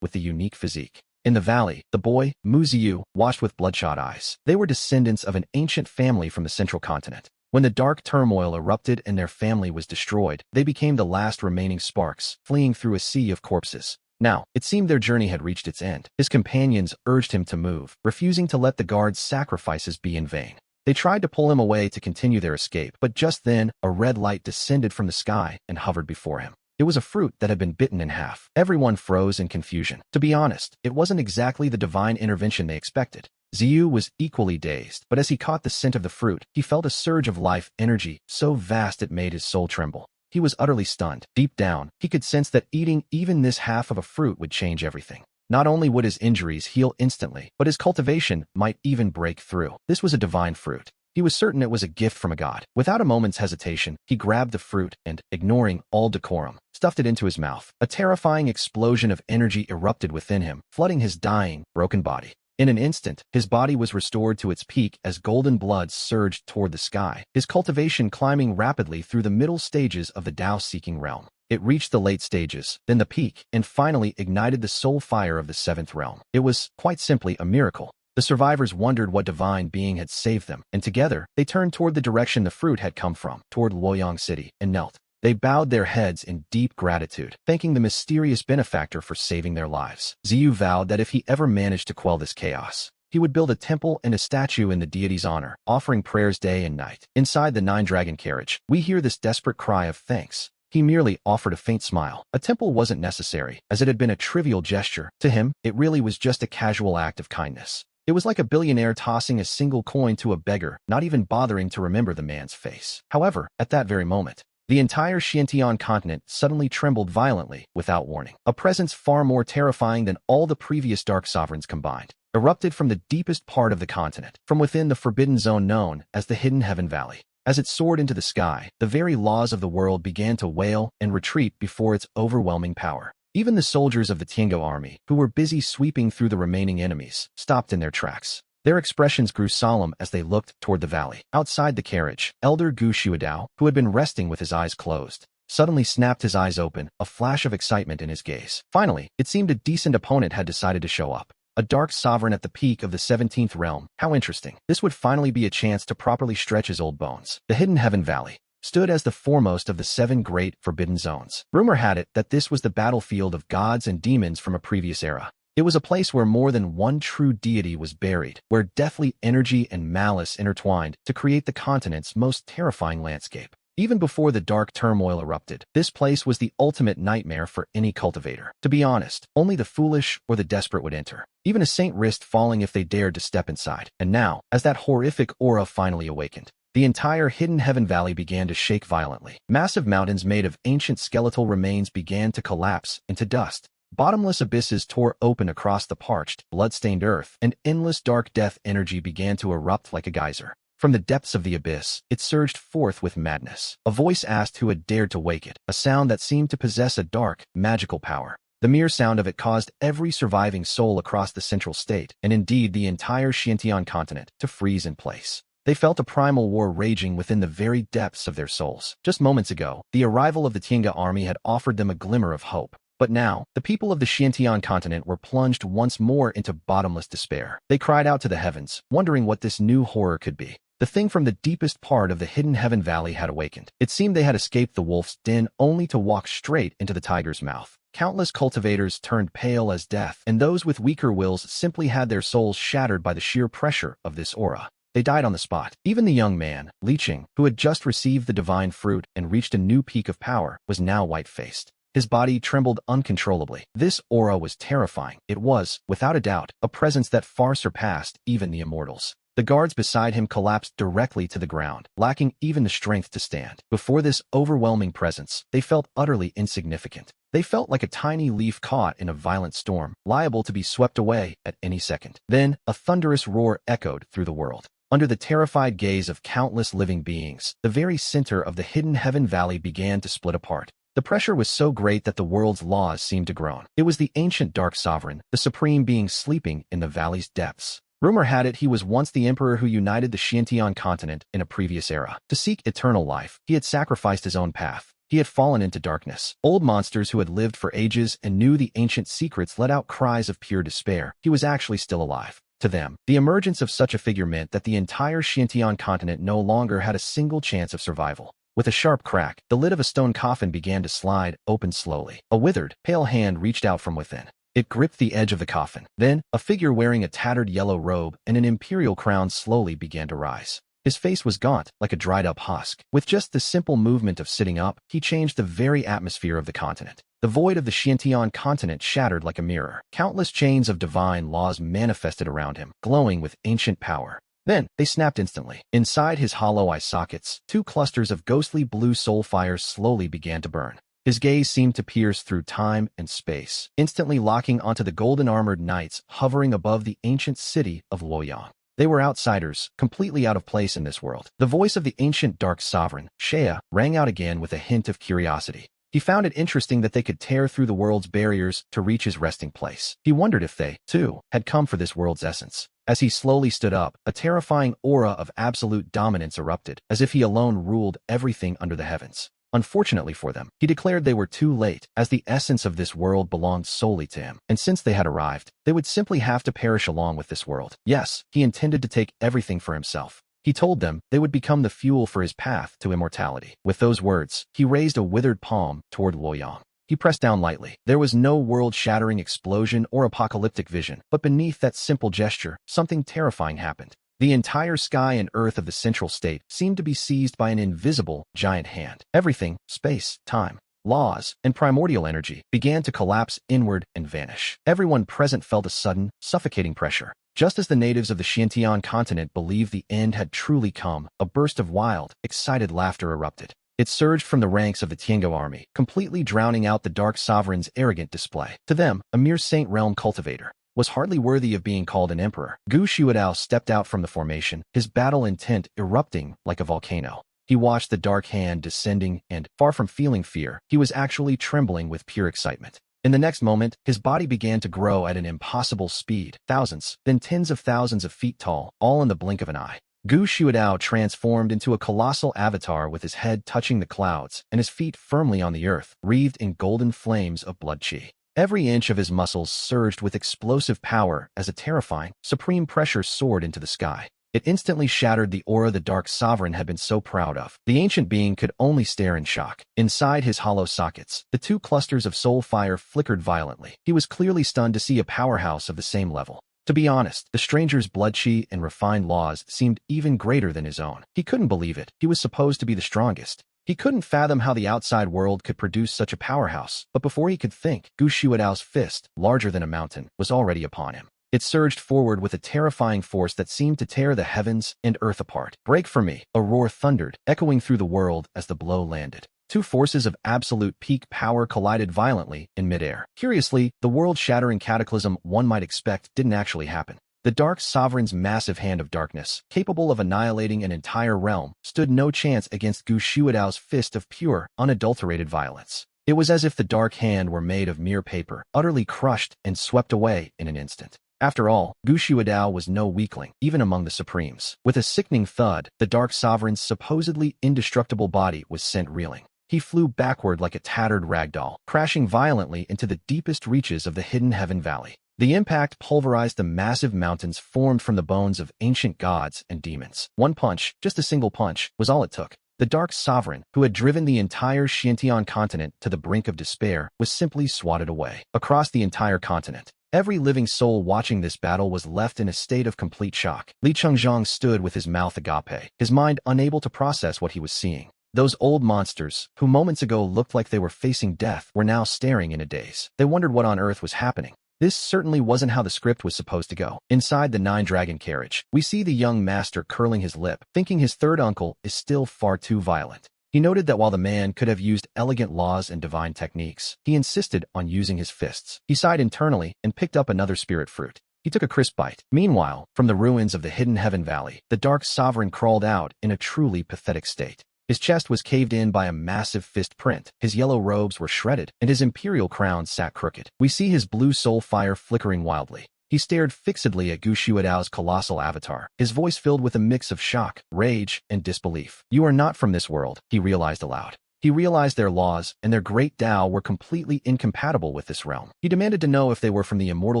Speaker 1: with the unique physique. In the valley, the boy, Mu Ziyu, watched with bloodshot eyes. They were descendants of an ancient family from the central continent. When the dark turmoil erupted and their family was destroyed, they became the last remaining sparks, fleeing through a sea of corpses. Now, it seemed their journey had reached its end. His companions urged him to move, refusing to let the guards' sacrifices be in vain. They tried to pull him away to continue their escape, but just then, a red light descended from the sky and hovered before him. It was a fruit that had been bitten in half. Everyone froze in confusion. To be honest, it wasn't exactly the divine intervention they expected. Ziyu was equally dazed, but as he caught the scent of the fruit, he felt a surge of life energy so vast it made his soul tremble. He was utterly stunned. Deep down, he could sense that eating even this half of a fruit would change everything. Not only would his injuries heal instantly, but his cultivation might even break through. This was a divine fruit. He was certain it was a gift from a god. Without a moment's hesitation, he grabbed the fruit and, ignoring all decorum, stuffed it into his mouth. A terrifying explosion of energy erupted within him, flooding his dying, broken body. In an instant, his body was restored to its peak as golden blood surged toward the sky, his cultivation climbing rapidly through the middle stages of the Tao-seeking realm. It reached the late stages, then the peak, and finally ignited the soul fire of the seventh realm. It was, quite simply, a miracle. The survivors wondered what divine being had saved them, and together, they turned toward the direction the fruit had come from, toward Luoyang City, and knelt. They bowed their heads in deep gratitude, thanking the mysterious benefactor for saving their lives. Ziyu vowed that if he ever managed to quell this chaos, he would build a temple and a statue in the deity's honor, offering prayers day and night. Inside the nine-dragon carriage, we hear this desperate cry of thanks. He merely offered a faint smile. A temple wasn't necessary, as it had been a trivial gesture. To him, it really was just a casual act of kindness. It was like a billionaire tossing a single coin to a beggar, not even bothering to remember the man's face. However, at that very moment, the entire Xiantian continent suddenly trembled violently, without warning. A presence far more terrifying than all the previous Dark Sovereigns combined erupted from the deepest part of the continent, from within the forbidden zone known as the Hidden Heaven Valley. As it soared into the sky, the very laws of the world began to wail and retreat before its overwhelming power. Even the soldiers of the Tiango army, who were busy sweeping through the remaining enemies, stopped in their tracks. Their expressions grew solemn as they looked toward the valley. Outside the carriage, Elder Gu Xuedao, who had been resting with his eyes closed, suddenly snapped his eyes open, a flash of excitement in his gaze. Finally, it seemed a decent opponent had decided to show up. A dark sovereign at the peak of the 17th realm. How interesting. This would finally be a chance to properly stretch his old bones. The Hidden Heaven Valley stood as the foremost of the 7 great forbidden zones. Rumor had it that this was the battlefield of gods and demons from a previous era. It was a place where more than one true deity was buried, where deathly energy and malice intertwined to create the continent's most terrifying landscape. Even before the dark turmoil erupted, this place was the ultimate nightmare for any cultivator. To be honest, only the foolish or the desperate would enter. Even a saint risked falling if they dared to step inside. And now, as that horrific aura finally awakened, the entire Hidden Heaven Valley began to shake violently. Massive mountains made of ancient skeletal remains began to collapse into dust. Bottomless abysses tore open across the parched, blood-stained earth, and endless dark death energy began to erupt like a geyser. From the depths of the abyss, it surged forth with madness. A voice asked who had dared to wake it, a sound that seemed to possess a dark, magical power. The mere sound of it caused every surviving soul across the central state, and indeed the entire Xiantian continent, to freeze in place. They felt a primal war raging within the very depths of their souls. Just moments ago, the arrival of the Tiange army had offered them a glimmer of hope. But now, the people of the Xiantian continent were plunged once more into bottomless despair. They cried out to the heavens, wondering what this new horror could be. The thing from the deepest part of the hidden heaven valley had awakened. It seemed they had escaped the wolf's den only to walk straight into the tiger's mouth. Countless cultivators turned pale as death, and those with weaker wills simply had their souls shattered by the sheer pressure of this aura. They died on the spot. Even the young man, Liqing, who had just received the divine fruit and reached a new peak of power, was now white-faced. His body trembled uncontrollably. This aura was terrifying. It was, without a doubt, a presence that far surpassed even the immortals. The guards beside him collapsed directly to the ground, lacking even the strength to stand. Before this overwhelming presence, they felt utterly insignificant. They felt like a tiny leaf caught in a violent storm, liable to be swept away at any second. Then, a thunderous roar echoed through the world. Under the terrified gaze of countless living beings, the very center of the hidden heaven valley began to split apart. The pressure was so great that the world's laws seemed to groan. It was the ancient dark sovereign, the supreme being sleeping in the valley's depths. Rumor had it he was once the emperor who united the Xiantian continent in a previous era. To seek eternal life, he had sacrificed his own path. He had fallen into darkness. Old monsters who had lived for ages and knew the ancient secrets let out cries of pure despair. He was actually still alive. To them, the emergence of such a figure meant that the entire Xiantian continent no longer had a single chance of survival. With a sharp crack, the lid of a stone coffin began to slide open slowly. A withered, pale hand reached out from within. It gripped the edge of the coffin. Then, a figure wearing a tattered yellow robe and an imperial crown slowly began to rise. His face was gaunt, like a dried-up husk. With just the simple movement of sitting up, he changed the very atmosphere of the continent. The void of the Xiantian continent shattered like a mirror. Countless chains of divine laws manifested around him, glowing with ancient power. Then, they snapped instantly. Inside his hollow eye sockets, 2 clusters of ghostly blue soul fires slowly began to burn. His gaze seemed to pierce through time and space, instantly locking onto the golden-armored knights hovering above the ancient city of Luoyang. They were outsiders, completely out of place in this world. The voice of the ancient dark sovereign, Shea, rang out again with a hint of curiosity. He found it interesting that they could tear through the world's barriers to reach his resting place. He wondered if they, too, had come for this world's essence. As he slowly stood up, a terrifying aura of absolute dominance erupted, as if he alone ruled everything under the heavens. Unfortunately for them, he declared they were too late, as the essence of this world belonged solely to him. And since they had arrived, they would simply have to perish along with this world. Yes, he intended to take everything for himself. He told them they would become the fuel for his path to immortality. With those words, he raised a withered palm toward Luoyang. He pressed down lightly. There was no world-shattering explosion or apocalyptic vision, but beneath that simple gesture, something terrifying happened. The entire sky and earth of the central state seemed to be seized by an invisible, giant hand. Everything, space, time, laws, and primordial energy, began to collapse inward and vanish. Everyone present felt a sudden, suffocating pressure. Just as the natives of the Xiantian continent believed the end had truly come, a burst of wild, excited laughter erupted. It surged from the ranks of the Tiango army, completely drowning out the Dark Sovereign's arrogant display. To them, a mere Saint Realm cultivator was hardly worthy of being called an emperor. Gu Xuedao stepped out from the formation, his battle intent erupting like a volcano. He watched the dark hand descending and, far from feeling fear, he was actually trembling with pure excitement. In the next moment, his body began to grow at an impossible speed, thousands, then tens of thousands of feet tall, all in the blink of an eye. Gu Xuedao transformed into a colossal avatar with his head touching the clouds and his feet firmly on the earth, wreathed in golden flames of blood qi. Every inch of his muscles surged with explosive power as a terrifying, supreme pressure soared into the sky. It instantly shattered the aura the Dark Sovereign had been so proud of. The ancient being could only stare in shock. Inside his hollow sockets, the 2 clusters of soul fire flickered violently. He was clearly stunned to see a powerhouse of the same level. To be honest, the stranger's blood qi and refined laws seemed even greater than his own. He couldn't believe it. He was supposed to be the strongest. He couldn't fathom how the outside world could produce such a powerhouse, but before he could think, Gu Xuedao's fist, larger than a mountain, was already upon him. It surged forward with a terrifying force that seemed to tear the heavens and earth apart. "Break for me!" a roar thundered, echoing through the world as the blow landed. 2 forces of absolute peak power collided violently in midair. Curiously, the world-shattering cataclysm one might expect didn't actually happen. The Dark Sovereign's massive hand of darkness, capable of annihilating an entire realm, stood no chance against Gu Xuedao's fist of pure, unadulterated violence. It was as if the dark hand were made of mere paper, utterly crushed and swept away in an instant. After all, Gu Xuedao was no weakling, even among the Supremes. With a sickening thud, the Dark Sovereign's supposedly indestructible body was sent reeling. he flew backward like a tattered ragdoll, crashing violently into the deepest reaches of the hidden heaven valley. The impact pulverized the massive mountains formed from the bones of ancient gods and demons. One punch, just a single punch, was all it took. The Dark Sovereign, who had driven the entire Xintian continent to the brink of despair, was simply swatted away. Across the entire continent, every living soul watching this battle was left in a state of complete shock. Li Chengzhang stood with his mouth agape, his mind unable to process what he was seeing. Those old monsters, who moments ago looked like they were facing death, were now staring in a daze. They wondered what on earth was happening. This certainly wasn't how the script was supposed to go. Inside the nine-dragon carriage, we see the young master curling his lip, thinking his third uncle is still far too violent. He noted that while the man could have used elegant laws and divine techniques, he insisted on using his fists. He sighed internally and picked up another spirit fruit. He took a crisp bite. Meanwhile, from the ruins of the hidden heaven valley, the Dark Sovereign crawled out in a truly pathetic state. His chest was caved in by a massive fist print, his yellow robes were shredded, and his imperial crown sat crooked. We see his blue soul fire flickering wildly. He stared fixedly at Gu Xuedao's colossal avatar, his voice filled with a mix of shock, rage, and disbelief. "You are not from this world," he realized aloud. He realized their laws and their great Tao were completely incompatible with this realm. He demanded to know if they were from the immortal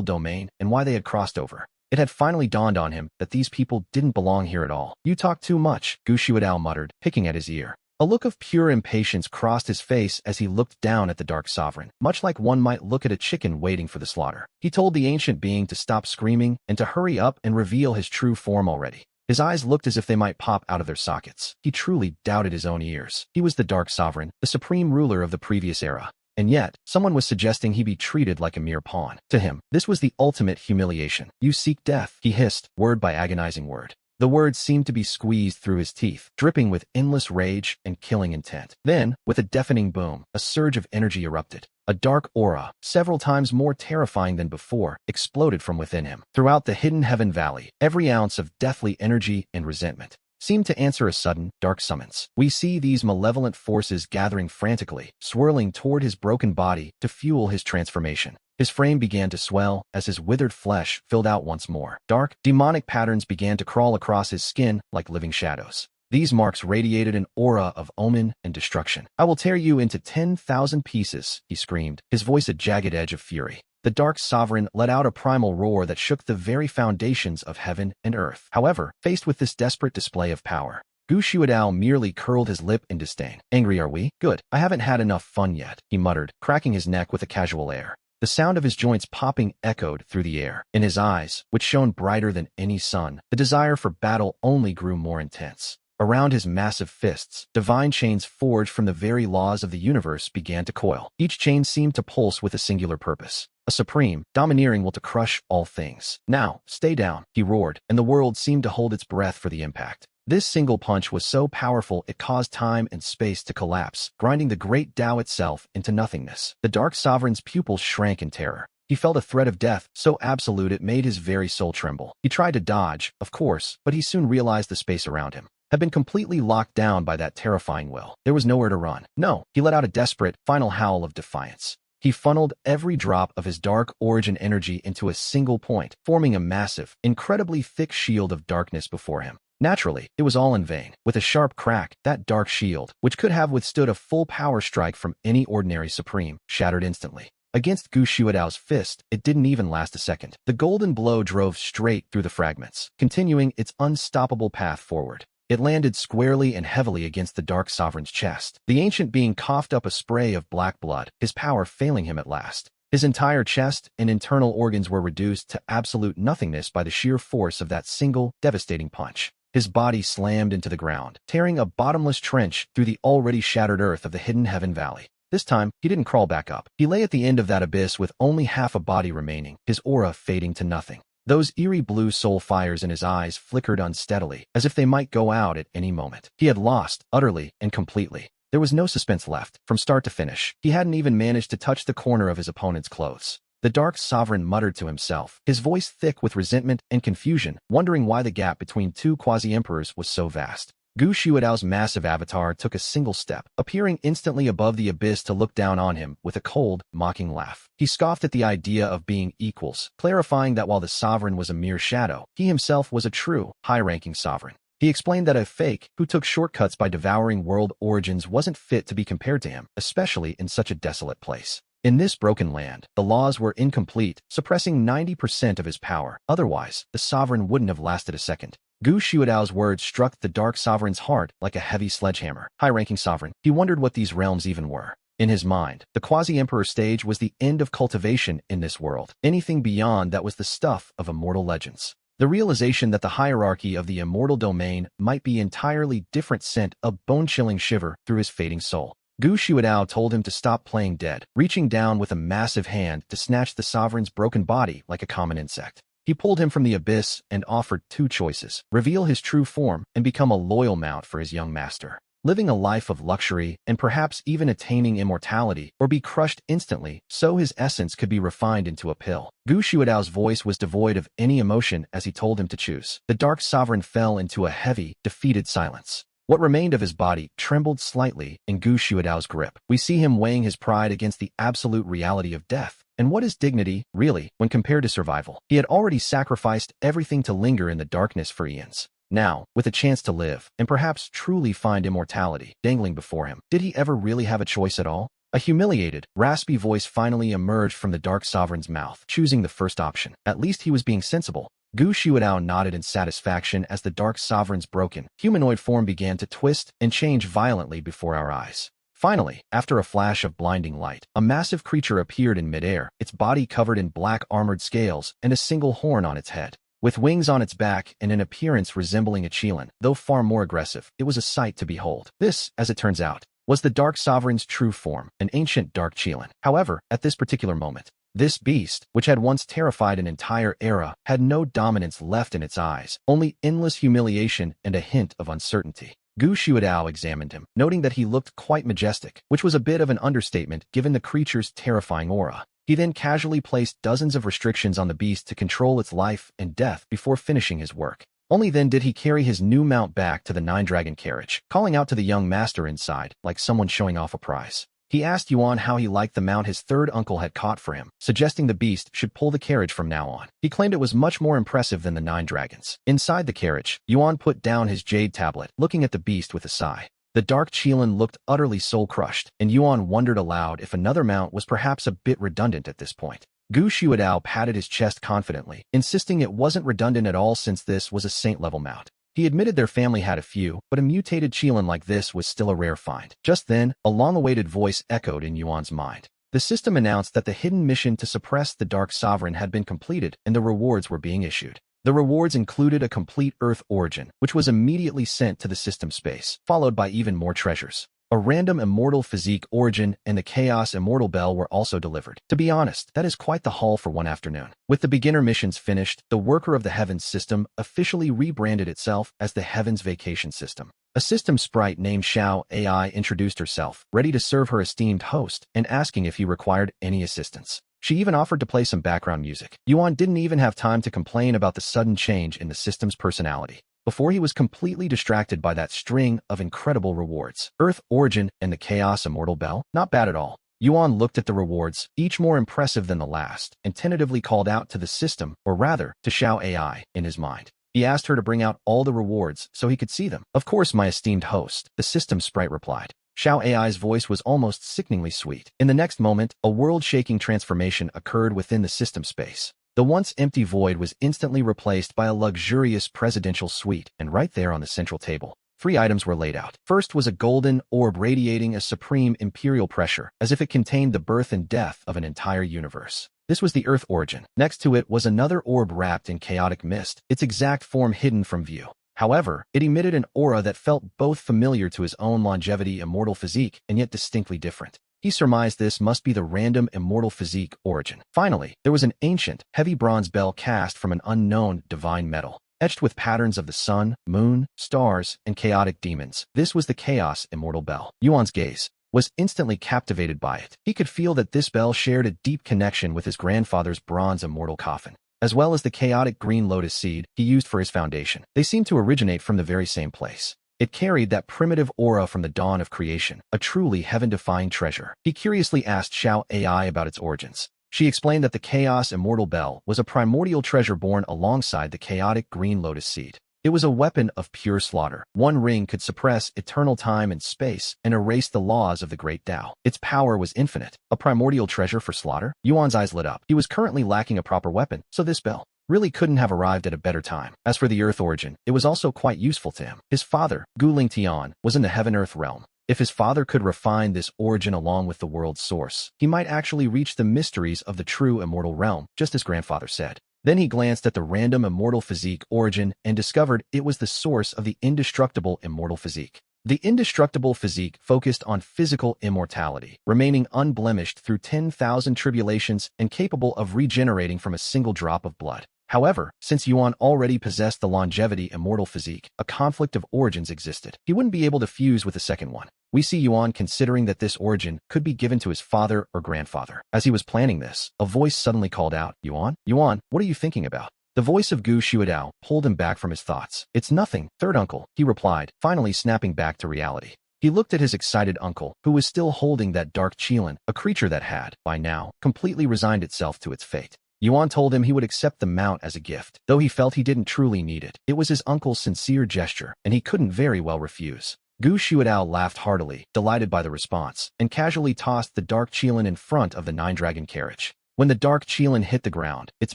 Speaker 1: domain and why they had crossed over. It had finally dawned on him that these people didn't belong here at all. "You talk too much," Gu Xuedao muttered, picking at his ear. A look of pure impatience crossed his face as he looked down at the Dark Sovereign, much like one might look at a chicken waiting for the slaughter. He told the ancient being to stop screaming and to hurry up and reveal his true form already. His eyes looked as if they might pop out of their sockets. He truly doubted his own ears. He was the Dark Sovereign, the supreme ruler of the previous era. And yet, someone was suggesting he be treated like a mere pawn. To him, this was the ultimate humiliation. "You seek death," he hissed, word by agonizing word. The words seemed to be squeezed through his teeth, dripping with endless rage and killing intent. Then, with a deafening boom, a surge of energy erupted. A dark aura, several times more terrifying than before, exploded from within him. Throughout the hidden heaven valley, every ounce of deathly energy and resentment seemed to answer a sudden, dark summons. We see these malevolent forces gathering frantically, swirling toward his broken body to fuel his transformation. His frame began to swell as his withered flesh filled out once more. Dark, demonic patterns began to crawl across his skin like living shadows. These marks radiated an aura of omen and destruction. "I will tear you into 10,000 pieces," he screamed, his voice a jagged edge of fury. The Dark Sovereign let out a primal roar that shook the very foundations of heaven and earth. However, faced with this desperate display of power, Gu Xuedao merely curled his lip in disdain. "Angry are we? Good. I haven't had enough fun yet," he muttered, cracking his neck with a casual air. The sound of his joints popping echoed through the air. In his eyes, which shone brighter than any sun, the desire for battle only grew more intense. Around his massive fists, divine chains forged from the very laws of the universe began to coil. Each chain seemed to pulse with a singular purpose. A supreme, domineering will to crush all things. "Now, stay down," he roared, and the world seemed to hold its breath for the impact. This single punch was so powerful it caused time and space to collapse, grinding the great Tao itself into nothingness. The Dark Sovereign's pupils shrank in terror. He felt a threat of death so absolute it made his very soul tremble. He tried to dodge, of course, but he soon realized the space around him had been completely locked down by that terrifying will. There was nowhere to run. No, he let out a desperate, final howl of defiance. He funneled every drop of his dark origin energy into a single point, forming a massive, incredibly thick shield of darkness before him. Naturally, it was all in vain. With a sharp crack, that dark shield, which could have withstood a full power strike from any ordinary supreme, shattered instantly. Against Gu Xuedao's fist, it didn't even last a second. The golden blow drove straight through the fragments, continuing its unstoppable path forward. It landed squarely and heavily against the Dark Sovereign's chest. The ancient being coughed up a spray of black blood, his power failing him at last. His entire chest and internal organs were reduced to absolute nothingness by the sheer force of that single, devastating punch. His body slammed into the ground, tearing a bottomless trench through the already shattered earth of the hidden heaven valley. This time, he didn't crawl back up. He lay at the end of that abyss with only half a body remaining, his aura fading to nothing. Those eerie blue soul fires in his eyes flickered unsteadily, as if they might go out at any moment. He had lost, utterly and completely. There was no suspense left, from start to finish. He hadn't even managed to touch the corner of his opponent's clothes. The Dark Sovereign muttered to himself, his voice thick with resentment and confusion, wondering why the gap between two quasi-emperors was so vast. Gu Xuedao's massive avatar took a single step, appearing instantly above the abyss to look down on him with a cold, mocking laugh. He scoffed at the idea of being equals, clarifying that while the sovereign was a mere shadow, he himself was a true, high-ranking sovereign. He explained that a fake who took shortcuts by devouring world origins wasn't fit to be compared to him, especially in such a desolate place. In this broken land, the laws were incomplete, suppressing 90% of his power. Otherwise, the sovereign wouldn't have lasted a second. Gu Xiudao's words struck the Dark Sovereign's heart like a heavy sledgehammer. High-ranking sovereign, he wondered what these realms even were. In his mind, the quasi-emperor stage was the end of cultivation in this world. Anything beyond that was the stuff of immortal legends. The realization that the hierarchy of the immortal domain might be entirely different sent a bone-chilling shiver through his fading soul. Gu Xiudao told him to stop playing dead, reaching down with a massive hand to snatch the sovereign's broken body like a common insect. He pulled him from the abyss and offered two choices: reveal his true form and become a loyal mount for his young master, living a life of luxury and perhaps even attaining immortality, or be crushed instantly so his essence could be refined into a pill. Gu Xiudao's voice was devoid of any emotion as he told him to choose. The Dark Sovereign fell into a heavy, defeated silence. What remained of his body trembled slightly in Gu Xiudao's grip. We see him weighing his pride against the absolute reality of death. And what is dignity, really, when compared to survival? He had already sacrificed everything to linger in the darkness for eons. Now, with a chance to live, and perhaps truly find immortality, dangling before him, did he ever really have a choice at all? A humiliated, raspy voice finally emerged from the Dark Sovereign's mouth, choosing the first option. At least he was being sensible. Gu Xiudao nodded in satisfaction as the Dark Sovereign's broken, humanoid form began to twist and change violently before our eyes. Finally, after a flash of blinding light, a massive creature appeared in midair, its body covered in black armored scales and a single horn on its head. With wings on its back and an appearance resembling a qilin, though far more aggressive, it was a sight to behold. This, as it turns out, was the Dark Sovereign's true form, an ancient dark qilin. However, at this particular moment, this beast, which had once terrified an entire era, had no dominance left in its eyes, only endless humiliation and a hint of uncertainty. Gu Xiudao examined him, noting that he looked quite majestic, which was a bit of an understatement given the creature's terrifying aura. He then casually placed dozens of restrictions on the beast to control its life and death before finishing his work. Only then did he carry his new mount back to the nine-dragon carriage, calling out to the young master inside, like someone showing off a prize. He asked Yuan how he liked the mount his third uncle had caught for him, suggesting the beast should pull the carriage from now on. He claimed it was much more impressive than the 9 dragons. Inside the carriage, Yuan put down his jade tablet, looking at the beast with a sigh. The dark qilin looked utterly soul-crushed, and Yuan wondered aloud if another mount was perhaps a bit redundant at this point. Gu Xiudao patted his chest confidently, insisting it wasn't redundant at all since this was a saint-level mount. He admitted their family had a few, but a mutated qilin like this was still a rare find. Just then, a long-awaited voice echoed in Yuan's mind. The system announced that the hidden mission to suppress the Dark Sovereign had been completed, and the rewards were being issued. The rewards included a complete Earth origin, which was immediately sent to the system space, followed by even more treasures. A random immortal physique origin and the Chaos Immortal Bell were also delivered. To be honest, that is quite the haul for one afternoon. With the beginner missions finished, the Worker of the Heavens system officially rebranded itself as the Heavens Vacation System. A system sprite named Xiao AI introduced herself, ready to serve her esteemed host, and asking if he required any assistance. She even offered to play some background music. Yuan didn't even have time to complain about the sudden change in the system's personality before he was completely distracted by that string of incredible rewards. Earth Origin and the Chaos Immortal Bell? Not bad at all. Yuan looked at the rewards, each more impressive than the last, and tentatively called out to the system, or rather, to Xiao AI, in his mind. He asked her to bring out all the rewards so he could see them. Of course, my esteemed host, the system sprite replied. Xiao AI's voice was almost sickeningly sweet. In the next moment, a world-shaking transformation occurred within the system space. The once empty void was instantly replaced by a luxurious presidential suite, and right there on the central table, 3 items were laid out. First was a golden orb radiating a supreme imperial pressure, as if it contained the birth and death of an entire universe. This was the Earth origin. Next to it was another orb wrapped in chaotic mist, its exact form hidden from view. However, it emitted an aura that felt both familiar to his own longevity immortal physique and yet distinctly different. He surmised this must be the random immortal physique origin. Finally, there was an ancient, heavy bronze bell cast from an unknown divine metal, etched with patterns of the sun, moon, stars, and chaotic demons. This was the Chaos Immortal Bell. Yuan's gaze was instantly captivated by it. He could feel that this bell shared a deep connection with his grandfather's bronze immortal coffin, as well as the chaotic green lotus seed he used for his foundation. They seemed to originate from the very same place. It carried that primitive aura from the dawn of creation, a truly heaven-defying treasure. He curiously asked Xiao AI about its origins. She explained that the Chaos Immortal Bell was a primordial treasure born alongside the chaotic green lotus seed. It was a weapon of pure slaughter. One ring could suppress eternal time and space and erase the laws of the great Tao. Its power was infinite, a primordial treasure for slaughter. Yuan's eyes lit up. He was currently lacking a proper weapon, so this bell really couldn't have arrived at a better time. As for the Earth origin, it was also quite useful to him. His father, Guling Tian, was in the Heaven-Earth realm. If his father could refine this origin along with the world's source, he might actually reach the mysteries of the true immortal realm, just as grandfather said. Then he glanced at the random immortal physique origin and discovered it was the source of the indestructible immortal physique. The indestructible physique focused on physical immortality, remaining unblemished through 10,000 tribulations and capable of regenerating from a single drop of blood. However, since Yuan already possessed the longevity immortal physique, a conflict of origins existed. He wouldn't be able to fuse with the second one. We see Yuan considering that this origin could be given to his father or grandfather. As he was planning this, a voice suddenly called out, Yuan, what are you thinking about? The voice of Gu Shuadao pulled him back from his thoughts. It's nothing, third uncle, he replied, finally snapping back to reality. He looked at his excited uncle, who was still holding that dark Qilin, a creature that had, by now, completely resigned itself to its fate. Yuan told him he would accept the mount as a gift, though he felt he didn't truly need it. It was his uncle's sincere gesture, and he couldn't very well refuse. Gu Shuadao laughed heartily, delighted by the response, and casually tossed the dark Qilin in front of the nine-dragon carriage. When the dark Qilin hit the ground, its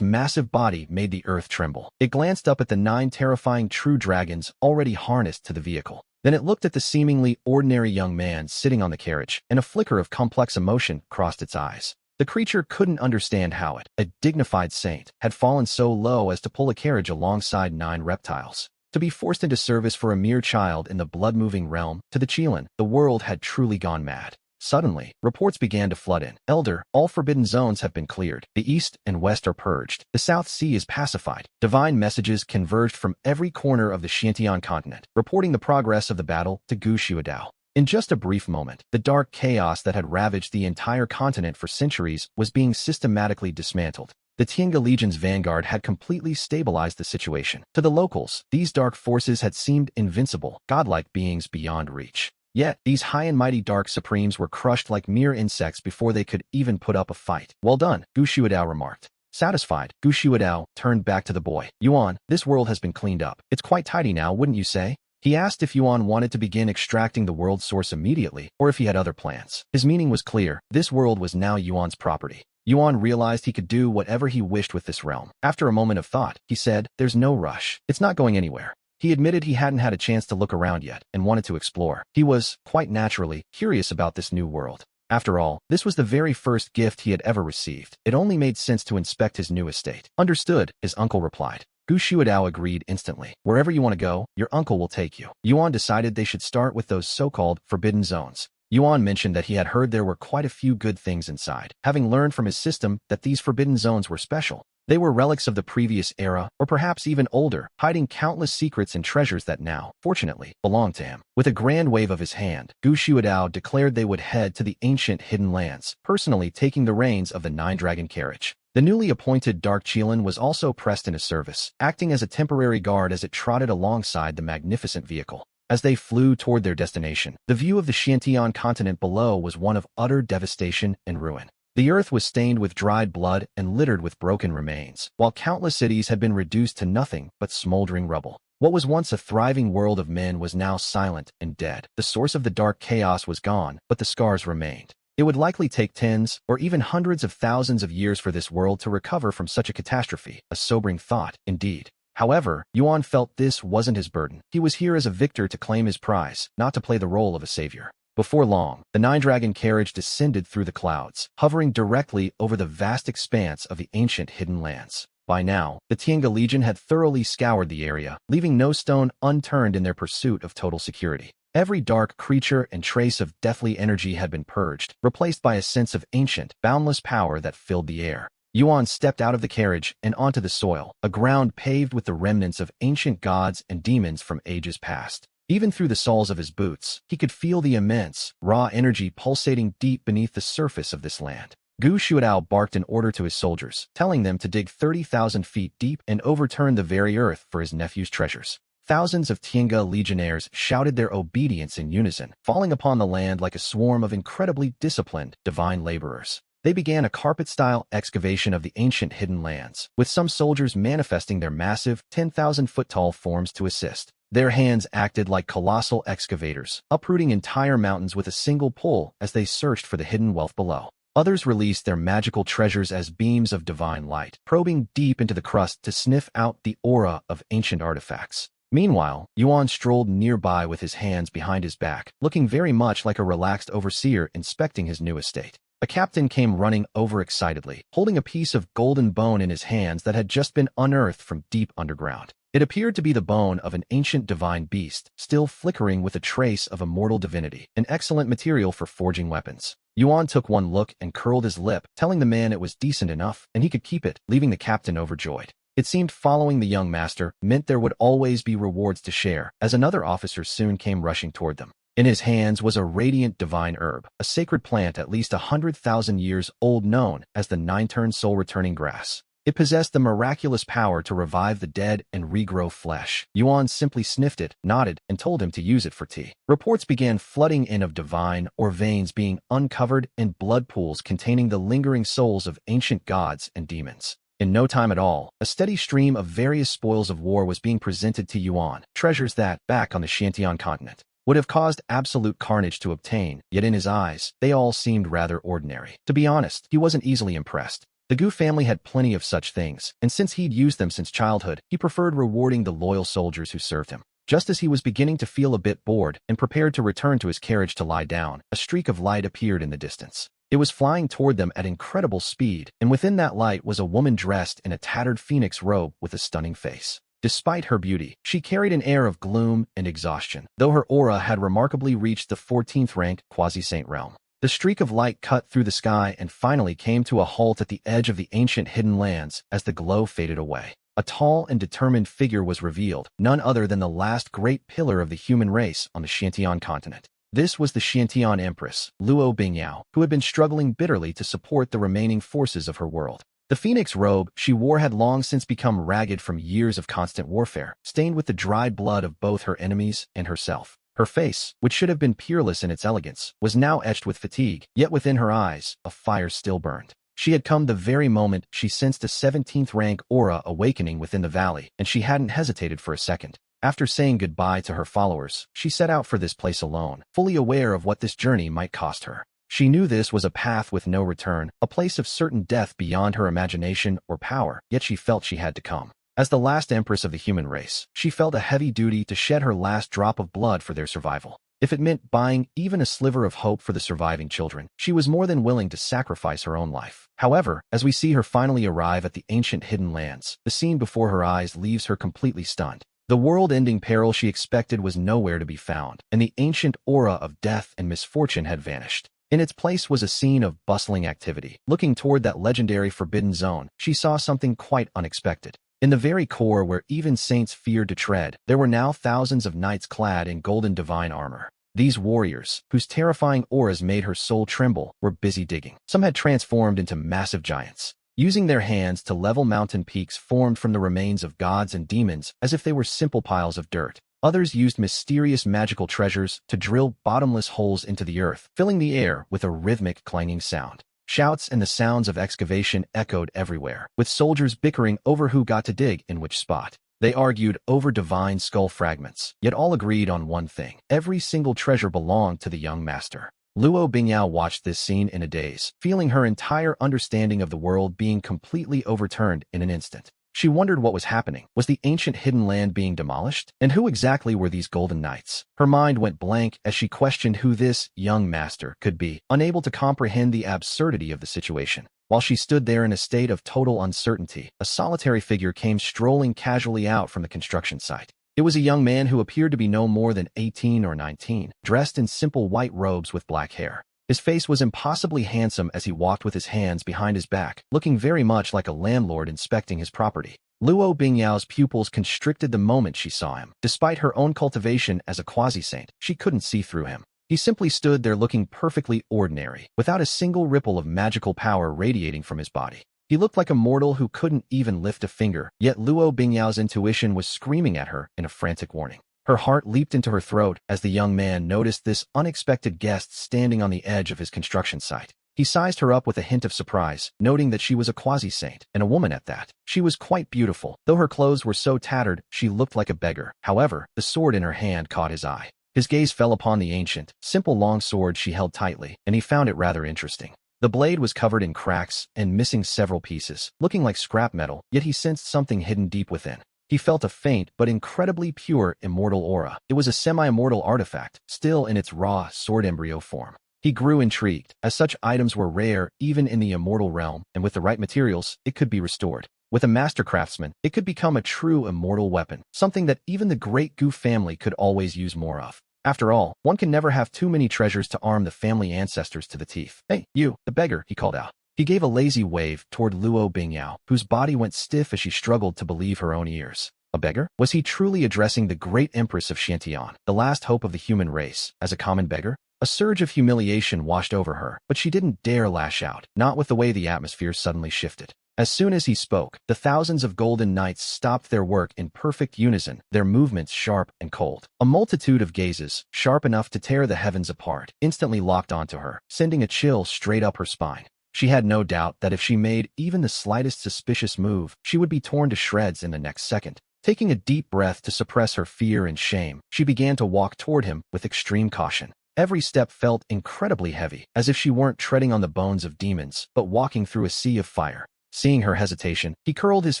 Speaker 1: massive body made the earth tremble. It glanced up at the 9 terrifying true dragons already harnessed to the vehicle. Then it looked at the seemingly ordinary young man sitting on the carriage, and a flicker of complex emotion crossed its eyes. The creature couldn't understand how it, a dignified saint, had fallen so low as to pull a carriage alongside 9 reptiles. To be forced into service for a mere child in the blood-moving realm, to the Qilin, the world had truly gone mad. Suddenly, reports began to flood in. Elder, all forbidden zones have been cleared. The east and west are purged. The South Sea is pacified. Divine messages converged from every corner of the Xiantian continent, reporting the progress of the battle to Gu Shuadao. In just a brief moment, the dark chaos that had ravaged the entire continent for centuries was being systematically dismantled. The Tiange Legion's vanguard had completely stabilized the situation. To the locals, these dark forces had seemed invincible, godlike beings beyond reach. Yet, these high and mighty dark supremes were crushed like mere insects before they could even put up a fight. Well done, Gu Shuadao remarked. Satisfied, Gu Shuadao turned back to the boy. Yuan, this world has been cleaned up. It's quite tidy now, wouldn't you say? He asked if Yuan wanted to begin extracting the world's source immediately, or if he had other plans. His meaning was clear. This world was now Yuan's property. Yuan realized he could do whatever he wished with this realm. After a moment of thought, he said, there's no rush. It's not going anywhere. He admitted he hadn't had a chance to look around yet, and wanted to explore. He was, quite naturally, curious about this new world. After all, this was the very first gift he had ever received. It only made sense to inspect his new estate. Understood, his uncle replied. Gu Shuadao agreed instantly. Wherever you want to go, your uncle will take you. Yuan decided they should start with those so-called forbidden zones. Yuan mentioned that he had heard there were quite a few good things inside, having learned from his system that these forbidden zones were special. They were relics of the previous era, or perhaps even older, hiding countless secrets and treasures that now, fortunately, belonged to him. With a grand wave of his hand, Gu Shuadao declared they would head to the ancient hidden lands, personally taking the reins of the 9-dragon carriage. The newly appointed Dark Qilin was also pressed into service, acting as a temporary guard as it trotted alongside the magnificent vehicle. As they flew toward their destination, the view of the Xiantian continent below was one of utter devastation and ruin. The earth was stained with dried blood and littered with broken remains, while countless cities had been reduced to nothing but smoldering rubble. What was once a thriving world of men was now silent and dead. The source of the dark chaos was gone, but the scars remained. It would likely take tens or even hundreds of thousands of years for this world to recover from such a catastrophe, a sobering thought, indeed. However, Yuan felt this wasn't his burden. He was here as a victor to claim his prize, not to play the role of a savior. Before long, the 9-dragon carriage descended through the clouds, hovering directly over the vast expanse of the ancient hidden lands. By now, the Tiange Legion had thoroughly scoured the area, leaving no stone unturned in their pursuit of total security. Every dark creature and trace of deathly energy had been purged, replaced by a sense of ancient, boundless power that filled the air. Yuan stepped out of the carriage and onto the soil, a ground paved with the remnants of ancient gods and demons from ages past. Even through the soles of his boots, he could feel the immense, raw energy pulsating deep beneath the surface of this land. Gu Shuadao barked an order to his soldiers, telling them to dig 30,000 feet deep and overturn the very earth for his nephew's treasures. Thousands of Tiange legionnaires shouted their obedience in unison, falling upon the land like a swarm of incredibly disciplined, divine laborers. They began a carpet-style excavation of the ancient hidden lands, with some soldiers manifesting their massive, 10,000-foot-tall forms to assist. Their hands acted like colossal excavators, uprooting entire mountains with a single pull as they searched for the hidden wealth below. Others released their magical treasures as beams of divine light, probing deep into the crust to sniff out the aura of ancient artifacts. Meanwhile, Yuan strolled nearby with his hands behind his back, looking very much like a relaxed overseer inspecting his new estate. A captain came running over excitedly, holding a piece of golden bone in his hands that had just been unearthed from deep underground. It appeared to be the bone of an ancient divine beast, still flickering with a trace of immortal divinity, an excellent material for forging weapons. Yuan took one look and curled his lip, telling the man it was decent enough and he could keep it, leaving the captain overjoyed. It seemed following the young master meant there would always be rewards to share, as another officer soon came rushing toward them. In his hands was a radiant divine herb, a sacred plant at least 100,000 years old known as the nine-turn soul-returning grass. It possessed the miraculous power to revive the dead and regrow flesh. Yuan simply sniffed it, nodded, and told him to use it for tea. Reports began flooding in of divine or veins being uncovered and blood pools containing the lingering souls of ancient gods and demons. In no time at all, a steady stream of various spoils of war was being presented to Yuan, treasures that, back on the Xiantian continent, would have caused absolute carnage to obtain, yet in his eyes, they all seemed rather ordinary. To be honest, he wasn't easily impressed. The Gu family had plenty of such things, and since he'd used them since childhood, he preferred rewarding the loyal soldiers who served him. Just as he was beginning to feel a bit bored and prepared to return to his carriage to lie down, a streak of light appeared in the distance. It was flying toward them at incredible speed, and within that light was a woman dressed in a tattered phoenix robe with a stunning face. Despite her beauty, she carried an air of gloom and exhaustion, though her aura had remarkably reached the 14th rank quasi-saint realm. The streak of light cut through the sky and finally came to a halt at the edge of the ancient hidden lands as the glow faded away. A tall and determined figure was revealed, none other than the last great pillar of the human race on the Xiantian continent. This was the Xiantian Empress, Luo Bingyao, who had been struggling bitterly to support the remaining forces of her world. The phoenix robe she wore had long since become ragged from years of constant warfare, stained with the dried blood of both her enemies and herself. Her face, which should have been peerless in its elegance, was now etched with fatigue, yet within her eyes, a fire still burned. She had come the very moment she sensed a 17th rank aura awakening within the valley, and she hadn't hesitated for a second. After saying goodbye to her followers, she set out for this place alone, fully aware of what this journey might cost her. She knew this was a path with no return, a place of certain death beyond her imagination or power, yet she felt she had to come. As the last empress of the human race, she felt a heavy duty to shed her last drop of blood for their survival. If it meant buying even a sliver of hope for the surviving children, she was more than willing to sacrifice her own life. However, as we see her finally arrive at the ancient hidden lands, the scene before her eyes leaves her completely stunned. The world-ending peril she expected was nowhere to be found, and the ancient aura of death and misfortune had vanished. In its place was a scene of bustling activity. Looking toward that legendary forbidden zone, she saw something quite unexpected. In the very core where even saints feared to tread, there were now thousands of knights clad in golden divine armor. These warriors, whose terrifying auras made her soul tremble, were busy digging. Some had transformed into massive giants, using their hands to level mountain peaks formed from the remains of gods and demons as if they were simple piles of dirt. Others used mysterious magical treasures to drill bottomless holes into the earth, filling the air with a rhythmic clanging sound. Shouts and the sounds of excavation echoed everywhere, with soldiers bickering over who got to dig in which spot. They argued over divine skull fragments, yet all agreed on one thing: every single treasure belonged to the young master. Luo Bingyao watched this scene in a daze, feeling her entire understanding of the world being completely overturned in an instant. She wondered what was happening. Was the ancient hidden land being demolished? And who exactly were these golden knights? Her mind went blank as she questioned who this young master could be, unable to comprehend the absurdity of the situation. While she stood there in a state of total uncertainty, a solitary figure came strolling casually out from the construction site. It was a young man who appeared to be no more than 18 or 19, dressed in simple white robes with black hair. His face was impossibly handsome as he walked with his hands behind his back, looking very much like a landlord inspecting his property. Luo Bingyao's pupils constricted the moment she saw him. Despite her own cultivation as a quasi-saint, she couldn't see through him. He simply stood there looking perfectly ordinary, without a single ripple of magical power radiating from his body. He looked like a mortal who couldn't even lift a finger, yet Luo Bingyao's intuition was screaming at her in a frantic warning. Her heart leaped into her throat as the young man noticed this unexpected guest standing on the edge of his construction site. He sized her up with a hint of surprise, noting that she was a quasi-saint, and a woman at that. She was quite beautiful. Though her clothes were so tattered, she looked like a beggar. However, the sword in her hand caught his eye. His gaze fell upon the ancient, simple long sword she held tightly, and he found it rather interesting. The blade was covered in cracks and missing several pieces, looking like scrap metal, yet he sensed something hidden deep within. He felt a faint but incredibly pure immortal aura. It was a semi-immortal artifact, still in its raw sword embryo form. He grew intrigued, as such items were rare even in the immortal realm, and with the right materials, it could be restored. With a master craftsman, it could become a true immortal weapon, something that even the great Gu family could always use more of. After all, one can never have too many treasures to arm the family ancestors to the teeth. "Hey, you, the beggar," he called out. He gave a lazy wave toward Luo Bingyao, whose body went stiff as she struggled to believe her own ears. A beggar? Was he truly addressing the great empress of Xiantian, the last hope of the human race, as a common beggar? A surge of humiliation washed over her, but she didn't dare lash out, not with the way the atmosphere suddenly shifted. As soon as he spoke, the thousands of golden knights stopped their work in perfect unison, their movements sharp and cold. A multitude of gazes, sharp enough to tear the heavens apart, instantly locked onto her, sending a chill straight up her spine. She had no doubt that if she made even the slightest suspicious move, she would be torn to shreds in the next second. Taking a deep breath to suppress her fear and shame, she began to walk toward him with extreme caution. Every step felt incredibly heavy, as if she weren't treading on the bones of demons, but walking through a sea of fire. Seeing her hesitation, he curled his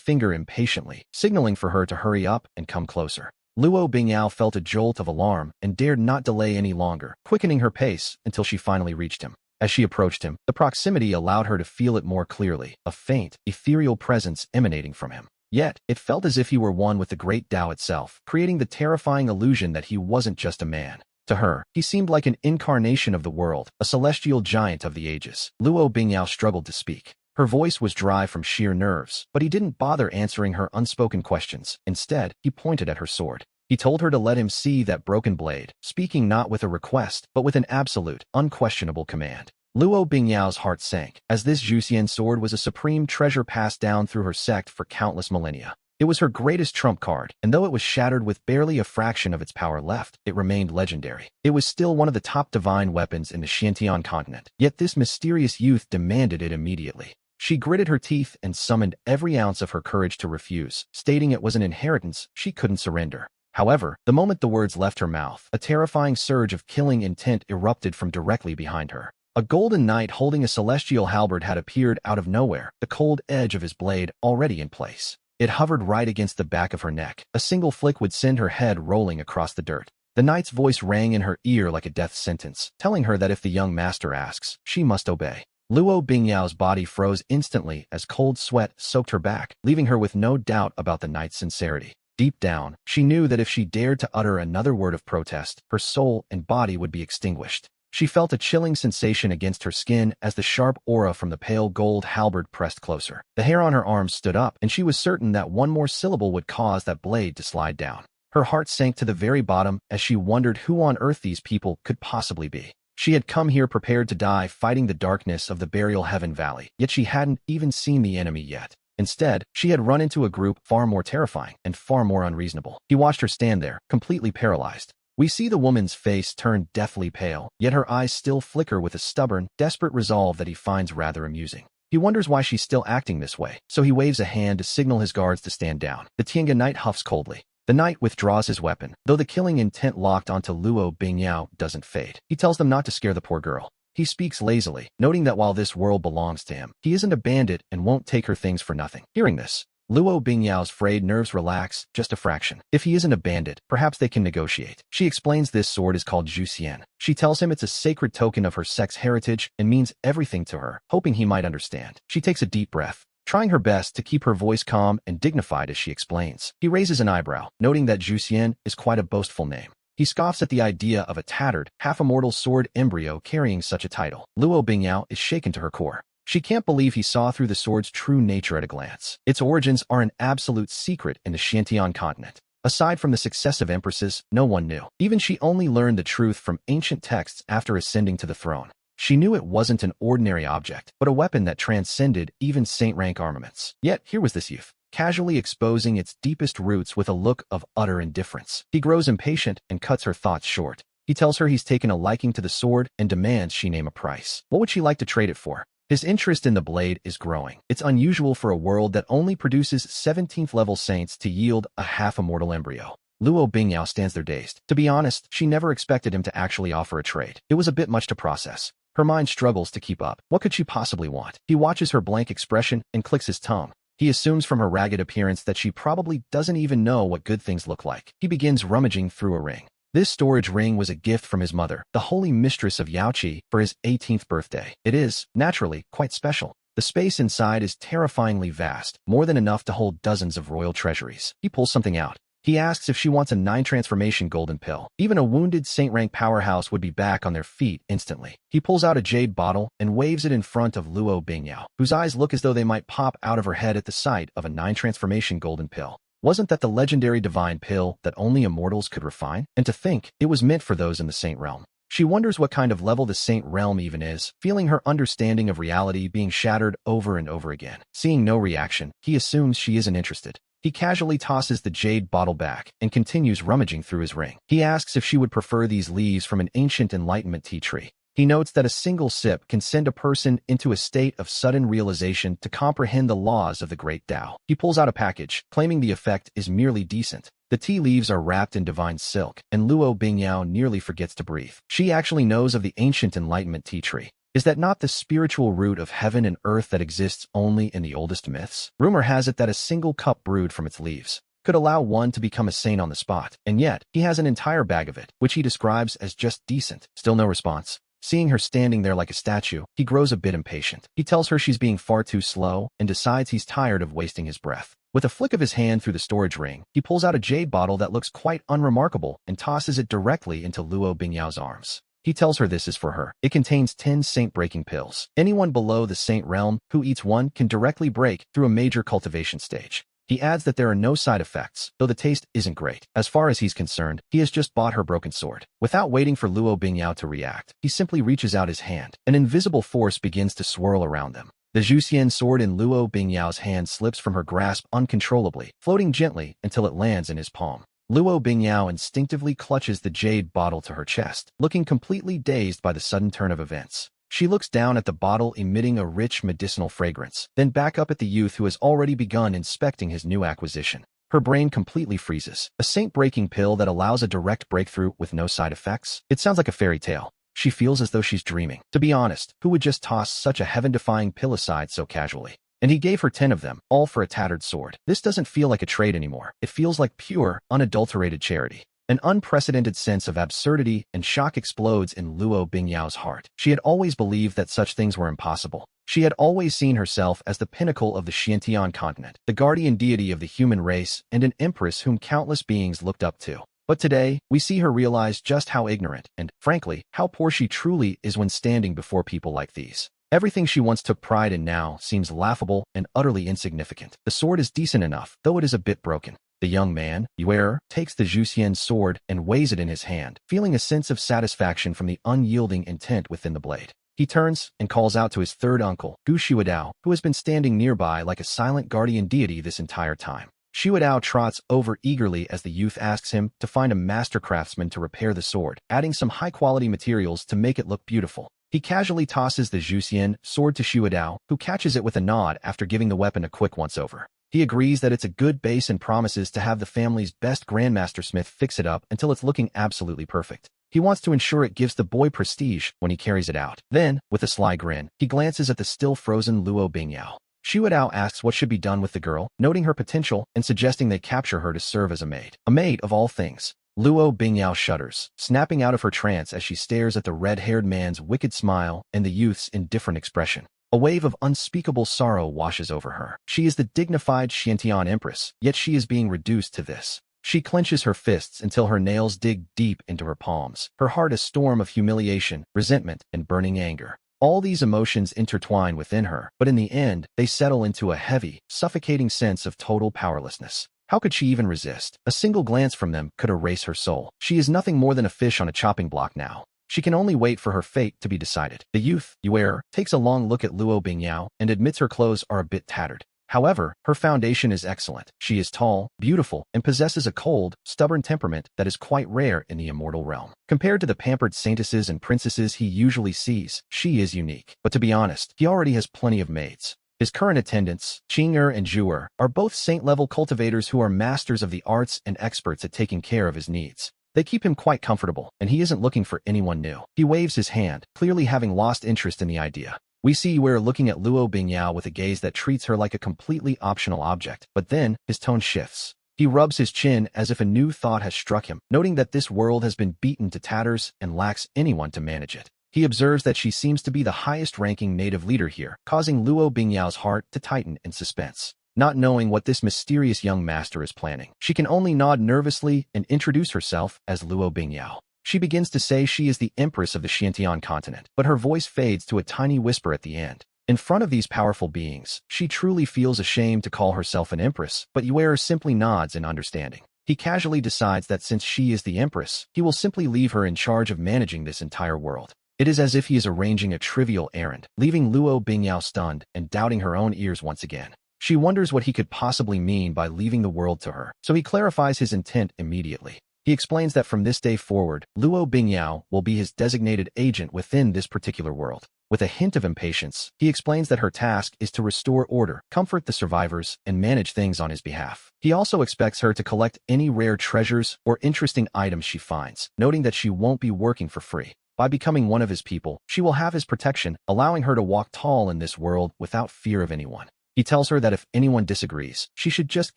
Speaker 1: finger impatiently, signaling for her to hurry up and come closer. Luo Bingyao felt a jolt of alarm and dared not delay any longer, quickening her pace until she finally reached him. As she approached him, the proximity allowed her to feel it more clearly, a faint, ethereal presence emanating from him. Yet, it felt as if he were one with the great Tao itself, creating the terrifying illusion that he wasn't just a man. To her, he seemed like an incarnation of the world, a celestial giant of the ages. Luo Bingyao struggled to speak. Her voice was dry from sheer nerves, but he didn't bother answering her unspoken questions. Instead, he pointed at her sword. He told her to let him see that broken blade, speaking not with a request, but with an absolute, unquestionable command. Luo Bingyao's heart sank, as this Juxian sword was a supreme treasure passed down through her sect for countless millennia. It was her greatest trump card, and though it was shattered with barely a fraction of its power left, it remained legendary. It was still one of the top divine weapons in the Xiantian continent, yet this mysterious youth demanded it immediately. She gritted her teeth and summoned every ounce of her courage to refuse, stating it was an inheritance she couldn't surrender. However, the moment the words left her mouth, a terrifying surge of killing intent erupted from directly behind her. A golden knight holding a celestial halberd had appeared out of nowhere, the cold edge of his blade already in place. It hovered right against the back of her neck. A single flick would send her head rolling across the dirt. The knight's voice rang in her ear like a death sentence, telling her that if the young master asks, she must obey. Luo Bingyao's body froze instantly as cold sweat soaked her back, leaving her with no doubt about the knight's sincerity. Deep down, she knew that if she dared to utter another word of protest, her soul and body would be extinguished. She felt a chilling sensation against her skin as the sharp aura from the pale gold halberd pressed closer. The hair on her arms stood up, and she was certain that one more syllable would cause that blade to slide down. Her heart sank to the very bottom as she wondered who on earth these people could possibly be. She had come here prepared to die fighting the darkness of the Burial Heaven Valley, yet she hadn't even seen the enemy yet. Instead, she had run into a group far more terrifying and far more unreasonable. He watched her stand there, completely paralyzed. We see the woman's face turn deathly pale, yet her eyes still flicker with a stubborn, desperate resolve that he finds rather amusing. He wonders why she's still acting this way, so he waves a hand to signal his guards to stand down. The Tiange knight huffs coldly. The knight withdraws his weapon, though the killing intent locked onto Luo Bingyao doesn't fade. He tells them not to scare the poor girl. He speaks lazily, noting that while this world belongs to him, he isn't a bandit and won't take her things for nothing. Hearing this, Luo Bingyao's frayed nerves relax just a fraction. If he isn't a bandit, perhaps they can negotiate. She explains this sword is called Juxian. She tells him it's a sacred token of her sect's heritage and means everything to her, hoping he might understand. She takes a deep breath, trying her best to keep her voice calm and dignified as she explains. He raises an eyebrow, noting that Juxian is quite a boastful name. He scoffs at the idea of a tattered, half-immortal sword embryo carrying such a title. Luo Bingyao is shaken to her core. She can't believe he saw through the sword's true nature at a glance. Its origins are an absolute secret in the Xiantian continent. Aside from the successive empresses, no one knew. Even she only learned the truth from ancient texts after ascending to the throne. She knew it wasn't an ordinary object, but a weapon that transcended even saint-rank armaments. Yet here was this youth, casually exposing its deepest roots with a look of utter indifference. He grows impatient and cuts her thoughts short. He tells her he's taken a liking to the sword and demands she name a price. What would she like to trade it for? His interest in the blade is growing. It's unusual for a world that only produces 17th level saints to yield a half-immortal embryo. Luo Bingyao stands there dazed. To be honest, she never expected him to actually offer a trade. It was a bit much to process. Her mind struggles to keep up. What could she possibly want? He watches her blank expression and clicks his tongue. He assumes from her ragged appearance that she probably doesn't even know what good things look like. He begins rummaging through a ring. This storage ring was a gift from his mother, the holy mistress of Yaoqi, for his 18th birthday. It is, naturally, quite special. The space inside is terrifyingly vast, more than enough to hold dozens of royal treasuries. He pulls something out. He asks if she wants a 9-transformation golden pill. Even a wounded saint-rank powerhouse would be back on their feet instantly. He pulls out a jade bottle and waves it in front of Luo Bingyao, whose eyes look as though they might pop out of her head at the sight of a 9-transformation golden pill. Wasn't that the legendary divine pill that only immortals could refine? And to think, it was meant for those in the saint realm. She wonders what kind of level the saint realm even is, feeling her understanding of reality being shattered over and over again. Seeing no reaction, he assumes she isn't interested. He casually tosses the jade bottle back and continues rummaging through his ring. He asks if she would prefer these leaves from an ancient enlightenment tea tree. He notes that a single sip can send a person into a state of sudden realization to comprehend the laws of the great Tao. He pulls out a package, claiming the effect is merely decent. The tea leaves are wrapped in divine silk, and Luo Bingyao nearly forgets to breathe. She actually knows of the ancient enlightenment tea tree. Is that not the spiritual root of heaven and earth that exists only in the oldest myths? Rumor has it that a single cup brewed from its leaves could allow one to become a saint on the spot, and yet he has an entire bag of it, which he describes as just decent. Still no response. Seeing her standing there like a statue, he grows a bit impatient. He tells her she's being far too slow and decides he's tired of wasting his breath. With a flick of his hand through the storage ring, he pulls out a jade bottle that looks quite unremarkable and tosses it directly into Luo Bingyao's arms. He tells her this is for her. It contains 10 saint-breaking pills. Anyone below the saint realm who eats one can directly break through a major cultivation stage. He adds that there are no side effects, though the taste isn't great. As far as he's concerned, he has just bought her broken sword. Without waiting for Luo Bingyao to react, he simply reaches out his hand. An invisible force begins to swirl around them. The Zhuxian sword in Luo Bingyao's hand slips from her grasp uncontrollably, floating gently until it lands in his palm. Luo Bingyao instinctively clutches the jade bottle to her chest, looking completely dazed by the sudden turn of events. She looks down at the bottle emitting a rich medicinal fragrance, then back up at the youth who has already begun inspecting his new acquisition. Her brain completely freezes. A saint-breaking pill that allows a direct breakthrough with no side effects? It sounds like a fairy tale. She feels as though she's dreaming. To be honest, who would just toss such a heaven-defying pill aside so casually? And he gave her 10 of them, all for a tattered sword. This doesn't feel like a trade anymore. It feels like pure, unadulterated charity. An unprecedented sense of absurdity and shock explodes in Luo Bingyao's heart. She had always believed that such things were impossible. She had always seen herself as the pinnacle of the Xiantian continent, the guardian deity of the human race, and an empress whom countless beings looked up to. But today, we see her realize just how ignorant and, frankly, how poor she truly is when standing before people like these. Everything she once took pride in now seems laughable and utterly insignificant. The sword is decent enough, though it is a bit broken. The young man, Yuer, takes the Zhuxian sword and weighs it in his hand, feeling a sense of satisfaction from the unyielding intent within the blade. He turns and calls out to his third uncle, Gu Xuedao, who has been standing nearby like a silent guardian deity this entire time. Xuedao trots over eagerly as the youth asks him to find a master craftsman to repair the sword, adding some high-quality materials to make it look beautiful. He casually tosses the Zhuxian sword to Xuedao, who catches it with a nod after giving the weapon a quick once-over. He agrees that it's a good base and promises to have the family's best grandmaster smith fix it up until it's looking absolutely perfect. He wants to ensure it gives the boy prestige when he carries it out. Then, with a sly grin, he glances at the still-frozen Luo Bingyao. Xuedao asks what should be done with the girl, noting her potential and suggesting they capture her to serve as a maid. A maid of all things. Luo Bingyao shudders, snapping out of her trance as she stares at the red-haired man's wicked smile and the youth's indifferent expression. A wave of unspeakable sorrow washes over her. She is the dignified Xiantian empress, yet she is being reduced to this. She clenches her fists until her nails dig deep into her palms, her heart a storm of humiliation, resentment, and burning anger. All these emotions intertwine within her, but in the end, they settle into a heavy, suffocating sense of total powerlessness. How could she even resist? A single glance from them could erase her soul. She is nothing more than a fish on a chopping block now. She can only wait for her fate to be decided. The youth, Yuer, takes a long look at Luo Bingyao and admits her clothes are a bit tattered. However, her foundation is excellent. She is tall, beautiful, and possesses a cold, stubborn temperament that is quite rare in the immortal realm. Compared to the pampered saintesses and princesses he usually sees, she is unique. But to be honest, he already has plenty of maids. His current attendants, Qing'er and Zhu'er, are both saint-level cultivators who are masters of the arts and experts at taking care of his needs. They keep him quite comfortable, and he isn't looking for anyone new. He waves his hand, clearly having lost interest in the idea. We see Yue looking at Luo Bingyao with a gaze that treats her like a completely optional object, but then his tone shifts. He rubs his chin as if a new thought has struck him, noting that this world has been beaten to tatters and lacks anyone to manage it. He observes that she seems to be the highest-ranking native leader here, causing Luo Bingyao's heart to tighten in suspense. Not knowing what this mysterious young master is planning, she can only nod nervously and introduce herself as Luo Bingyao. She begins to say she is the empress of the Xiantian continent, but her voice fades to a tiny whisper at the end. In front of these powerful beings, she truly feels ashamed to call herself an empress, but Yue simply nods in understanding. He casually decides that since she is the empress, he will simply leave her in charge of managing this entire world. It is as if he is arranging a trivial errand, leaving Luo Bingyao stunned and doubting her own ears once again. She wonders what he could possibly mean by leaving the world to her, so he clarifies his intent immediately. He explains that from this day forward, Luo Bingyao will be his designated agent within this particular world. With a hint of impatience, he explains that her task is to restore order, comfort the survivors, and manage things on his behalf. He also expects her to collect any rare treasures or interesting items she finds, noting that she won't be working for free. By becoming one of his people, she will have his protection, allowing her to walk tall in this world without fear of anyone. He tells her that if anyone disagrees, she should just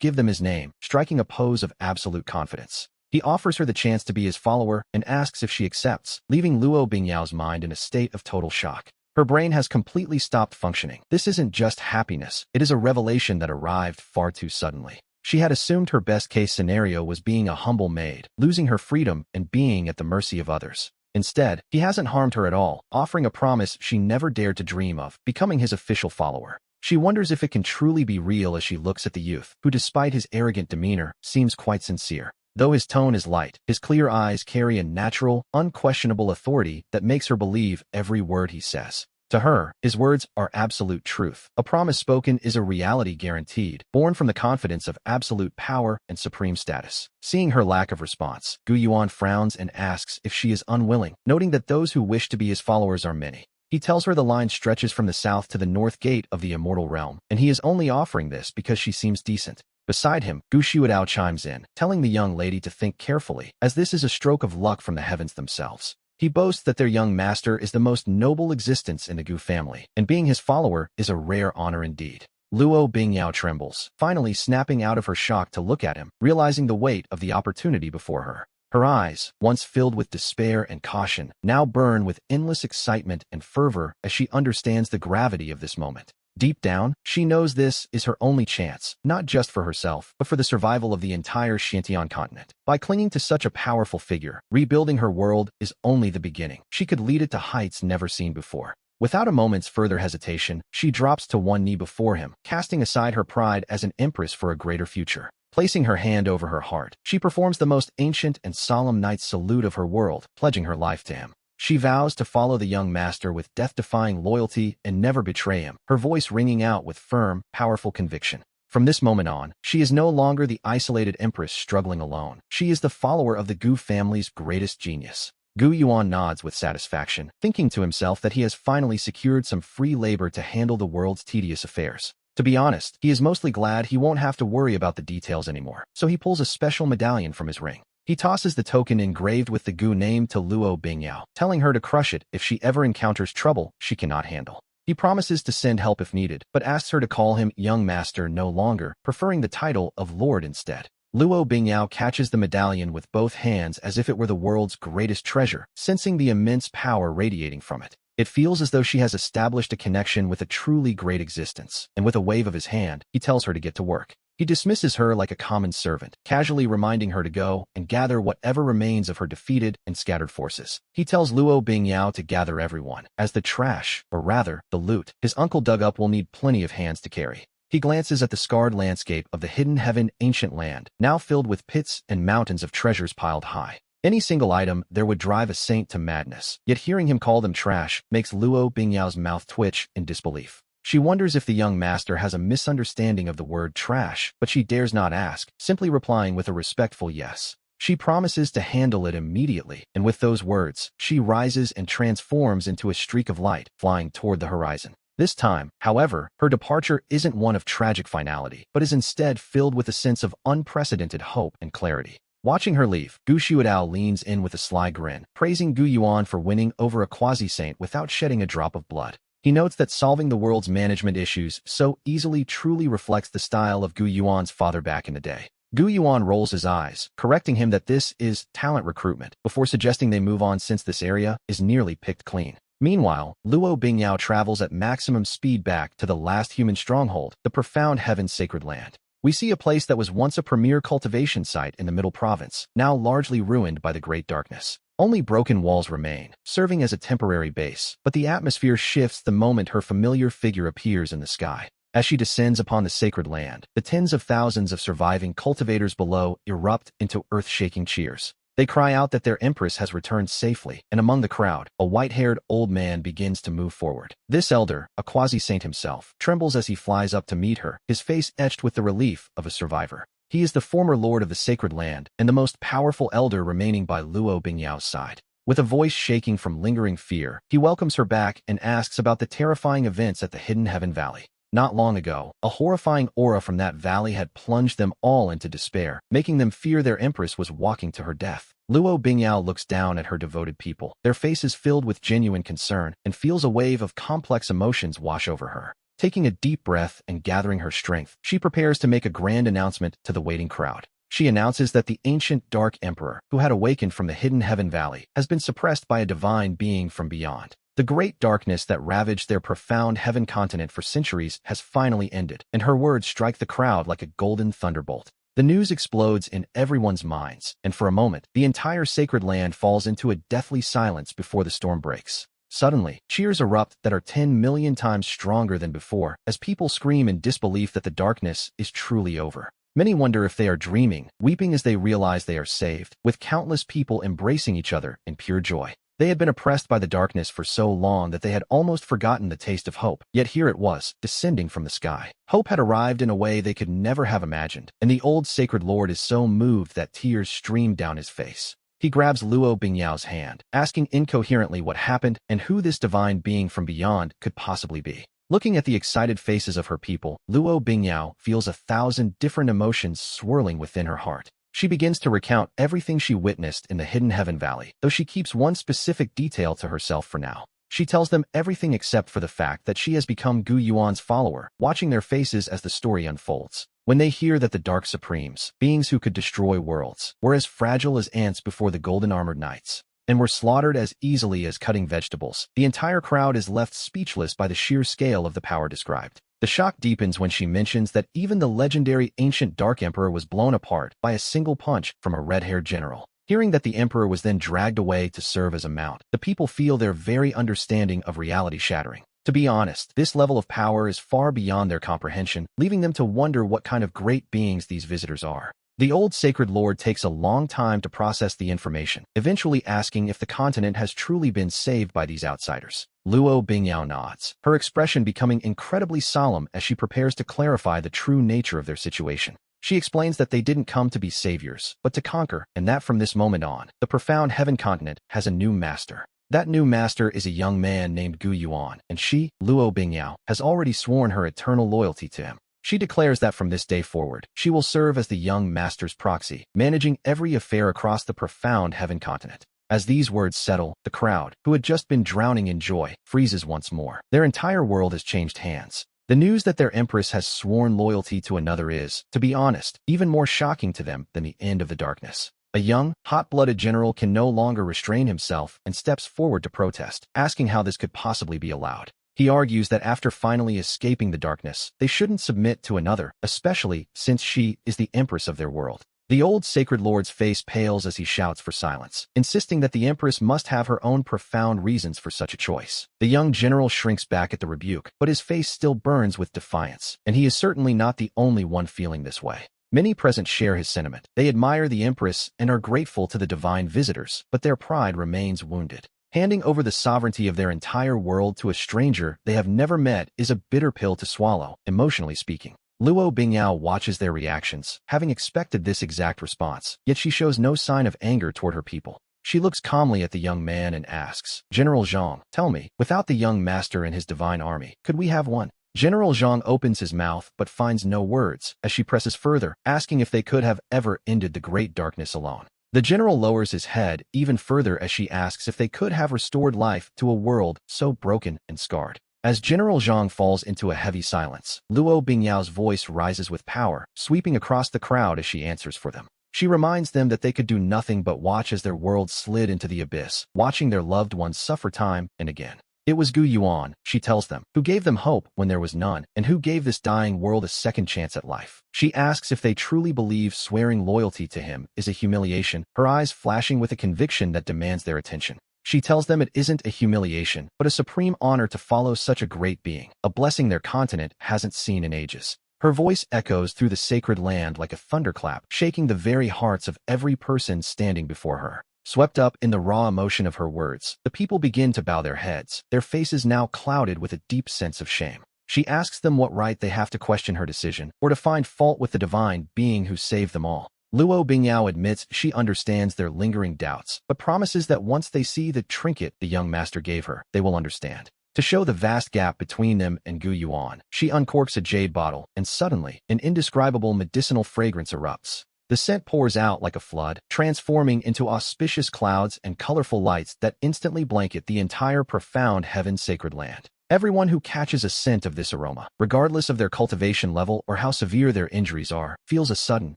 Speaker 1: give them his name, striking a pose of absolute confidence. He offers her the chance to be his follower and asks if she accepts, leaving Luo Bingyao's mind in a state of total shock. Her brain has completely stopped functioning. This isn't just happiness, it is a revelation that arrived far too suddenly. She had assumed her best-case scenario was being a humble maid, losing her freedom and being at the mercy of others. Instead, he hasn't harmed her at all, offering a promise she never dared to dream of, becoming his official follower. She wonders if it can truly be real as she looks at the youth, who despite his arrogant demeanor, seems quite sincere. Though his tone is light, his clear eyes carry a natural, unquestionable authority that makes her believe every word he says. To her, his words are absolute truth. A promise spoken is a reality guaranteed, born from the confidence of absolute power and supreme status. Seeing her lack of response, Gu Yuan frowns and asks if she is unwilling, noting that those who wish to be his followers are many. He tells her the line stretches from the south to the north gate of the immortal realm, and he is only offering this because she seems decent. Beside him, Gu Xuedao chimes in, telling the young lady to think carefully, as this is a stroke of luck from the heavens themselves. He boasts that their young master is the most noble existence in the Gu family, and being his follower is a rare honor indeed. Luo Bingyao trembles, finally snapping out of her shock to look at him, realizing the weight of the opportunity before her. Her eyes, once filled with despair and caution, now burn with endless excitement and fervor as she understands the gravity of this moment. Deep down, she knows this is her only chance, not just for herself, but for the survival of the entire Xiantian continent. By clinging to such a powerful figure, rebuilding her world is only the beginning. She could lead it to heights never seen before. Without a moment's further hesitation, she drops to one knee before him, casting aside her pride as an empress for a greater future. Placing her hand over her heart, she performs the most ancient and solemn knight's salute of her world, pledging her life to him. She vows to follow the young master with death-defying loyalty and never betray him, her voice ringing out with firm, powerful conviction. From this moment on, she is no longer the isolated empress struggling alone. She is the follower of the Gu family's greatest genius. Gu Yuan nods with satisfaction, thinking to himself that he has finally secured some free labor to handle the world's tedious affairs. To be honest, he is mostly glad he won't have to worry about the details anymore, so he pulls a special medallion from his ring. He tosses the token engraved with the Gu name to Luo Bingyao, telling her to crush it if she ever encounters trouble she cannot handle. He promises to send help if needed, but asks her to call him young master no longer, preferring the title of lord instead. Luo Bingyao catches the medallion with both hands as if it were the world's greatest treasure, sensing the immense power radiating from it. It feels as though she has established a connection with a truly great existence, and with a wave of his hand, he tells her to get to work. He dismisses her like a common servant, casually reminding her to go and gather whatever remains of her defeated and scattered forces. He tells Luo Bingyao to gather everyone, as the trash, or rather, the loot, his uncle dug up will need plenty of hands to carry. He glances at the scarred landscape of the hidden heaven ancient land, now filled with pits and mountains of treasures piled high. Any single item there would drive a saint to madness, yet hearing him call them trash makes Luo Bingyao's mouth twitch in disbelief. She wonders if the young master has a misunderstanding of the word trash, but she dares not ask, simply replying with a respectful yes. She promises to handle it immediately, and with those words, she rises and transforms into a streak of light, flying toward the horizon. This time, however, her departure isn't one of tragic finality, but is instead filled with a sense of unprecedented hope and clarity. Watching her leave, Gu Xuedao leans in with a sly grin, praising Gu Yuan for winning over a quasi-saint without shedding a drop of blood. He notes that solving the world's management issues so easily truly reflects the style of Gu Yuan's father back in the day. Gu Yuan rolls his eyes, correcting him that this is talent recruitment, before suggesting they move on since this area is nearly picked clean. Meanwhile, Luo Bingyao travels at maximum speed back to the last human stronghold, the profound heaven's sacred land. We see a place that was once a premier cultivation site in the Middle Province, now largely ruined by the Great Darkness. Only broken walls remain, serving as a temporary base, but the atmosphere shifts the moment her familiar figure appears in the sky. As she descends upon the sacred land, the tens of thousands of surviving cultivators below erupt into earth-shaking cheers. They cry out that their empress has returned safely, and among the crowd, a white-haired old man begins to move forward. This elder, a quasi-saint himself, trembles as he flies up to meet her, his face etched with the relief of a survivor. He is the former lord of the sacred land, and the most powerful elder remaining by Luo Bingyao's side. With a voice shaking from lingering fear, he welcomes her back and asks about the terrifying events at the Hidden Heaven Valley. Not long ago, a horrifying aura from that valley had plunged them all into despair, making them fear their empress was walking to her death. Luo Bingyao looks down at her devoted people, their faces filled with genuine concern, and feels a wave of complex emotions wash over her. Taking a deep breath and gathering her strength, she prepares to make a grand announcement to the waiting crowd. She announces that the ancient Dark Emperor, who had awakened from the Hidden Heaven Valley, has been suppressed by a divine being from beyond. The great darkness that ravaged their profound heaven continent for centuries has finally ended, and her words strike the crowd like a golden thunderbolt. The news explodes in everyone's minds, and for a moment, the entire sacred land falls into a deathly silence before the storm breaks. Suddenly, cheers erupt that are 10 million times stronger than before, as people scream in disbelief that the darkness is truly over. Many wonder if they are dreaming, weeping as they realize they are saved, with countless people embracing each other in pure joy. They had been oppressed by the darkness for so long that they had almost forgotten the taste of hope, yet here it was, descending from the sky. Hope had arrived in a way they could never have imagined, and the old sacred lord is so moved that tears stream down his face. He grabs Luo Bingyao's hand, asking incoherently what happened and who this divine being from beyond could possibly be. Looking at the excited faces of her people, Luo Bingyao feels 1,000 different emotions swirling within her heart. She begins to recount everything she witnessed in the Hidden Heaven Valley, though she keeps one specific detail to herself for now. She tells them everything except for the fact that she has become Gu Yuan's follower, watching their faces as the story unfolds. When they hear that the Dark Supremes, beings who could destroy worlds, were as fragile as ants before the golden armored knights, and were slaughtered as easily as cutting vegetables, the entire crowd is left speechless by the sheer scale of the power described. The shock deepens when she mentions that even the legendary ancient Dark Emperor was blown apart by a single punch from a red-haired general. Hearing that the emperor was then dragged away to serve as a mount, the people feel their very understanding of reality shattering. To be honest, this level of power is far beyond their comprehension, leaving them to wonder what kind of great beings these visitors are. The old sacred lord takes a long time to process the information, eventually asking if the continent has truly been saved by these outsiders. Luo Bingyao nods, her expression becoming incredibly solemn as she prepares to clarify the true nature of their situation. She explains that they didn't come to be saviors, but to conquer, and that from this moment on, the profound heaven continent has a new master. That new master is a young man named Gu Yuan, and she, Luo Bingyao, has already sworn her eternal loyalty to him. She declares that from this day forward, she will serve as the young master's proxy, managing every affair across the profound heaven continent. As these words settle, the crowd, who had just been drowning in joy, freezes once more. Their entire world has changed hands. The news that their empress has sworn loyalty to another is, to be honest, even more shocking to them than the end of the darkness. A young, hot-blooded general can no longer restrain himself and steps forward to protest, asking how this could possibly be allowed. He argues that after finally escaping the darkness, they shouldn't submit to another, especially since she is the empress of their world. The old sacred lord's face pales as he shouts for silence, insisting that the empress must have her own profound reasons for such a choice. The young general shrinks back at the rebuke, but his face still burns with defiance, and he is certainly not the only one feeling this way. Many present share his sentiment. They admire the empress and are grateful to the divine visitors, but their pride remains wounded. Handing over the sovereignty of their entire world to a stranger they have never met is a bitter pill to swallow, emotionally speaking. Luo Bingyao watches their reactions, having expected this exact response, yet she shows no sign of anger toward her people. She looks calmly at the young man and asks, "General Zhang, tell me, without the young master and his divine army, could we have one?" General Zhang opens his mouth but finds no words as she presses further, asking if they could have ever ended the great darkness alone. The general lowers his head even further as she asks if they could have restored life to a world so broken and scarred. As General Zhang falls into a heavy silence, Luo Bingyao's voice rises with power, sweeping across the crowd as she answers for them. She reminds them that they could do nothing but watch as their world slid into the abyss, watching their loved ones suffer time and again. It was Gu Yuan, she tells them, who gave them hope when there was none, and who gave this dying world a second chance at life. She asks if they truly believe swearing loyalty to him is a humiliation, her eyes flashing with a conviction that demands their attention. She tells them it isn't a humiliation, but a supreme honor to follow such a great being, a blessing their continent hasn't seen in ages. Her voice echoes through the sacred land like a thunderclap, shaking the very hearts of every person standing before her. Swept up in the raw emotion of her words, the people begin to bow their heads, their faces now clouded with a deep sense of shame. She asks them what right they have to question her decision, or to find fault with the divine being who saved them all. Luo Bingyao admits she understands their lingering doubts, but promises that once they see the trinket the young master gave her, they will understand. To show the vast gap between them and Gu Yuan, she uncorks a jade bottle, and suddenly, an indescribable medicinal fragrance erupts. The scent pours out like a flood, transforming into auspicious clouds and colorful lights that instantly blanket the entire profound heaven's sacred land. Everyone who catches a scent of this aroma, regardless of their cultivation level or how severe their injuries are, feels a sudden,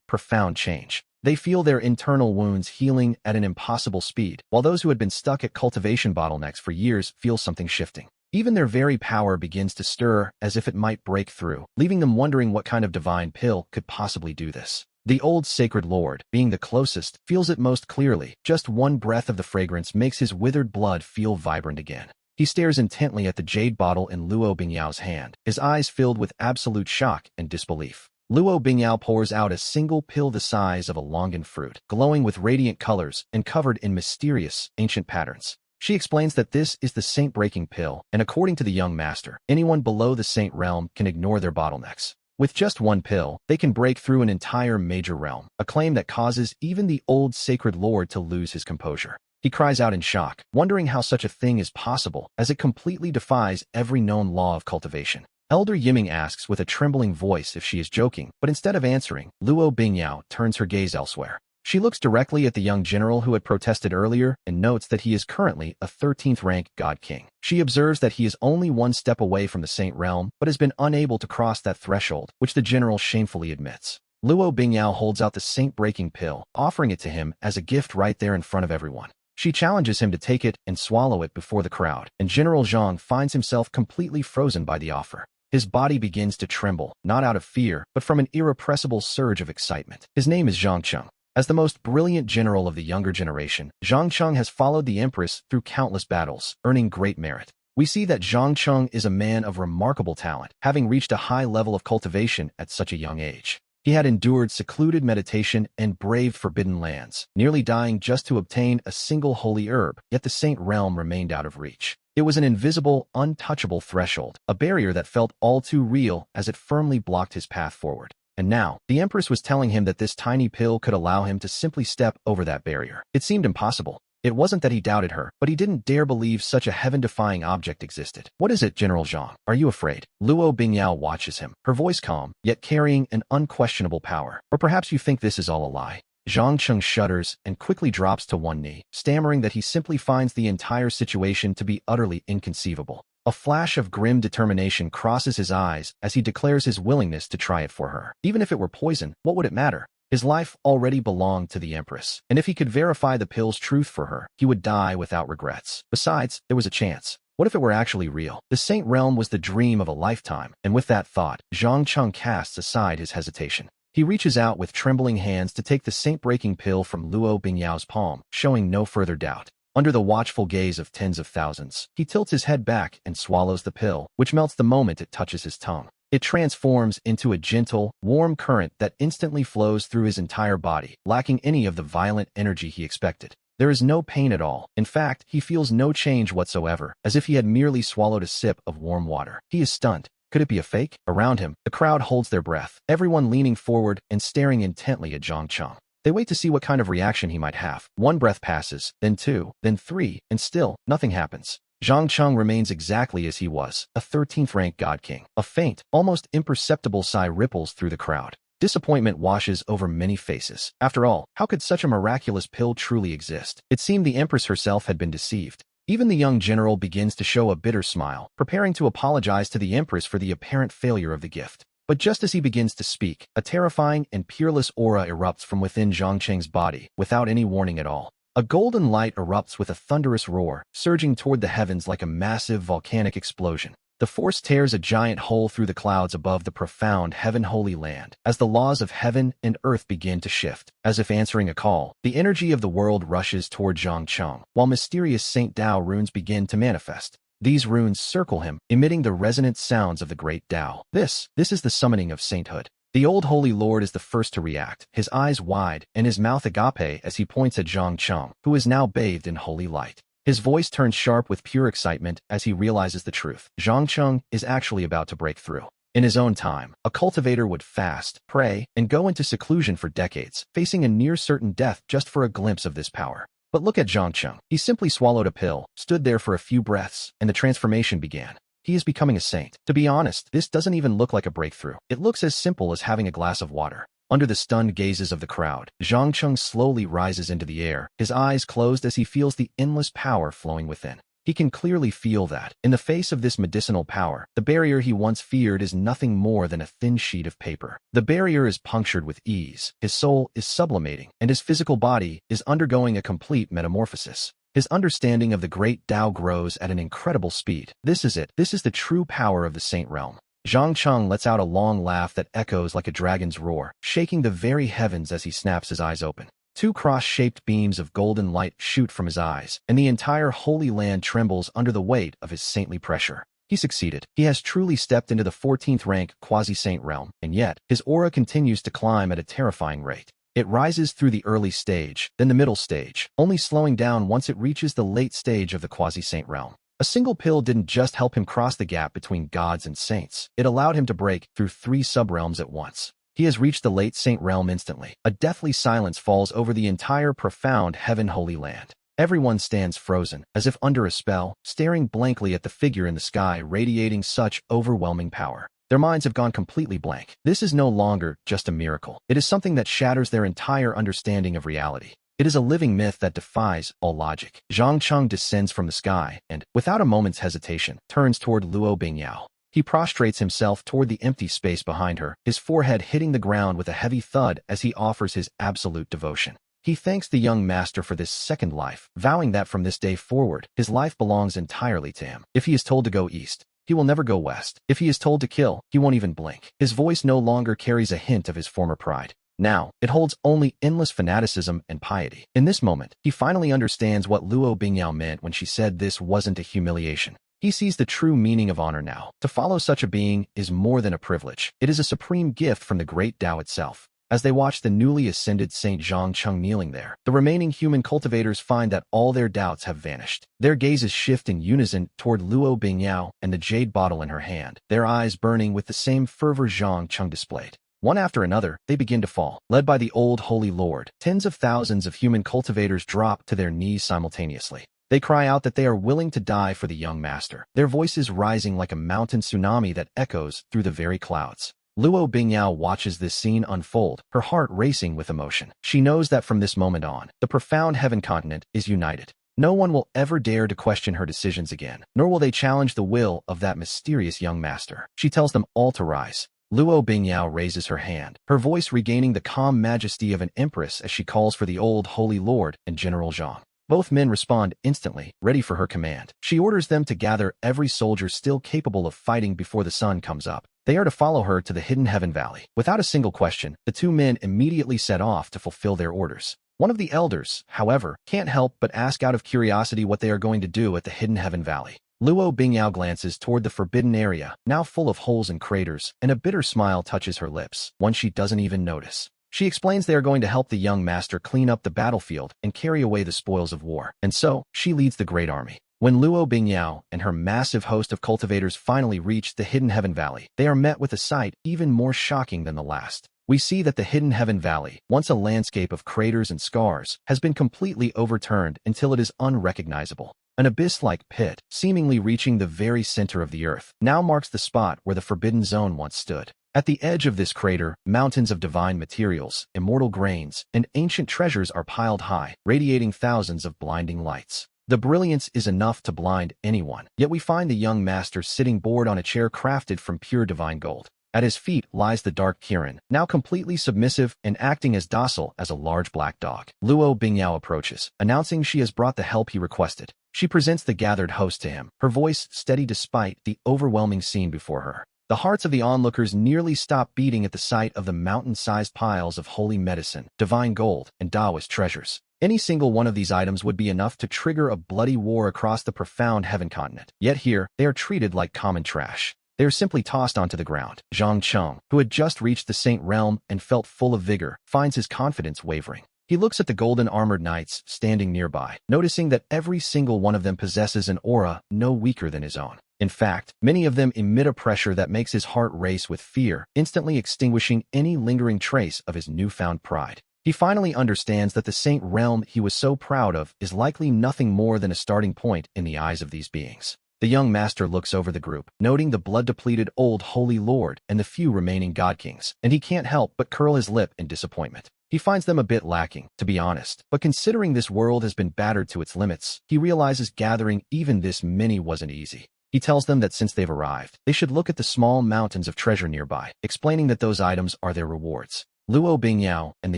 Speaker 1: profound change. They feel their internal wounds healing at an impossible speed, while those who had been stuck at cultivation bottlenecks for years feel something shifting. Even their very power begins to stir as if it might break through, leaving them wondering what kind of divine pill could possibly do this. The old sacred lord, being the closest, feels it most clearly. Just one breath of the fragrance makes his withered blood feel vibrant again. He stares intently at the jade bottle in Luo Bingyao's hand, his eyes filled with absolute shock and disbelief. Luo Bingyao pours out a single pill the size of a longan fruit, glowing with radiant colors and covered in mysterious, ancient patterns. She explains that this is the saint-breaking pill, and according to the young master, anyone below the saint realm can ignore their bottlenecks. With just one pill, they can break through an entire major realm, a claim that causes even the old sacred lord to lose his composure. He cries out in shock, wondering how such a thing is possible, as it completely defies every known law of cultivation. Elder Yiming asks with a trembling voice if she is joking, but instead of answering, Luo Bingyao turns her gaze elsewhere. She looks directly at the young general who had protested earlier and notes that he is currently a 13th rank god king. She observes that he is only one step away from the saint realm, but has been unable to cross that threshold, which the general shamefully admits. Luo Bingyao holds out the saint-breaking pill, offering it to him as a gift right there in front of everyone. She challenges him to take it and swallow it before the crowd, and General Zhang finds himself completely frozen by the offer. His body begins to tremble, not out of fear, but from an irrepressible surge of excitement. His name is Zhang Cheng. As the most brilliant general of the younger generation, Zhang Cheng has followed the empress through countless battles, earning great merit. We see that Zhang Cheng is a man of remarkable talent, having reached a high level of cultivation at such a young age. He had endured secluded meditation and braved forbidden lands, nearly dying just to obtain a single holy herb, yet the saint realm remained out of reach. It was an invisible, untouchable threshold, a barrier that felt all too real as it firmly blocked his path forward. And now, the Empress was telling him that this tiny pill could allow him to simply step over that barrier. It seemed impossible. It wasn't that he doubted her, but he didn't dare believe such a heaven-defying object existed. "What is it, General Zhang? Are you afraid?" Luo Bingyao watches him, her voice calm, yet carrying an unquestionable power. "Or perhaps you think this is all a lie?" Zhang Cheng shudders and quickly drops to one knee, stammering that he simply finds the entire situation to be utterly inconceivable. A flash of grim determination crosses his eyes as he declares his willingness to try it for her. Even if it were poison, what would it matter? His life already belonged to the Empress, and if he could verify the pill's truth for her, he would die without regrets. Besides, there was a chance. What if it were actually real? The Saint Realm was the dream of a lifetime, and with that thought, Zhang Cheng casts aside his hesitation. He reaches out with trembling hands to take the saint-breaking pill from Luo Bingyao's palm, showing no further doubt. Under the watchful gaze of tens of thousands, he tilts his head back and swallows the pill, which melts the moment it touches his tongue. It transforms into a gentle, warm current that instantly flows through his entire body, lacking any of the violent energy he expected. There is no pain at all. In fact, he feels no change whatsoever, as if he had merely swallowed a sip of warm water. He is stunned. Could it be a fake? Around him, the crowd holds their breath, everyone leaning forward and staring intently at Zhang Cheng. They wait to see what kind of reaction he might have. One breath passes, then two, then three, and still, nothing happens. Zhang Cheng remains exactly as he was, a 13th-rank god king. A faint, almost imperceptible sigh ripples through the crowd. Disappointment washes over many faces. After all, how could such a miraculous pill truly exist? It seemed the Empress herself had been deceived. Even the young general begins to show a bitter smile, preparing to apologize to the Empress for the apparent failure of the gift. But just as he begins to speak, a terrifying and peerless aura erupts from within Zhang Cheng's body, without any warning at all. A golden light erupts with a thunderous roar, surging toward the heavens like a massive volcanic explosion. The force tears a giant hole through the clouds above the profound heaven-holy land. As the laws of heaven and earth begin to shift, as if answering a call, the energy of the world rushes toward Zhang Cheng, while mysterious Saint Dao runes begin to manifest. These runes circle him, emitting the resonant sounds of the great Dao. This is the summoning of sainthood. The old holy lord is the first to react, his eyes wide and his mouth agape as he points at Zhang Cheng, who is now bathed in holy light. His voice turns sharp with pure excitement as he realizes the truth. Zhang Cheng is actually about to break through. In his own time, a cultivator would fast, pray, and go into seclusion for decades, facing a near-certain death just for a glimpse of this power. But look at Zhang Cheng. He simply swallowed a pill, stood there for a few breaths, and the transformation began. He is becoming a saint. To be honest, this doesn't even look like a breakthrough. It looks as simple as having a glass of water. Under the stunned gazes of the crowd, Zhang Cheng slowly rises into the air, his eyes closed as he feels the endless power flowing within. He can clearly feel that, in the face of this medicinal power, the barrier he once feared is nothing more than a thin sheet of paper. The barrier is punctured with ease, his soul is sublimating, and his physical body is undergoing a complete metamorphosis. His understanding of the great Tao grows at an incredible speed. This is it. This is the true power of the Saint Realm. Zhang Cheng lets out a long laugh that echoes like a dragon's roar, shaking the very heavens as he snaps his eyes open. Two cross-shaped beams of golden light shoot from his eyes, and the entire holy land trembles under the weight of his saintly pressure. He succeeded. He has truly stepped into the 14th rank quasi-saint realm, and yet, his aura continues to climb at a terrifying rate. It rises through the early stage, then the middle stage, only slowing down once it reaches the late stage of the quasi-saint realm. A single pill didn't just help him cross the gap between gods and saints. It allowed him to break through 3 sub-realms at once. He has reached the late saint realm instantly. A deathly silence falls over the entire profound heaven-holy land. Everyone stands frozen, as if under a spell, staring blankly at the figure in the sky radiating such overwhelming power. Their minds have gone completely blank. This is no longer just a miracle. It is something that shatters their entire understanding of reality. It is a living myth that defies all logic. Zhang Cheng descends from the sky and, without a moment's hesitation, turns toward Luo Bingyao. He prostrates himself toward the empty space behind her, his forehead hitting the ground with a heavy thud as he offers his absolute devotion. He thanks the young master for this second life, vowing that from this day forward, his life belongs entirely to him. If he is told to go east, he will never go west. If he is told to kill, he won't even blink. His voice no longer carries a hint of his former pride. Now, it holds only endless fanaticism and piety. In this moment, he finally understands what Luo Bingyao meant when she said this wasn't a humiliation. He sees the true meaning of honor now. To follow such a being is more than a privilege. It is a supreme gift from the great Tao itself. As they watch the newly ascended Saint Zhang Cheng kneeling there, the remaining human cultivators find that all their doubts have vanished. Their gazes shift in unison toward Luo Bingyao and the jade bottle in her hand, their eyes burning with the same fervor Zhang Cheng displayed. One after another, they begin to fall. Led by the old holy lord, tens of thousands of human cultivators drop to their knees simultaneously. They cry out that they are willing to die for the young master, their voices rising like a mountain tsunami that echoes through the very clouds. Luo Bingyao watches this scene unfold, her heart racing with emotion. She knows that from this moment on, the profound heaven continent is united. No one will ever dare to question her decisions again, nor will they challenge the will of that mysterious young master. She tells them all to rise. Luo Bingyao raises her hand, her voice regaining the calm majesty of an empress as she calls for the old holy lord and General Zhang. Both men respond instantly, ready for her command. She orders them to gather every soldier still capable of fighting before the sun comes up. They are to follow her to the hidden heaven valley. Without a single question, the two men immediately set off to fulfill their orders. One of the elders, however, can't help but ask out of curiosity what they are going to do at the hidden heaven valley. Luo Bingyao glances toward the forbidden area, now full of holes and craters, and a bitter smile touches her lips, one she doesn't even notice. She explains they are going to help the young master clean up the battlefield and carry away the spoils of war. And so, she leads the great army. When Luo Bingyao and her massive host of cultivators finally reach the Hidden Heaven Valley, they are met with a sight even more shocking than the last. We see that the Hidden Heaven Valley, once a landscape of craters and scars, has been completely overturned until it is unrecognizable. An abyss-like pit, seemingly reaching the very center of the earth, now marks the spot where the Forbidden Zone once stood. At the edge of this crater, mountains of divine materials, immortal grains, and ancient treasures are piled high, radiating thousands of blinding lights. The brilliance is enough to blind anyone, yet we find the young master sitting bored on a chair crafted from pure divine gold. At his feet lies the dark Kirin, now completely submissive and acting as docile as a large black dog. Luo Bingyao approaches, announcing she has brought the help he requested. She presents the gathered host to him, her voice steady despite the overwhelming scene before her. The hearts of the onlookers nearly stop beating at the sight of the mountain-sized piles of holy medicine, divine gold, and Taoist treasures. Any single one of these items would be enough to trigger a bloody war across the profound heaven continent. Yet here, they are treated like common trash. They are simply tossed onto the ground. Zhang Cheng, who had just reached the Saint Realm and felt full of vigor, finds his confidence wavering. He looks at the golden-armored knights standing nearby, noticing that every single one of them possesses an aura no weaker than his own. In fact, many of them emit a pressure that makes his heart race with fear, instantly extinguishing any lingering trace of his newfound pride. He finally understands that the Saint Realm he was so proud of is likely nothing more than a starting point in the eyes of these beings. The young master looks over the group, noting the blood-depleted old Holy Lord and the few remaining God Kings, and he can't help but curl his lip in disappointment. He finds them a bit lacking, to be honest, but considering this world has been battered to its limits, he realizes gathering even this many wasn't easy. He tells them that since they've arrived, they should look at the small mountains of treasure nearby, explaining that those items are their rewards. Luo Bingyao and the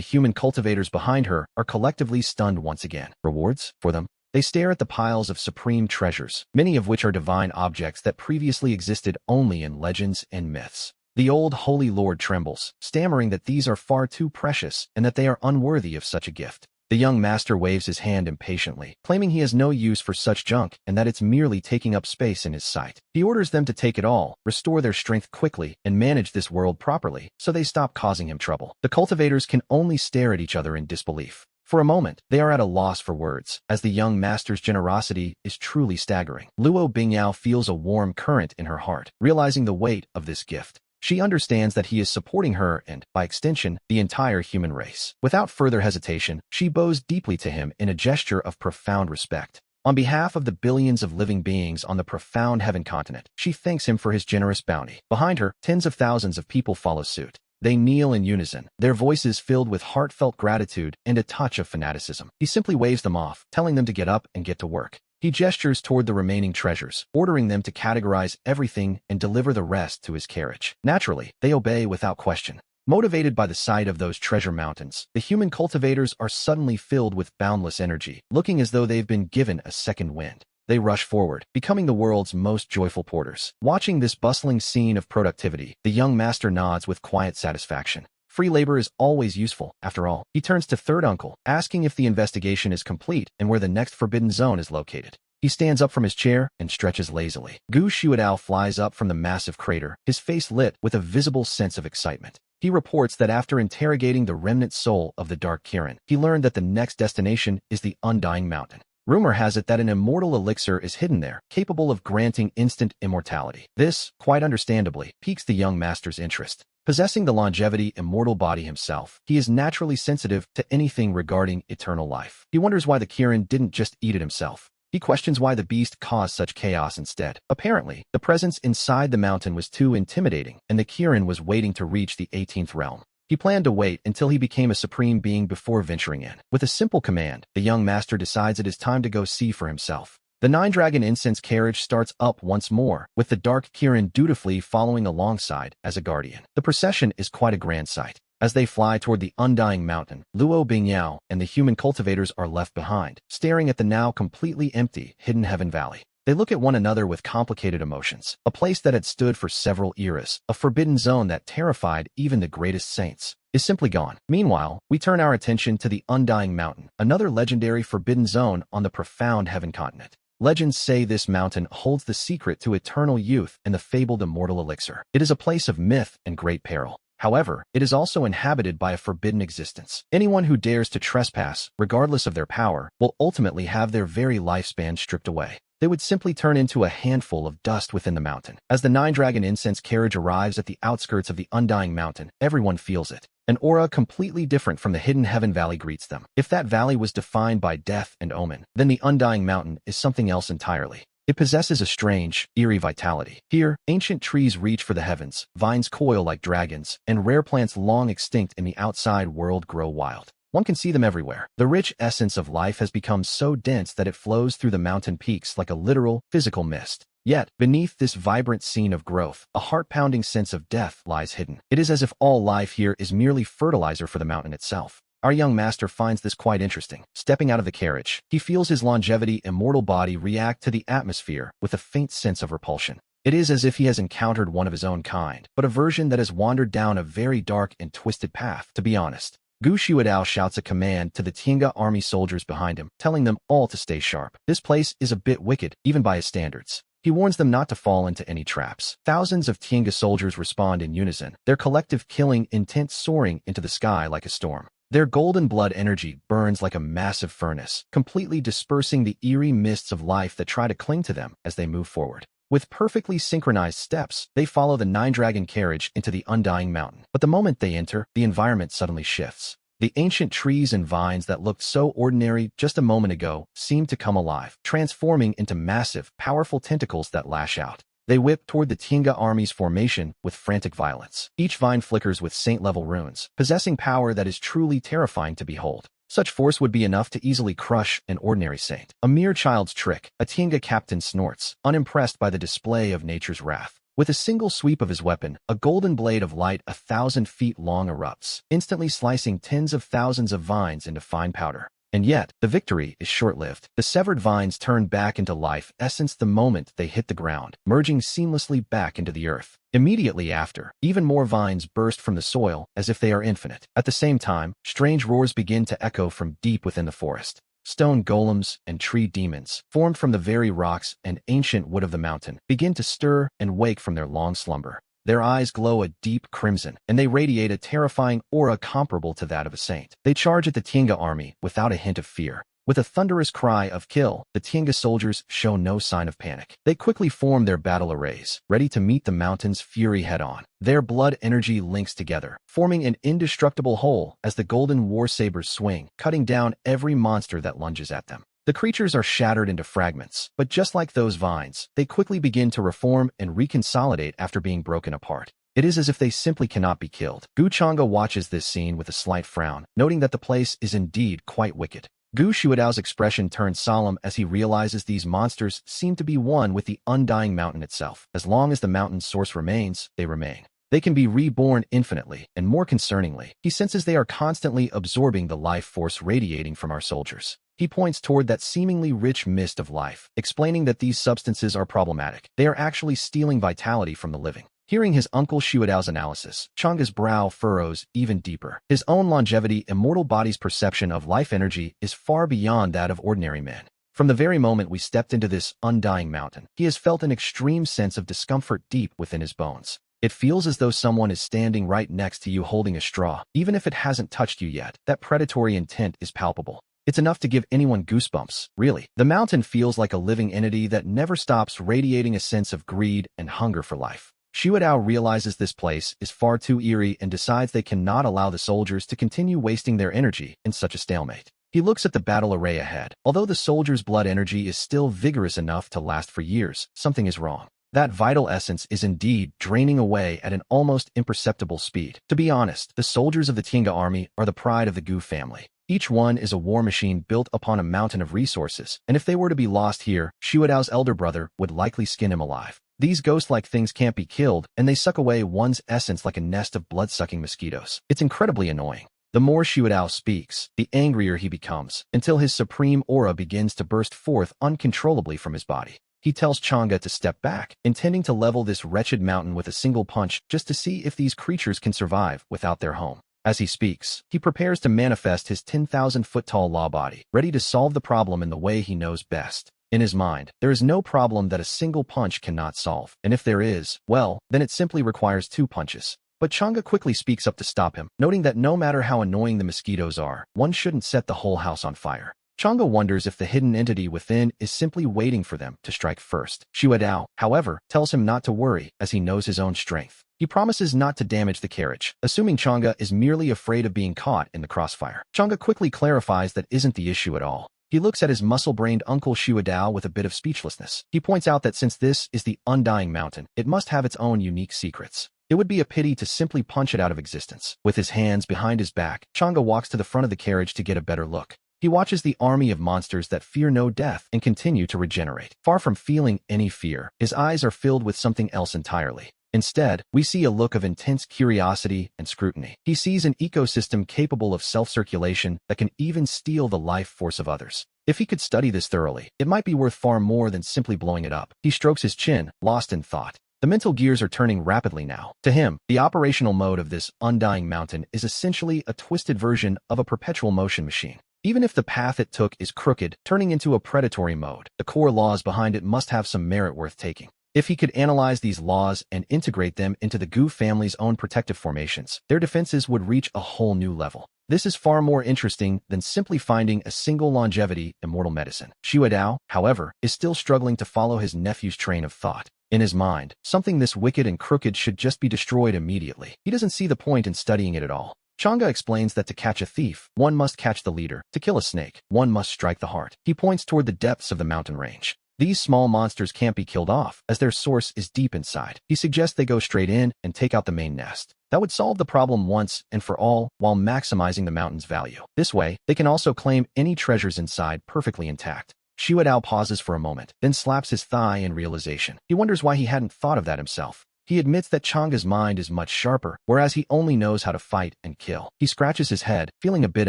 Speaker 1: human cultivators behind her are collectively stunned once again. Rewards? For them? They stare at the piles of supreme treasures, many of which are divine objects that previously existed only in legends and myths. The old Holy Lord trembles, stammering that these are far too precious and that they are unworthy of such a gift. The young master waves his hand impatiently, claiming he has no use for such junk and that it's merely taking up space in his sight. He orders them to take it all, restore their strength quickly, and manage this world properly, so they stop causing him trouble. The cultivators can only stare at each other in disbelief. For a moment, they are at a loss for words, as the young master's generosity is truly staggering. Luo Bingyao feels a warm current in her heart, realizing the weight of this gift. She understands that he is supporting her and, by extension, the entire human race. Without further hesitation, she bows deeply to him in a gesture of profound respect. On behalf of the billions of living beings on the profound heaven continent, she thanks him for his generous bounty. Behind her, tens of thousands of people follow suit. They kneel in unison, their voices filled with heartfelt gratitude and a touch of fanaticism. He simply waves them off, telling them to get up and get to work. He gestures toward the remaining treasures, ordering them to categorize everything and deliver the rest to his carriage. Naturally, they obey without question. Motivated by the sight of those treasure mountains, the human cultivators are suddenly filled with boundless energy, looking as though they've been given a second wind. They rush forward, becoming the world's most joyful porters. Watching this bustling scene of productivity, the young master nods with quiet satisfaction. Free labor is always useful, after all. He turns to third uncle, asking if the investigation is complete and where the next forbidden zone is located. He stands up from his chair and stretches lazily. Gu Shuadao flies up from the massive crater, his face lit with a visible sense of excitement. He reports that after interrogating the remnant soul of the Dark Kirin, he learned that the next destination is the Undying Mountain. Rumor has it that an immortal elixir is hidden there, capable of granting instant immortality. This, quite understandably, piques the young master's interest. Possessing the longevity immortal body himself, he is naturally sensitive to anything regarding eternal life. He wonders why the Kirin didn't just eat it himself. He questions why the beast caused such chaos instead. Apparently, the presence inside the mountain was too intimidating, and the Kirin was waiting to reach the 18th realm. He planned to wait until he became a supreme being before venturing in. With a simple command, the young master decides it is time to go see for himself. The nine-dragon incense carriage starts up once more, with the Dark Kirin dutifully following alongside as a guardian. The procession is quite a grand sight. As they fly toward the Undying Mountain, Luo Bingyao and the human cultivators are left behind, staring at the now completely empty Hidden Heaven Valley. They look at one another with complicated emotions. A place that had stood for several eras, a forbidden zone that terrified even the greatest saints, is simply gone. Meanwhile, we turn our attention to the Undying Mountain, another legendary forbidden zone on the profound heaven continent. Legends say this mountain holds the secret to eternal youth and the fabled immortal elixir. It is a place of myth and great peril. However, it is also inhabited by a forbidden existence. Anyone who dares to trespass, regardless of their power, will ultimately have their very lifespan stripped away. They would simply turn into a handful of dust within the mountain. As the nine-dragon incense carriage arrives at the outskirts of the Undying Mountain, everyone feels it. An aura completely different from the hidden Heaven Valley greets them. If that valley was defined by death and omen, then the Undying Mountain is something else entirely. It possesses a strange, eerie vitality. Here, ancient trees reach for the heavens, vines coil like dragons, and rare plants long extinct in the outside world grow wild. One can see them everywhere. The rich essence of life has become so dense that it flows through the mountain peaks like a literal, physical mist. Yet, beneath this vibrant scene of growth, a heart-pounding sense of death lies hidden. It is as if all life here is merely fertilizer for the mountain itself. Our young master finds this quite interesting. Stepping out of the carriage, he feels his longevity immortal body react to the atmosphere with a faint sense of repulsion. It is as if he has encountered one of his own kind, but a version that has wandered down a very dark and twisted path, to be honest. Gu Xiaodao shouts a command to the Tiange army soldiers behind him, telling them all to stay sharp. This place is a bit wicked, even by his standards. He warns them not to fall into any traps. Thousands of Tiange soldiers respond in unison, their collective killing intent soaring into the sky like a storm. Their golden blood energy burns like a massive furnace, completely dispersing the eerie mists of life that try to cling to them as they move forward. With perfectly synchronized steps, they follow the nine-dragon carriage into the Undying Mountain. But the moment they enter, the environment suddenly shifts. The ancient trees and vines that looked so ordinary just a moment ago seem to come alive, transforming into massive, powerful tentacles that lash out. They whip toward the Tiange army's formation with frantic violence. Each vine flickers with saint-level runes, possessing power that is truly terrifying to behold. Such force would be enough to easily crush an ordinary saint. A mere child's trick, a Tiange captain snorts, unimpressed by the display of nature's wrath. With a single sweep of his weapon, a golden blade of light 1,000 feet long erupts, instantly slicing tens of thousands of vines into fine powder. And yet, the victory is short-lived. The severed vines turn back into life essence the moment they hit the ground, merging seamlessly back into the earth. Immediately after, even more vines burst from the soil as if they are infinite. At the same time, strange roars begin to echo from deep within the forest. Stone golems and tree demons, formed from the very rocks and ancient wood of the mountain, begin to stir and wake from their long slumber. Their eyes glow a deep crimson, and they radiate a terrifying aura comparable to that of a saint. They charge at the Tiange army without a hint of fear. With a thunderous cry of kill, the Tiange soldiers show no sign of panic. They quickly form their battle arrays, ready to meet the mountain's fury head-on. Their blood energy links together, forming an indestructible whole as the golden war sabers swing, cutting down every monster that lunges at them. The creatures are shattered into fragments, but just like those vines, they quickly begin to reform and reconsolidate after being broken apart. It is as if they simply cannot be killed. Gu Chang'e watches this scene with a slight frown, noting that the place is indeed quite wicked. Gu Xiaodao's expression turns solemn as he realizes these monsters seem to be one with the Undying Mountain itself. As long as the mountain's source remains, they remain. They can be reborn infinitely, and more concerningly, he senses they are constantly absorbing the life force radiating from our soldiers. He points toward that seemingly rich mist of life, explaining that these substances are problematic. They are actually stealing vitality from the living. Hearing his uncle Xiaodao's analysis, Chang'e's brow furrows even deeper. His own longevity, immortal body's perception of life energy is far beyond that of ordinary men. From the very moment we stepped into this Undying Mountain, he has felt an extreme sense of discomfort deep within his bones. It feels as though someone is standing right next to you holding a straw. Even if it hasn't touched you yet, that predatory intent is palpable. It's enough to give anyone goosebumps, really. The mountain feels like a living entity that never stops radiating a sense of greed and hunger for life. Xiaodao realizes this place is far too eerie and decides they cannot allow the soldiers to continue wasting their energy in such a stalemate. He looks at the battle array ahead. Although the soldiers' blood energy is still vigorous enough to last for years, something is wrong. That vital essence is indeed draining away at an almost imperceptible speed. To be honest, the soldiers of the Tiange army are the pride of the Gu family. Each one is a war machine built upon a mountain of resources, and if they were to be lost here, Xiaodao's elder brother would likely skin him alive. These ghost-like things can't be killed, and they suck away one's essence like a nest of blood-sucking mosquitoes. It's incredibly annoying. The more Xiaodao speaks, the angrier he becomes, until his supreme aura begins to burst forth uncontrollably from his body. He tells Chang'e to step back, intending to level this wretched mountain with a single punch just to see if these creatures can survive without their home. As he speaks, he prepares to manifest his 10,000-foot-tall law body, ready to solve the problem in the way he knows best. In his mind, there is no problem that a single punch cannot solve, and if there is, well, then it simply requires 2 punches. But Changa quickly speaks up to stop him, noting that no matter how annoying the mosquitoes are, one shouldn't set the whole house on fire. Changa wonders if the hidden entity within is simply waiting for them to strike first. Dao, however, tells him not to worry as he knows his own strength. He promises not to damage the carriage, assuming Changa is merely afraid of being caught in the crossfire. Changa quickly clarifies that isn't the issue at all. He looks at his muscle-brained uncle Dao with a bit of speechlessness. He points out that since this is the Undying Mountain, it must have its own unique secrets. It would be a pity to simply punch it out of existence. With his hands behind his back, Changa walks to the front of the carriage to get a better look. He watches the army of monsters that fear no death and continue to regenerate. Far from feeling any fear, his eyes are filled with something else entirely. Instead, we see a look of intense curiosity and scrutiny. He sees an ecosystem capable of self-circulation that can even steal the life force of others. If he could study this thoroughly, it might be worth far more than simply blowing it up. He strokes his chin, lost in thought. The mental gears are turning rapidly now. To him, the operational mode of this Undying Mountain is essentially a twisted version of a perpetual motion machine. Even if the path it took is crooked, turning into a predatory mode, the core laws behind it must have some merit worth taking. If he could analyze these laws and integrate them into the Gu family's own protective formations, their defenses would reach a whole new level. This is far more interesting than simply finding a single longevity immortal medicine. Dao, however, is still struggling to follow his nephew's train of thought. In his mind, something this wicked and crooked should just be destroyed immediately. He doesn't see the point in studying it at all. Changa explains that to catch a thief, one must catch the leader. To kill a snake, one must strike the heart. He points toward the depths of the mountain range. These small monsters can't be killed off, as their source is deep inside. He suggests they go straight in and take out the main nest. That would solve the problem once and for all, while maximizing the mountain's value. This way, they can also claim any treasures inside perfectly intact. Dao pauses for a moment, then slaps his thigh in realization. He wonders why he hadn't thought of that himself. He admits that Changa's mind is much sharper, whereas he only knows how to fight and kill. He scratches his head, feeling a bit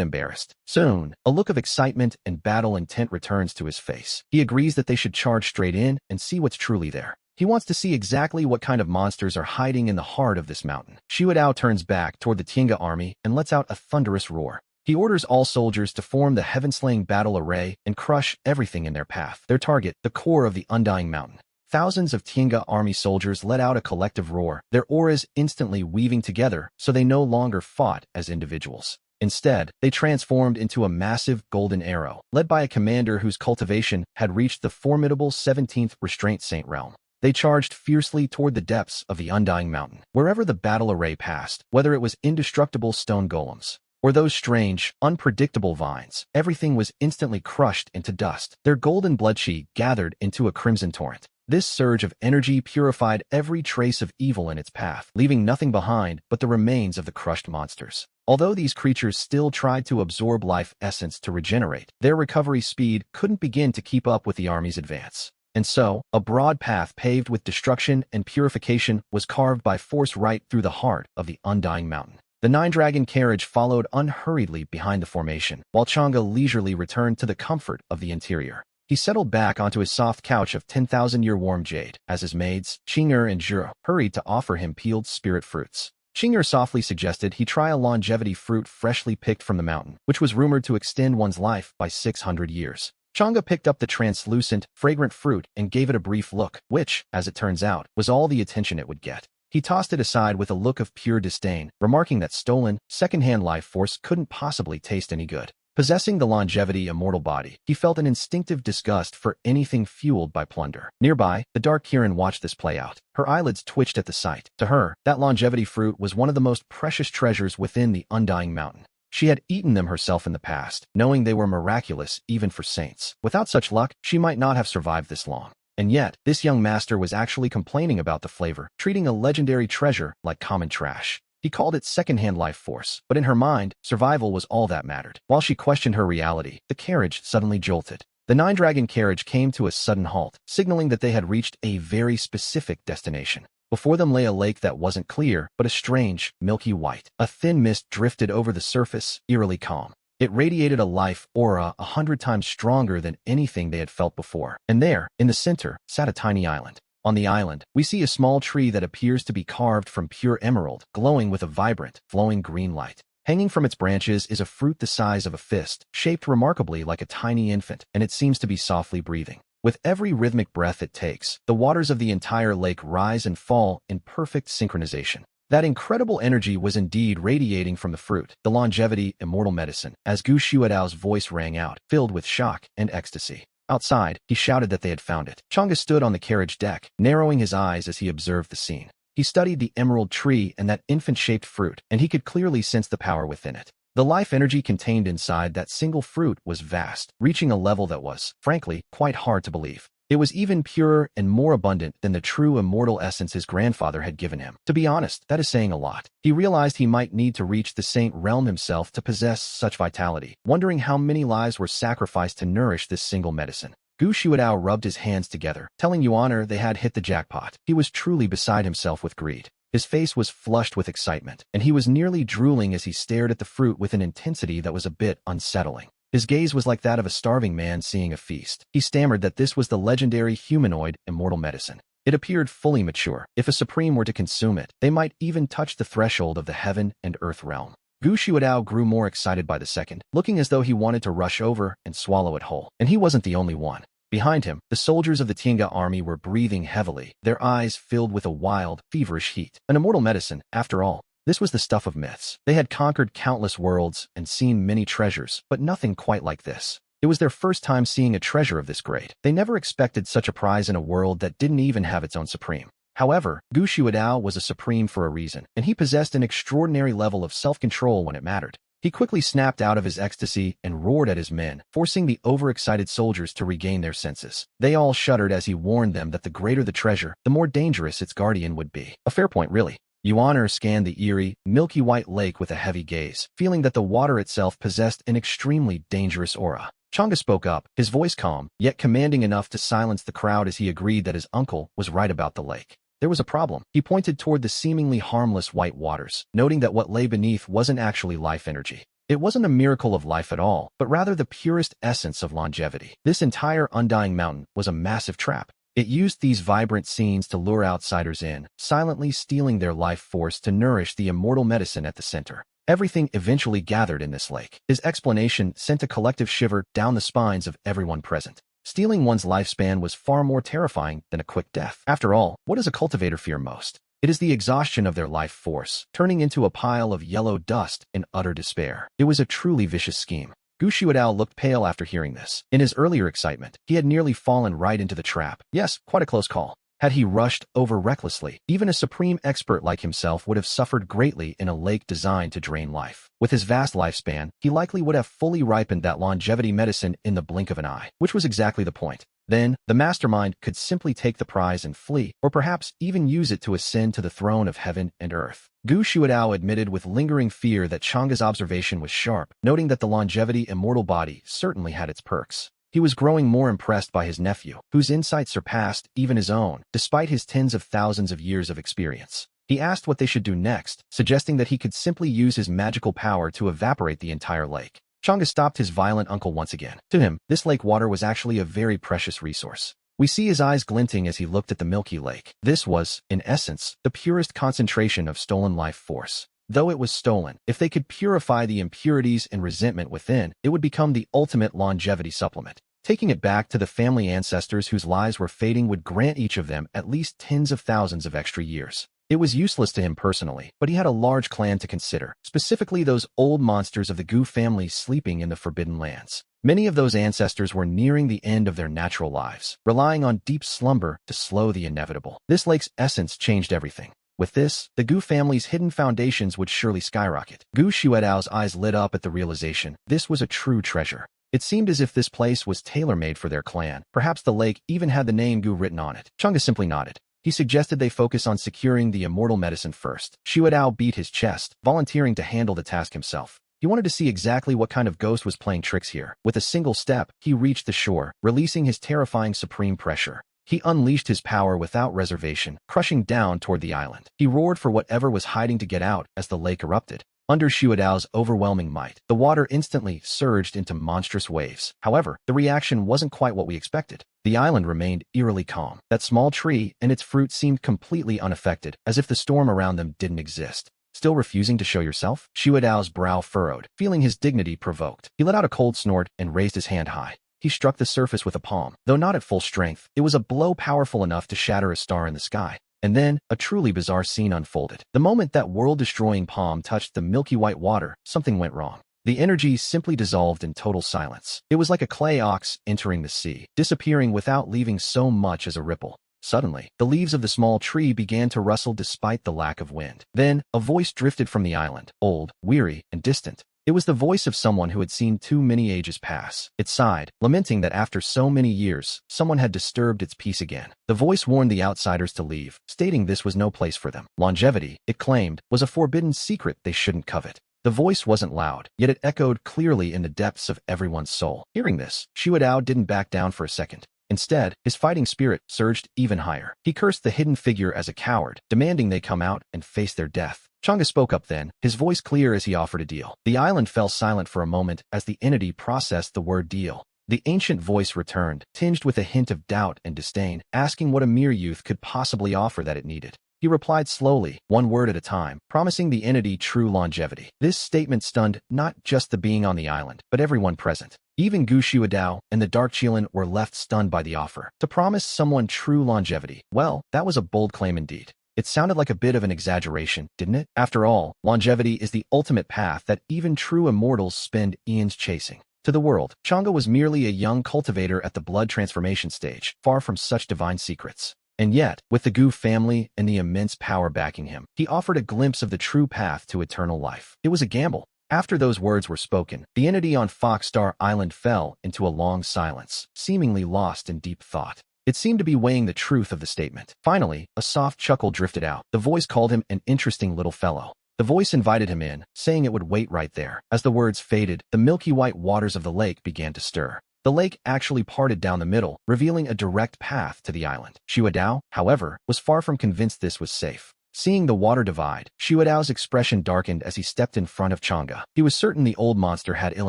Speaker 1: embarrassed. Soon, a look of excitement and battle intent returns to his face. He agrees that they should charge straight in and see what's truly there. He wants to see exactly what kind of monsters are hiding in the heart of this mountain. Dao turns back toward the Tiange army and lets out a thunderous roar. He orders all soldiers to form the heaven-slaying battle array and crush everything in their path. Their target, the core of the Undying Mountain. Thousands of Tiange army soldiers let out a collective roar, their auras instantly weaving together so they no longer fought as individuals. Instead, they transformed into a massive golden arrow, led by a commander whose cultivation had reached the formidable 17th Restraint Saint realm. They charged fiercely toward the depths of the Undying Mountain. Wherever the battle array passed, whether it was indestructible stone golems or those strange, unpredictable vines, everything was instantly crushed into dust. Their golden blood chi gathered into a crimson torrent. This surge of energy purified every trace of evil in its path, leaving nothing behind but the remains of the crushed monsters. Although these creatures still tried to absorb life essence to regenerate, their recovery speed couldn't begin to keep up with the army's advance. And so, a broad path paved with destruction and purification was carved by force right through the heart of the Undying Mountain. The nine-dragon carriage followed unhurriedly behind the formation, while Changa leisurely returned to the comfort of the interior. He settled back onto his soft couch of 10,000-year warm jade, as his maids, Qing'er and Zhu, hurried to offer him peeled spirit fruits. Qing'er softly suggested he try a longevity fruit freshly picked from the mountain, which was rumored to extend one's life by 600 years. Changa picked up the translucent, fragrant fruit and gave it a brief look, which, as it turns out, was all the attention it would get. He tossed it aside with a look of pure disdain, remarking that stolen, second-hand life force couldn't possibly taste any good. Possessing the longevity immortal body, he felt an instinctive disgust for anything fueled by plunder. Nearby, the dark Kirin watched this play out. Her eyelids twitched at the sight. To her, that longevity fruit was one of the most precious treasures within the Undying Mountain. She had eaten them herself in the past, knowing they were miraculous even for saints. Without such luck, she might not have survived this long. And yet, this young master was actually complaining about the flavor, treating a legendary treasure like common trash. He called it second-hand life force, but in her mind, survival was all that mattered. While she questioned her reality, the carriage suddenly jolted. The nine-dragon carriage came to a sudden halt, signaling that they had reached a very specific destination. Before them lay a lake that wasn't clear, but a strange, milky white. A thin mist drifted over the surface, eerily calm. It radiated a life aura 100 times stronger than anything they had felt before. And there, in the center, sat a tiny island. On the island, we see a small tree that appears to be carved from pure emerald, glowing with a vibrant, flowing green light. Hanging from its branches is a fruit the size of a fist, shaped remarkably like a tiny infant, and it seems to be softly breathing. With every rhythmic breath it takes, the waters of the entire lake rise and fall in perfect synchronization. That incredible energy was indeed radiating from the fruit, the longevity, immortal medicine, as Gu Shuadao's voice rang out, filled with shock and ecstasy. Outside, he shouted that they had found it. Chang'e stood on the carriage deck, narrowing his eyes as he observed the scene. He studied the emerald tree and that infant-shaped fruit, and he could clearly sense the power within it. The life energy contained inside that single fruit was vast, reaching a level that was, frankly, quite hard to believe. It was even purer and more abundant than the true immortal essence his grandfather had given him. To be honest, that is saying a lot. He realized he might need to reach the saint realm himself to possess such vitality, wondering how many lives were sacrificed to nourish this single medicine. Gu Shuadao rubbed his hands together, telling Yuan they had hit the jackpot. He was truly beside himself with greed. His face was flushed with excitement, and he was nearly drooling as he stared at the fruit with an intensity that was a bit unsettling. His gaze was like that of a starving man seeing a feast. He stammered that this was the legendary humanoid immortal medicine. It appeared fully mature. If a supreme were to consume it, they might even touch the threshold of the heaven and earth realm. Gu Shuadao grew more excited by the second, looking as though he wanted to rush over and swallow it whole. And he wasn't the only one. Behind him, the soldiers of the Tiange army were breathing heavily, their eyes filled with a wild, feverish heat. An immortal medicine, after all. This was the stuff of myths. They had conquered countless worlds and seen many treasures, but nothing quite like this. It was their first time seeing a treasure of this grade. They never expected such a prize in a world that didn't even have its own supreme. However, Gu Shuadao was a supreme for a reason, and he possessed an extraordinary level of self-control when it mattered. He quickly snapped out of his ecstasy and roared at his men, forcing the overexcited soldiers to regain their senses. They all shuddered as he warned them that the greater the treasure, the more dangerous its guardian would be. A fair point, really. Yuan scanned the eerie, milky white lake with a heavy gaze, feeling that the water itself possessed an extremely dangerous aura. Chang'e spoke up, his voice calm, yet commanding enough to silence the crowd as he agreed that his uncle was right about the lake. There was a problem. He pointed toward the seemingly harmless white waters, noting that what lay beneath wasn't actually life energy. It wasn't a miracle of life at all, but rather the purest essence of longevity. This entire undying mountain was a massive trap. It used these vibrant scenes to lure outsiders in, silently stealing their life force to nourish the immortal medicine at the center. Everything eventually gathered in this lake. His explanation sent a collective shiver down the spines of everyone present. Stealing one's lifespan was far more terrifying than a quick death. After all, what does a cultivator fear most? It is the exhaustion of their life force, turning into a pile of yellow dust in utter despair. It was a truly vicious scheme. Gu Shuadao looked pale after hearing this. In his earlier excitement, he had nearly fallen right into the trap. Yes, quite a close call. Had he rushed over recklessly, even a supreme expert like himself would have suffered greatly in a lake designed to drain life. With his vast lifespan, he likely would have fully ripened that longevity medicine in the blink of an eye, which was exactly the point. Then, the mastermind could simply take the prize and flee, or perhaps even use it to ascend to the throne of heaven and earth. Gu Shuadao admitted with lingering fear that Chang'e's observation was sharp, noting that the longevity immortal body certainly had its perks. He was growing more impressed by his nephew, whose insight surpassed even his own, despite his tens of thousands of years of experience. He asked what they should do next, suggesting that he could simply use his magical power to evaporate the entire lake. Chang'e stopped his violent uncle once again. To him, this lake water was actually a very precious resource. We see his eyes glinting as he looked at the milky lake. This was, in essence, the purest concentration of stolen life force. Though it was stolen, if they could purify the impurities and resentment within, it would become the ultimate longevity supplement. Taking it back to the family ancestors whose lives were fading would grant each of them at least tens of thousands of extra years. It was useless to him personally, but he had a large clan to consider, specifically those old monsters of the Gu family sleeping in the Forbidden Lands. Many of those ancestors were nearing the end of their natural lives, relying on deep slumber to slow the inevitable. This lake's essence changed everything. With this, the Gu family's hidden foundations would surely skyrocket. Gu Shuadao's eyes lit up at the realization this was a true treasure. It seemed as if this place was tailor-made for their clan. Perhaps the lake even had the name Gu written on it. Chang'e simply nodded. He suggested they focus on securing the immortal medicine first. Shuadao beat his chest, volunteering to handle the task himself. He wanted to see exactly what kind of ghost was playing tricks here. With a single step, he reached the shore, releasing his terrifying supreme pressure. He unleashed his power without reservation, crushing down toward the island. He roared for whatever was hiding to get out as the lake erupted. Under Shuadao's overwhelming might, the water instantly surged into monstrous waves. However, the reaction wasn't quite what we expected. The island remained eerily calm. That small tree and its fruit seemed completely unaffected, as if the storm around them didn't exist. Still refusing to show yourself? Shuadao's brow furrowed, feeling his dignity provoked. He let out a cold snort and raised his hand high. He struck the surface with a palm. Though not at full strength, it was a blow powerful enough to shatter a star in the sky. And then, a truly bizarre scene unfolded. The moment that world-destroying palm touched the milky white water, something went wrong. The energy simply dissolved in total silence. It was like a clay ox entering the sea, disappearing without leaving so much as a ripple. Suddenly, the leaves of the small tree began to rustle despite the lack of wind. Then, a voice drifted from the island, old, weary, and distant. It was the voice of someone who had seen too many ages pass. It sighed, lamenting that after so many years, someone had disturbed its peace again. The voice warned the outsiders to leave, stating this was no place for them. Longevity, it claimed, was a forbidden secret they shouldn't covet. The voice wasn't loud, yet it echoed clearly in the depths of everyone's soul. Hearing this, Xiaodao didn't back down for a second. Instead, his fighting spirit surged even higher. He cursed the hidden figure as a coward, demanding they come out and face their death. Chang'e spoke up then, his voice clear as he offered a deal. The island fell silent for a moment as the entity processed the word deal. The ancient voice returned, tinged with a hint of doubt and disdain, asking what a mere youth could possibly offer that it needed. He replied slowly, one word at a time, promising the entity true longevity. This statement stunned not just the being on the island, but everyone present. Even Gu Xiaodao and the Dark Qilin were left stunned by the offer. To promise someone true longevity, well, that was a bold claim indeed. It sounded like a bit of an exaggeration, didn't it? After all, longevity is the ultimate path that even true immortals spend eons chasing. To the world, Chang'e was merely a young cultivator at the blood transformation stage, far from such divine secrets. And yet, with the Gu family and the immense power backing him, he offered a glimpse of the true path to eternal life. It was a gamble. After those words were spoken, the entity on Foxstar Island fell into a long silence, seemingly lost in deep thought. It seemed to be weighing the truth of the statement. Finally, a soft chuckle drifted out. The voice called him an interesting little fellow. The voice invited him in, saying it would wait right there. As the words faded, the milky white waters of the lake began to stir. The lake actually parted down the middle, revealing a direct path to the island. Xiaodao, however, was far from convinced this was safe. Seeing the water divide, Xiaodao's expression darkened as he stepped in front of Chang'e. He was certain the old monster had ill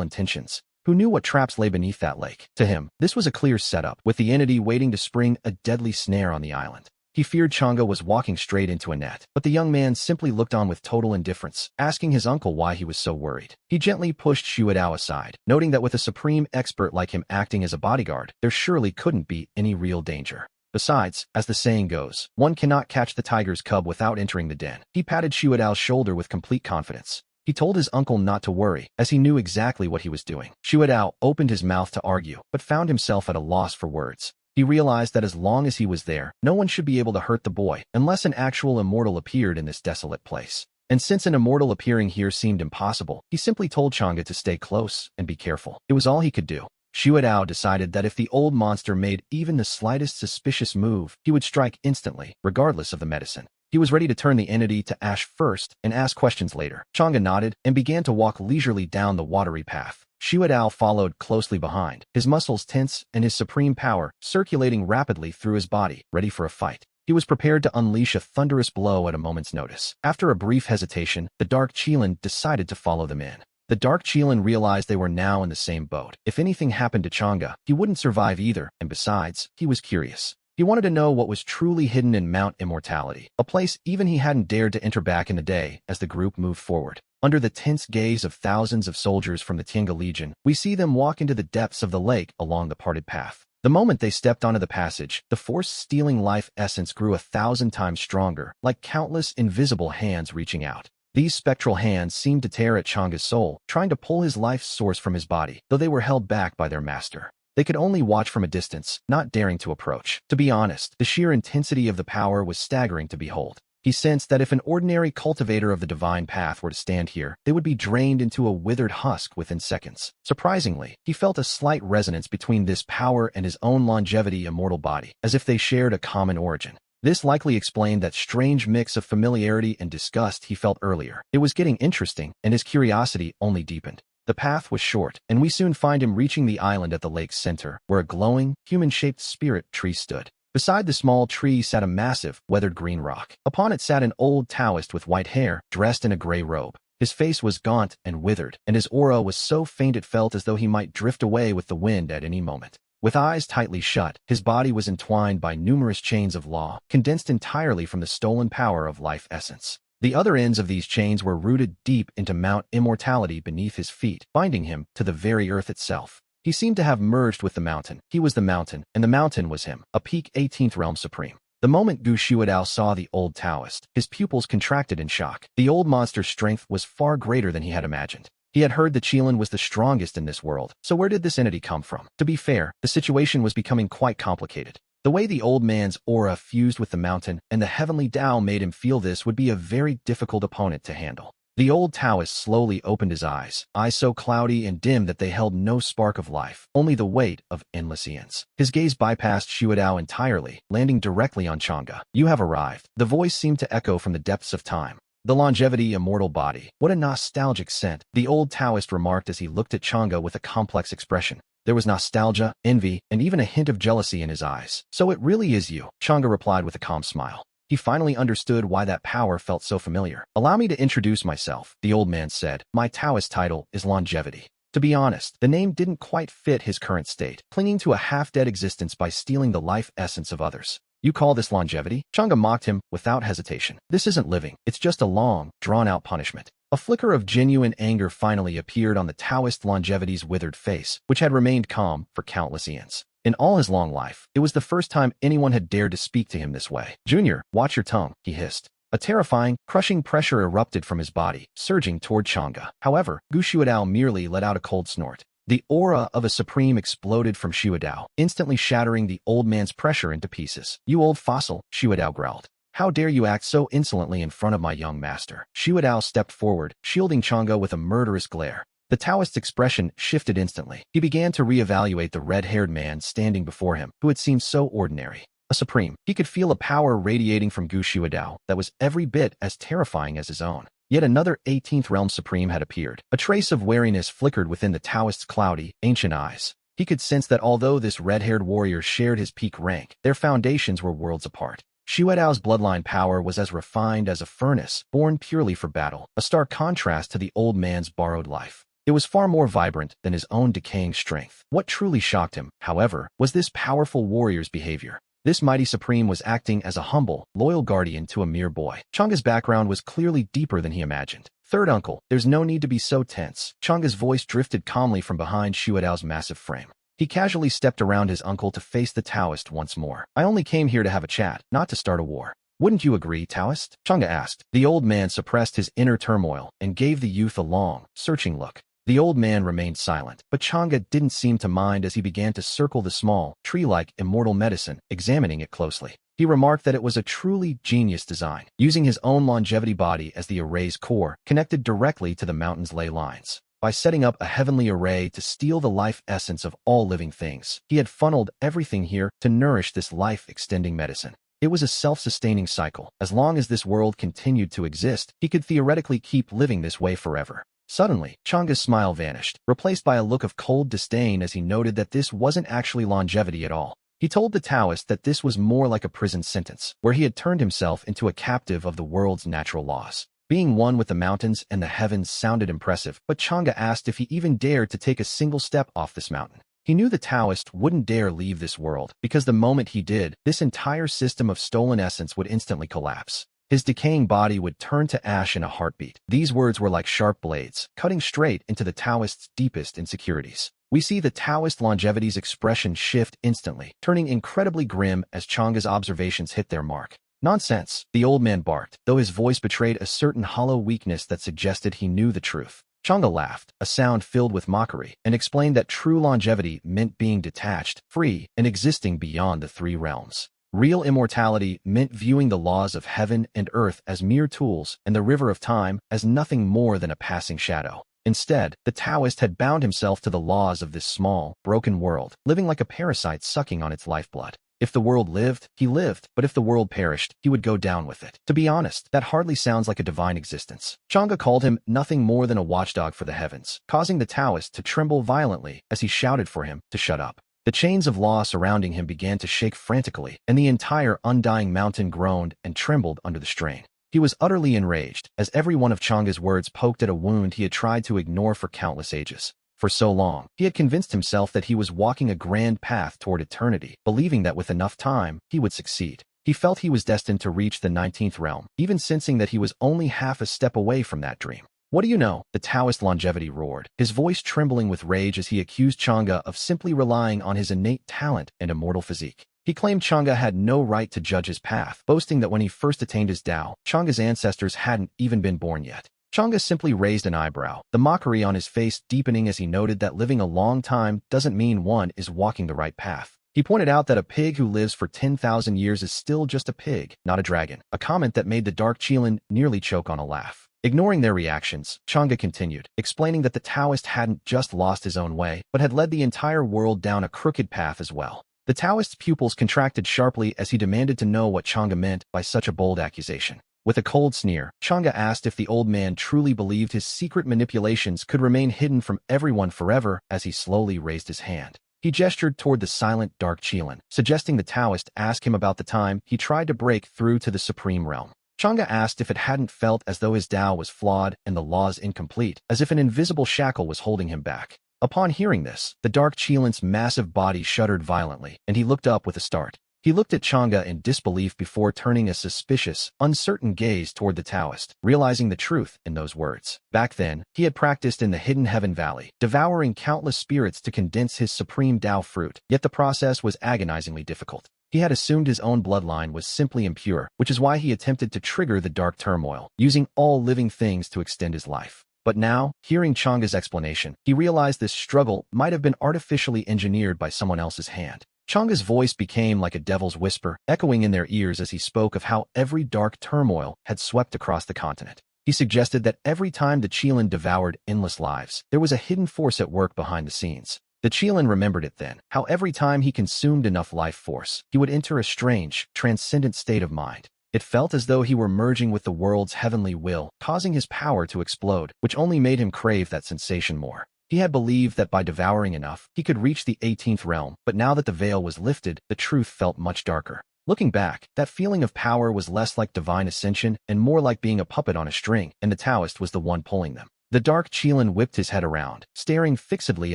Speaker 1: intentions. Who knew what traps lay beneath that lake? To him, this was a clear setup, with the entity waiting to spring a deadly snare on the island. He feared Chang'e was walking straight into a net, but the young man simply looked on with total indifference, asking his uncle why he was so worried. He gently pushed Xiaodao aside, noting that with a supreme expert like him acting as a bodyguard, there surely couldn't be any real danger. Besides, as the saying goes, one cannot catch the tiger's cub without entering the den. He patted Xiaodao's shoulder with complete confidence. He told his uncle not to worry, as he knew exactly what he was doing. Xiaodao opened his mouth to argue, but found himself at a loss for words. He realized that as long as he was there, no one should be able to hurt the boy, unless an actual immortal appeared in this desolate place. And since an immortal appearing here seemed impossible, he simply told Chang'e to stay close and be careful. It was all he could do. Xiaodao decided that if the old monster made even the slightest suspicious move, he would strike instantly, regardless of the medicine. He was ready to turn the entity to ash first and ask questions later. Chang'e nodded and began to walk leisurely down the watery path. Xiaodao followed closely behind, his muscles tense and his supreme power circulating rapidly through his body, ready for a fight. He was prepared to unleash a thunderous blow at a moment's notice. After a brief hesitation, the Dark Qilin decided to follow them in. The Dark Qilin realized they were now in the same boat. If anything happened to Chang'e, he wouldn't survive either, and besides, he was curious. He wanted to know what was truly hidden in Mount Immortality, a place even he hadn't dared to enter back in the day. As the group moved forward, under the tense gaze of thousands of soldiers from the Tiange Legion, we see them walk into the depths of the lake along the parted path. The moment they stepped onto the passage, the force stealing life essence grew 1,000 times stronger, like countless invisible hands reaching out. These spectral hands seemed to tear at Chang'e's soul, trying to pull his life source from his body, though they were held back by their master. They could only watch from a distance, not daring to approach. To be honest, the sheer intensity of the power was staggering to behold. He sensed that if an ordinary cultivator of the divine path were to stand here, they would be drained into a withered husk within seconds. Surprisingly, he felt a slight resonance between this power and his own longevity immortal body, as if they shared a common origin. This likely explained that strange mix of familiarity and disgust he felt earlier. It was getting interesting, and his curiosity only deepened. The path was short, and we soon find him reaching the island at the lake's center, where a glowing, human-shaped spirit tree stood. Beside the small tree sat a massive, weathered green rock. Upon it sat an old Taoist with white hair, dressed in a gray robe. His face was gaunt and withered, and his aura was so faint it felt as though he might drift away with the wind at any moment. With eyes tightly shut, his body was entwined by numerous chains of law, condensed entirely from the stolen power of life essence. The other ends of these chains were rooted deep into Mount Immortality beneath his feet, binding him to the very earth itself. He seemed to have merged with the mountain. He was the mountain, and the mountain was him, a peak 18th realm supreme. The moment Gu Shuadao saw the old Taoist, his pupils contracted in shock. The old monster's strength was far greater than he had imagined. He had heard the Qilin was the strongest in this world, so where did this entity come from? To be fair, the situation was becoming quite complicated. The way the old man's aura fused with the mountain and the heavenly Tao made him feel this would be a very difficult opponent to handle. The old Taoist slowly opened his eyes so cloudy and dim that they held no spark of life, only the weight of endless eons. His gaze bypassed Shuadao entirely, landing directly on Chang'e. You have arrived. The voice seemed to echo from the depths of time. The longevity, immortal body. What a nostalgic scent, the old Taoist remarked as he looked at Chang'e with a complex expression. There was nostalgia, envy, and even a hint of jealousy in his eyes. So it really is you, Chang'e replied with a calm smile. He finally understood why that power felt so familiar. Allow me to introduce myself, the old man said. My Taoist title is Longevity. To be honest, the name didn't quite fit his current state, clinging to a half-dead existence by stealing the life essence of others. You call this longevity? Chang'e mocked him without hesitation. This isn't living. It's just a long, drawn-out punishment. A flicker of genuine anger finally appeared on the Taoist longevity's withered face, which had remained calm for countless eons. In all his long life, it was the first time anyone had dared to speak to him this way. Junior, watch your tongue, he hissed. A terrifying, crushing pressure erupted from his body, surging toward Chang'e. However, Gu Shuadao merely let out a cold snort. The aura of a supreme exploded from Shuadao, instantly shattering the old man's pressure into pieces. You old fossil, Shuadao growled. How dare you act so insolently in front of my young master? Shuadao stepped forward, shielding Chang'e with a murderous glare. The Taoist's expression shifted instantly. He began to reevaluate the red-haired man standing before him, who had seemed so ordinary. A supreme. He could feel a power radiating from Gu Shuadao that was every bit as terrifying as his own. Yet another 18th Realm Supreme had appeared. A trace of wariness flickered within the Taoist's cloudy, ancient eyes. He could sense that although this red-haired warrior shared his peak rank, their foundations were worlds apart. Shuadao's bloodline power was as refined as a furnace, born purely for battle, a stark contrast to the old man's borrowed life. It was far more vibrant than his own decaying strength. What truly shocked him, however, was this powerful warrior's behavior. This mighty supreme was acting as a humble, loyal guardian to a mere boy. Chang'e's background was clearly deeper than he imagined. Third uncle, there's no need to be so tense. Chang'e's voice drifted calmly from behind Shuadao's massive frame. He casually stepped around his uncle to face the Taoist once more. I only came here to have a chat, not to start a war. Wouldn't you agree, Taoist? Chang'e asked. The old man suppressed his inner turmoil and gave the youth a long, searching look. The old man remained silent, but Chang'e didn't seem to mind as he began to circle the small, tree-like immortal medicine, examining it closely. He remarked that it was a truly genius design, using his own longevity body as the array's core, connected directly to the mountain's ley lines. By setting up a heavenly array to steal the life essence of all living things, he had funneled everything here to nourish this life-extending medicine. It was a self-sustaining cycle. As long as this world continued to exist, he could theoretically keep living this way forever. Suddenly, Chang'e's smile vanished, replaced by a look of cold disdain as he noted that this wasn't actually longevity at all. He told the Taoist that this was more like a prison sentence, where he had turned himself into a captive of the world's natural laws. Being one with the mountains and the heavens sounded impressive, but Chang'e asked if he even dared to take a single step off this mountain. He knew the Taoist wouldn't dare leave this world, because the moment he did, this entire system of stolen essence would instantly collapse. His decaying body would turn to ash in a heartbeat. These words were like sharp blades, cutting straight into the Taoist's deepest insecurities. We see the Taoist longevity's expression shift instantly, turning incredibly grim as Chang'e's observations hit their mark. Nonsense, the old man barked, though his voice betrayed a certain hollow weakness that suggested he knew the truth. Chang'e laughed, a sound filled with mockery, and explained that true longevity meant being detached, free, and existing beyond the three realms. Real immortality meant viewing the laws of heaven and earth as mere tools and the river of time as nothing more than a passing shadow. Instead, the Taoist had bound himself to the laws of this small, broken world, living like a parasite sucking on its lifeblood. If the world lived, he lived, but if the world perished, he would go down with it. To be honest, that hardly sounds like a divine existence. Chang'e called him nothing more than a watchdog for the heavens, causing the Taoist to tremble violently as he shouted for him to shut up. The chains of law surrounding him began to shake frantically, and the entire undying mountain groaned and trembled under the strain. He was utterly enraged, as every one of Chang'e's words poked at a wound he had tried to ignore for countless ages. For so long, he had convinced himself that he was walking a grand path toward eternity, believing that with enough time, he would succeed. He felt he was destined to reach the 19th realm, even sensing that he was only half a step away from that dream. What do you know? The Taoist longevity roared, his voice trembling with rage as he accused Chang'e of simply relying on his innate talent and immortal physique. He claimed Chang'e had no right to judge his path, boasting that when he first attained his Tao, Chang'e's ancestors hadn't even been born yet. Chang'e simply raised an eyebrow, the mockery on his face deepening as he noted that living a long time doesn't mean one is walking the right path. He pointed out that a pig who lives for 10,000 years is still just a pig, not a dragon, a comment that made the Dark Qilin nearly choke on a laugh. Ignoring their reactions, Chang'e continued, explaining that the Taoist hadn't just lost his own way, but had led the entire world down a crooked path as well. The Taoist's pupils contracted sharply as he demanded to know what Chang'e meant by such a bold accusation. With a cold sneer, Chang'e asked if the old man truly believed his secret manipulations could remain hidden from everyone forever as he slowly raised his hand. He gestured toward the silent Dark Qilin, suggesting the Taoist ask him about the time he tried to break through to the Supreme Realm. Chang'e asked if it hadn't felt as though his Tao was flawed and the laws incomplete, as if an invisible shackle was holding him back. Upon hearing this, the Dark Qilin's massive body shuddered violently, and he looked up with a start. He looked at Chang'e in disbelief before turning a suspicious, uncertain gaze toward the Taoist, realizing the truth in those words. Back then, he had practiced in the hidden Heaven Valley, devouring countless spirits to condense his supreme Tao fruit, yet the process was agonizingly difficult. He had assumed his own bloodline was simply impure, which is why he attempted to trigger the dark turmoil, using all living things to extend his life. But now, hearing Chang'e's explanation, he realized this struggle might have been artificially engineered by someone else's hand. Chang'e's voice became like a devil's whisper, echoing in their ears as he spoke of how every dark turmoil had swept across the continent. He suggested that every time the Qilin devoured endless lives, there was a hidden force at work behind the scenes. The Qilin remembered it then, how every time he consumed enough life force, he would enter a strange, transcendent state of mind. It felt as though he were merging with the world's heavenly will, causing his power to explode, which only made him crave that sensation more. He had believed that by devouring enough, he could reach the 18th realm, but now that the veil was lifted, the truth felt much darker. Looking back, that feeling of power was less like divine ascension and more like being a puppet on a string, and the Taoist was the one pulling them. The Dark Qilin whipped his head around, staring fixedly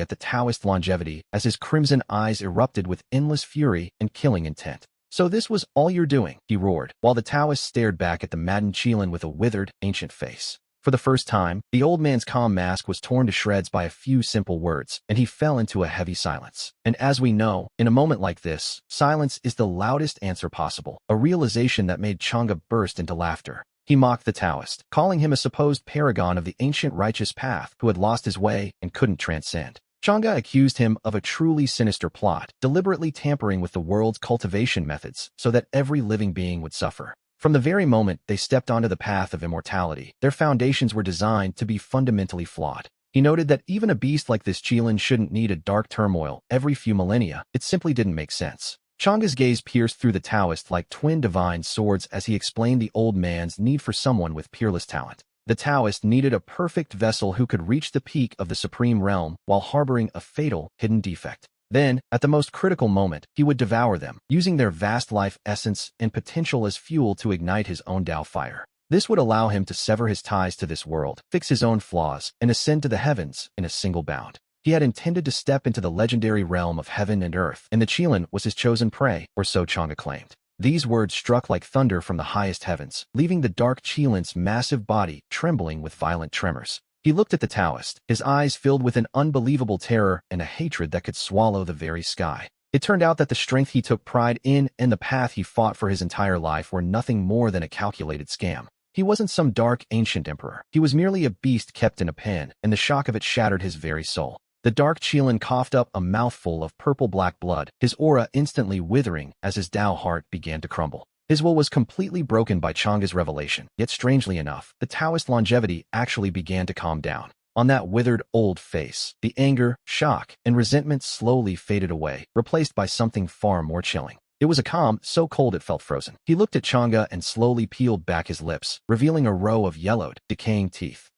Speaker 1: at the Taoist longevity as his crimson eyes erupted with endless fury and killing intent. "So this was all you're doing," he roared, while the Taoist stared back at the maddened Qilin with a withered, ancient face. For the first time, the old man's calm mask was torn to shreds by a few simple words, and he fell into a heavy silence. And as we know, in a moment like this, silence is the loudest answer possible, a realization that made Chang'e burst into laughter. He mocked the Taoist, calling him a supposed paragon of the ancient righteous path who had lost his way and couldn't transcend. Chang'e accused him of a truly sinister plot, deliberately tampering with the world's cultivation methods so that every living being would suffer. From the very moment they stepped onto the path of immortality, their foundations were designed to be fundamentally flawed. He noted that even a beast like this Qilin shouldn't need a dark turmoil every few millennia. It simply didn't make sense. Chang'e's gaze pierced through the Taoist like twin divine swords as he explained the old man's need for someone with peerless talent. The Taoist needed a perfect vessel who could reach the peak of the supreme realm while harboring a fatal, hidden defect. Then, at the most critical moment, he would devour them, using their vast life essence and potential as fuel to ignite his own Tao fire. This would allow him to sever his ties to this world, fix his own flaws, and ascend to the heavens in a single bound. He had intended to step into the legendary realm of heaven and earth, and the Qilin was his chosen prey, or so Chang'e claimed. These words struck like thunder from the highest heavens, leaving the Dark Qilin's massive body trembling with violent tremors. He looked at the Taoist, his eyes filled with an unbelievable terror and a hatred that could swallow the very sky. It turned out that the strength he took pride in and the path he fought for his entire life were nothing more than a calculated scam. He wasn't some dark, ancient emperor. He was merely a beast kept in a pen, and the shock of it shattered his very soul. The Dark Qilin coughed up a mouthful of purple-black blood, his aura instantly withering as his Tao heart began to crumble. His will was completely broken by Chang'e's revelation, yet strangely enough, the Taoist longevity actually began to calm down. On that withered, old face, the anger, shock, and resentment slowly faded away, replaced by something far more chilling. It was a calm, so cold it felt frozen. He looked at Chang'e and slowly peeled back his lips, revealing a row of yellowed, decaying teeth.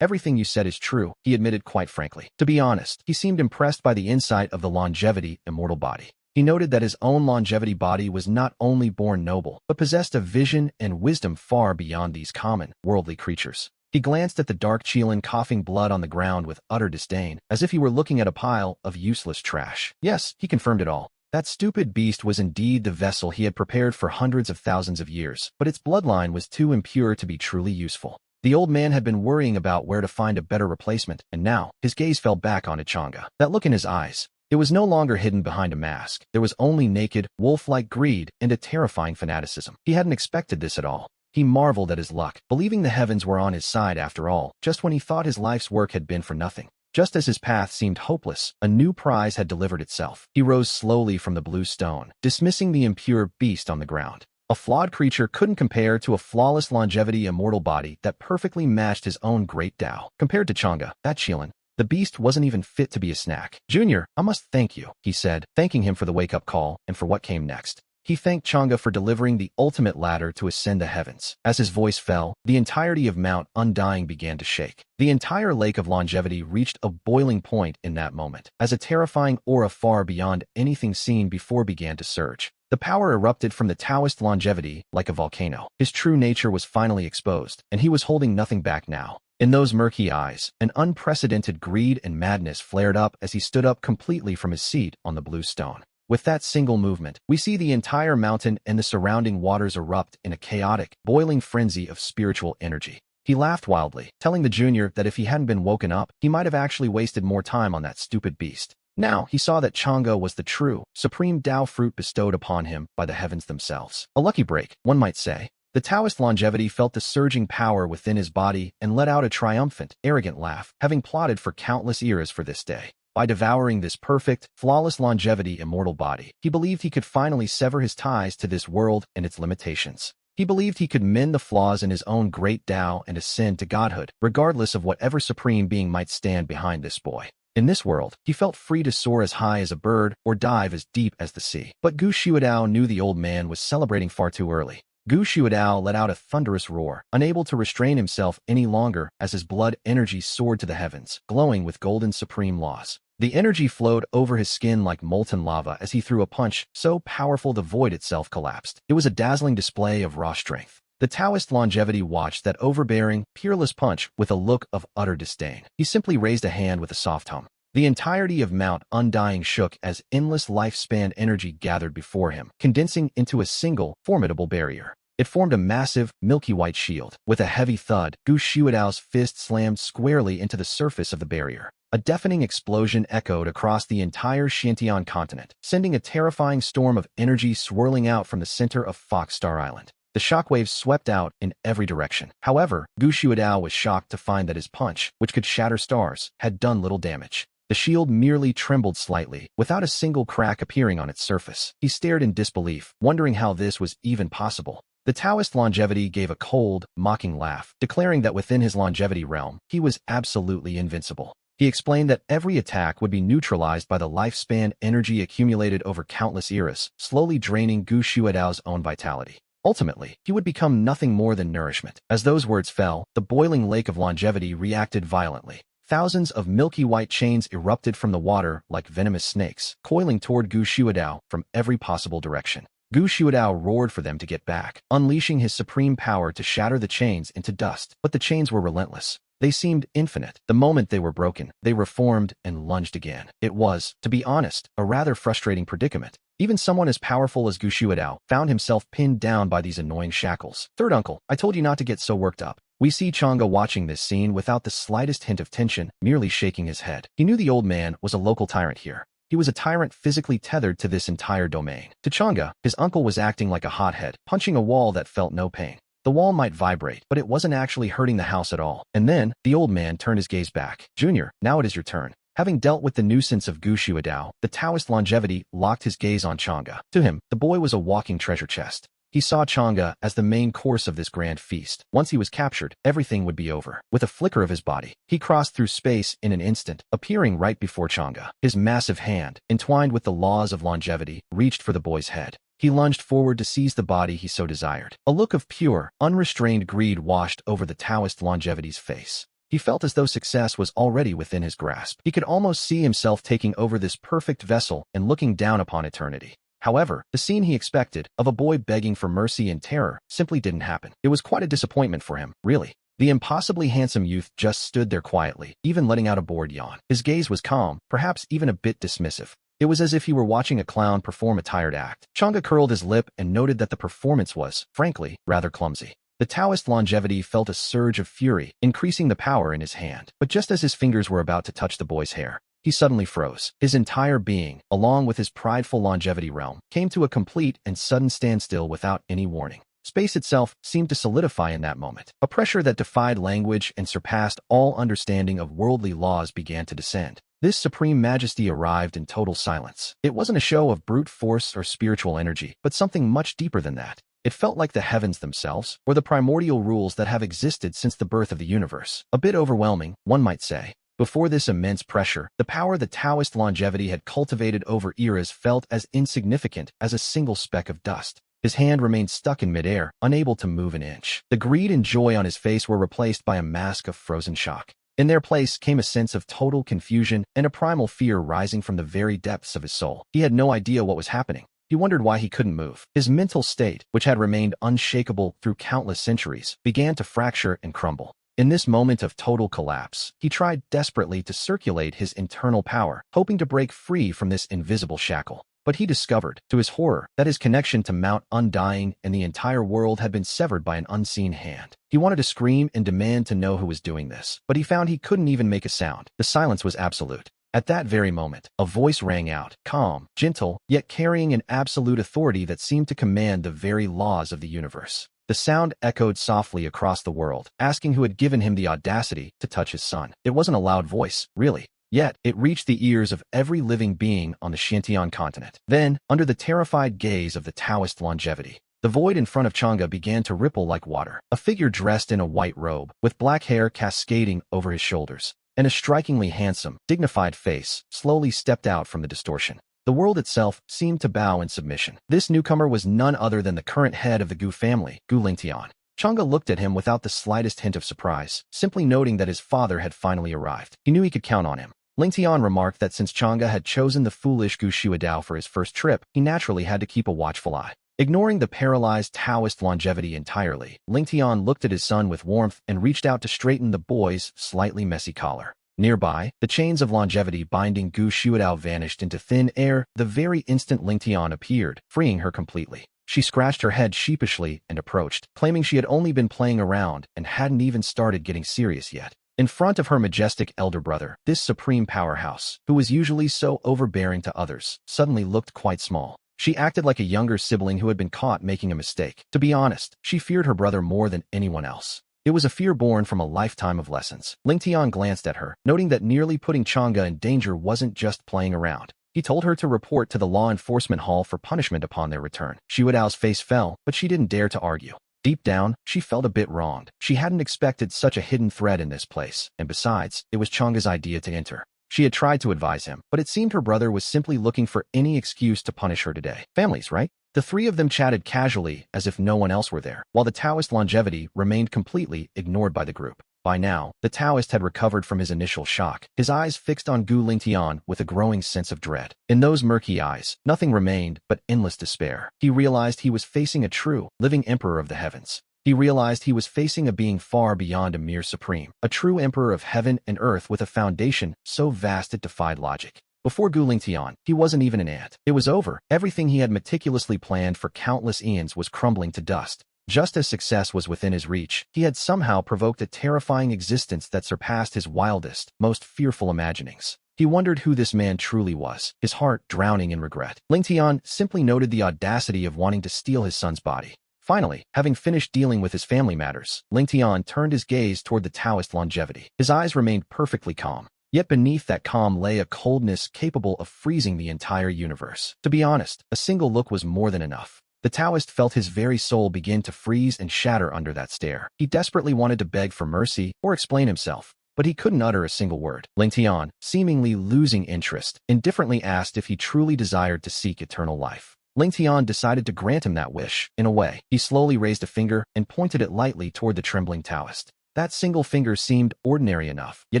Speaker 1: Everything you said is true, he admitted quite frankly. To be honest, he seemed impressed by the insight of the longevity, immortal body. He noted that his own longevity body was not only born noble, but possessed a vision and wisdom far beyond these common, worldly creatures. He glanced at the Dark Qilin coughing blood on the ground with utter disdain, as if he were looking at a pile of useless trash. Yes, he confirmed it all. That stupid beast was indeed the vessel he had prepared for hundreds of thousands of years, but its bloodline was too impure to be truly useful. The old man had been worrying about where to find a better replacement, and now, his gaze fell back onto Chang'e. That look in his eyes, It was no longer hidden behind a mask. There was only naked, wolf-like greed and a terrifying fanaticism. He hadn't expected this at all. He marveled at his luck, believing the heavens were on his side after all, just when he thought his life's work had been for nothing. Just as his path seemed hopeless, a new prize had delivered itself. He rose slowly from the blue stone, dismissing the impure beast on the ground. A flawed creature couldn't compare to a flawless longevity immortal body that perfectly matched his own great Tao. Compared to Chang'e, that Qilin, the beast wasn't even fit to be a snack. "Junior, I must thank you," he said, thanking him for the wake-up call and for what came next. He thanked Chang'e for delivering the ultimate ladder to ascend the heavens. As his voice fell, the entirety of Mount Undying began to shake. The entire lake of longevity reached a boiling point in that moment, as a terrifying aura far beyond anything seen before began to surge. The power erupted from the Taoist longevity like a volcano. His true nature was finally exposed, and he was holding nothing back now. In those murky eyes, an unprecedented greed and madness flared up as he stood up completely from his seat on the blue stone. With that single movement, we see the entire mountain and the surrounding waters erupt in a chaotic, boiling frenzy of spiritual energy. He laughed wildly, telling the junior that if he hadn't been woken up, he might have actually wasted more time on that stupid beast. Now, he saw that Chang'e was the true, supreme Tao fruit bestowed upon him by the heavens themselves. A lucky break, one might say. The Taoist longevity felt the surging power within his body and let out a triumphant, arrogant laugh, having plotted for countless eras for this day. By devouring this perfect, flawless longevity immortal body, he believed he could finally sever his ties to this world and its limitations. He believed he could mend the flaws in his own great Tao and ascend to godhood, regardless of whatever supreme being might stand behind this boy. In this world, he felt free to soar as high as a bird or dive as deep as the sea. But Gu Xiaodao knew the old man was celebrating far too early. Gu Xiaodao let out a thunderous roar, unable to restrain himself any longer as his blood energy soared to the heavens, glowing with golden supreme laws. The energy flowed over his skin like molten lava as he threw a punch so powerful the void itself collapsed. It was a dazzling display of raw strength. The Taoist longevity watched that overbearing, peerless punch with a look of utter disdain. He simply raised a hand with a soft hum. The entirety of Mount Undying shook as endless lifespan energy gathered before him, condensing into a single, formidable barrier. It formed a massive, milky white shield. With a heavy thud, Gu Xiaodao's fist slammed squarely into the surface of the barrier. A deafening explosion echoed across the entire Xintian continent, sending a terrifying storm of energy swirling out from the center of Fox Star Island. The shockwaves swept out in every direction. However, Gu Xiaodao was shocked to find that his punch, which could shatter stars, had done little damage. The shield merely trembled slightly, without a single crack appearing on its surface. He stared in disbelief, wondering how this was even possible. The Taoist longevity gave a cold, mocking laugh, declaring that within his longevity realm, he was absolutely invincible. He explained that every attack would be neutralized by the lifespan energy accumulated over countless eras, slowly draining Gu Xiaodao's own vitality. Ultimately, he would become nothing more than nourishment. As those words fell, the boiling lake of longevity reacted violently. Thousands of milky white chains erupted from the water like venomous snakes, coiling toward Gu Xiaodao from every possible direction. Gu Xiaodao roared for them to get back, unleashing his supreme power to shatter the chains into dust. But the chains were relentless. They seemed infinite. The moment they were broken, they reformed and lunged again. It was, to be honest, a rather frustrating predicament. Even someone as powerful as Gu Xiaodao found himself pinned down by these annoying shackles. "Third uncle, I told you not to get so worked up." We see Chang'e watching this scene without the slightest hint of tension, merely shaking his head. He knew the old man was a local tyrant here. He was a tyrant physically tethered to this entire domain. To Chang'e, his uncle was acting like a hothead, punching a wall that felt no pain. The wall might vibrate, but it wasn't actually hurting the house at all. And then, the old man turned his gaze back. "Junior, now it is your turn." Having dealt with the nuisance of Gu Xiaodao, the Taoist longevity locked his gaze on Chang'e. To him, the boy was a walking treasure chest. He saw Chang'e as the main course of this grand feast. Once he was captured, everything would be over. With a flicker of his body, he crossed through space in an instant, appearing right before Chang'e. His massive hand, entwined with the laws of longevity, reached for the boy's head. He lunged forward to seize the body he so desired. A look of pure, unrestrained greed washed over the Taoist longevity's face. He felt as though success was already within his grasp. He could almost see himself taking over this perfect vessel and looking down upon eternity. However, the scene he expected, of a boy begging for mercy and terror, simply didn't happen. It was quite a disappointment for him, really. The impossibly handsome youth just stood there quietly, even letting out a bored yawn. His gaze was calm, perhaps even a bit dismissive. It was as if he were watching a clown perform a tired act. Chang'e curled his lip and noted that the performance was, frankly, rather clumsy. The Taoist longevity felt a surge of fury, increasing the power in his hand. But just as his fingers were about to touch the boy's hair, he suddenly froze. His entire being, along with his prideful longevity realm, came to a complete and sudden standstill without any warning. Space itself seemed to solidify in that moment. A pressure that defied language and surpassed all understanding of worldly laws began to descend. This supreme majesty arrived in total silence. It wasn't a show of brute force or spiritual energy, but something much deeper than that. It felt like the heavens themselves, or the primordial rules that have existed since the birth of the universe. A bit overwhelming, one might say. Before this immense pressure, the power the Taoist longevity had cultivated over eras felt as insignificant as a single speck of dust. His hand remained stuck in midair, unable to move an inch. The greed and joy on his face were replaced by a mask of frozen shock. In their place came a sense of total confusion and a primal fear rising from the very depths of his soul. He had no idea what was happening. He wondered why he couldn't move. His mental state, which had remained unshakable through countless centuries, began to fracture and crumble. In this moment of total collapse, he tried desperately to circulate his internal power, hoping to break free from this invisible shackle. But he discovered, to his horror, that his connection to Mount Undying and the entire world had been severed by an unseen hand. He wanted to scream and demand to know who was doing this, but he found he couldn't even make a sound. The silence was absolute. At that very moment, a voice rang out, calm, gentle, yet carrying an absolute authority that seemed to command the very laws of the universe. The sound echoed softly across the world, asking who had given him the audacity to touch his son. It wasn't a loud voice, really. Yet, it reached the ears of every living being on the Xiantian continent. Then, under the terrified gaze of the Taoist longevity, the void in front of Chang'e began to ripple like water. A figure dressed in a white robe, with black hair cascading over his shoulders, and a strikingly handsome, dignified face, slowly stepped out from the distortion. The world itself seemed to bow in submission. This newcomer was none other than the current head of the Gu family, Gu Lingtian. Chang'e looked at him without the slightest hint of surprise, simply noting that his father had finally arrived. He knew he could count on him. Lingtian remarked that since Chang'e had chosen the foolish Gu Shuidao for his first trip, he naturally had to keep a watchful eye. Ignoring the paralyzed Taoist longevity entirely, Lingtian looked at his son with warmth and reached out to straighten the boy's slightly messy collar. Nearby, the chains of longevity binding Gu Shuidao vanished into thin air the very instant Lingtian appeared, freeing her completely. She scratched her head sheepishly and approached, claiming she had only been playing around and hadn't even started getting serious yet. In front of her majestic elder brother, this supreme powerhouse, who was usually so overbearing to others, suddenly looked quite small. She acted like a younger sibling who had been caught making a mistake. To be honest, she feared her brother more than anyone else. It was a fear born from a lifetime of lessons. Lingtian glanced at her, noting that nearly putting Chang'e in danger wasn't just playing around. He told her to report to the law enforcement hall for punishment upon their return. Shuidao's face fell, but she didn't dare to argue. Deep down, she felt a bit wronged. She hadn't expected such a hidden threat in this place, and besides, it was Chang'e's idea to enter. She had tried to advise him, but it seemed her brother was simply looking for any excuse to punish her today. Families, right? The three of them chatted casually as if no one else were there, while the Taoist longevity remained completely ignored by the group. By now, the Taoist had recovered from his initial shock, his eyes fixed on Gu Lingtian with a growing sense of dread. In those murky eyes, nothing remained but endless despair. He realized he was facing a true, living emperor of the heavens. He realized he was facing a being far beyond a mere supreme, a true emperor of heaven and earth with a foundation so vast it defied logic. Before Gu Lingtian, he wasn't even an ant. It was over. Everything he had meticulously planned for countless eons was crumbling to dust. Just as success was within his reach, he had somehow provoked a terrifying existence that surpassed his wildest, most fearful imaginings. He wondered who this man truly was, his heart drowning in regret. Lingtian simply noted the audacity of wanting to steal his son's body. Finally, having finished dealing with his family matters, Lingtian turned his gaze toward the Taoist longevity. His eyes remained perfectly calm. Yet beneath that calm lay a coldness capable of freezing the entire universe. To be honest, a single look was more than enough. The Taoist felt his very soul begin to freeze and shatter under that stare. He desperately wanted to beg for mercy or explain himself, but he couldn't utter a single word. Lingtian, seemingly losing interest, indifferently asked if he truly desired to seek eternal life. Lingtian decided to grant him that wish. In a way, he slowly raised a finger and pointed it lightly toward the trembling Taoist. That single finger seemed ordinary enough, yet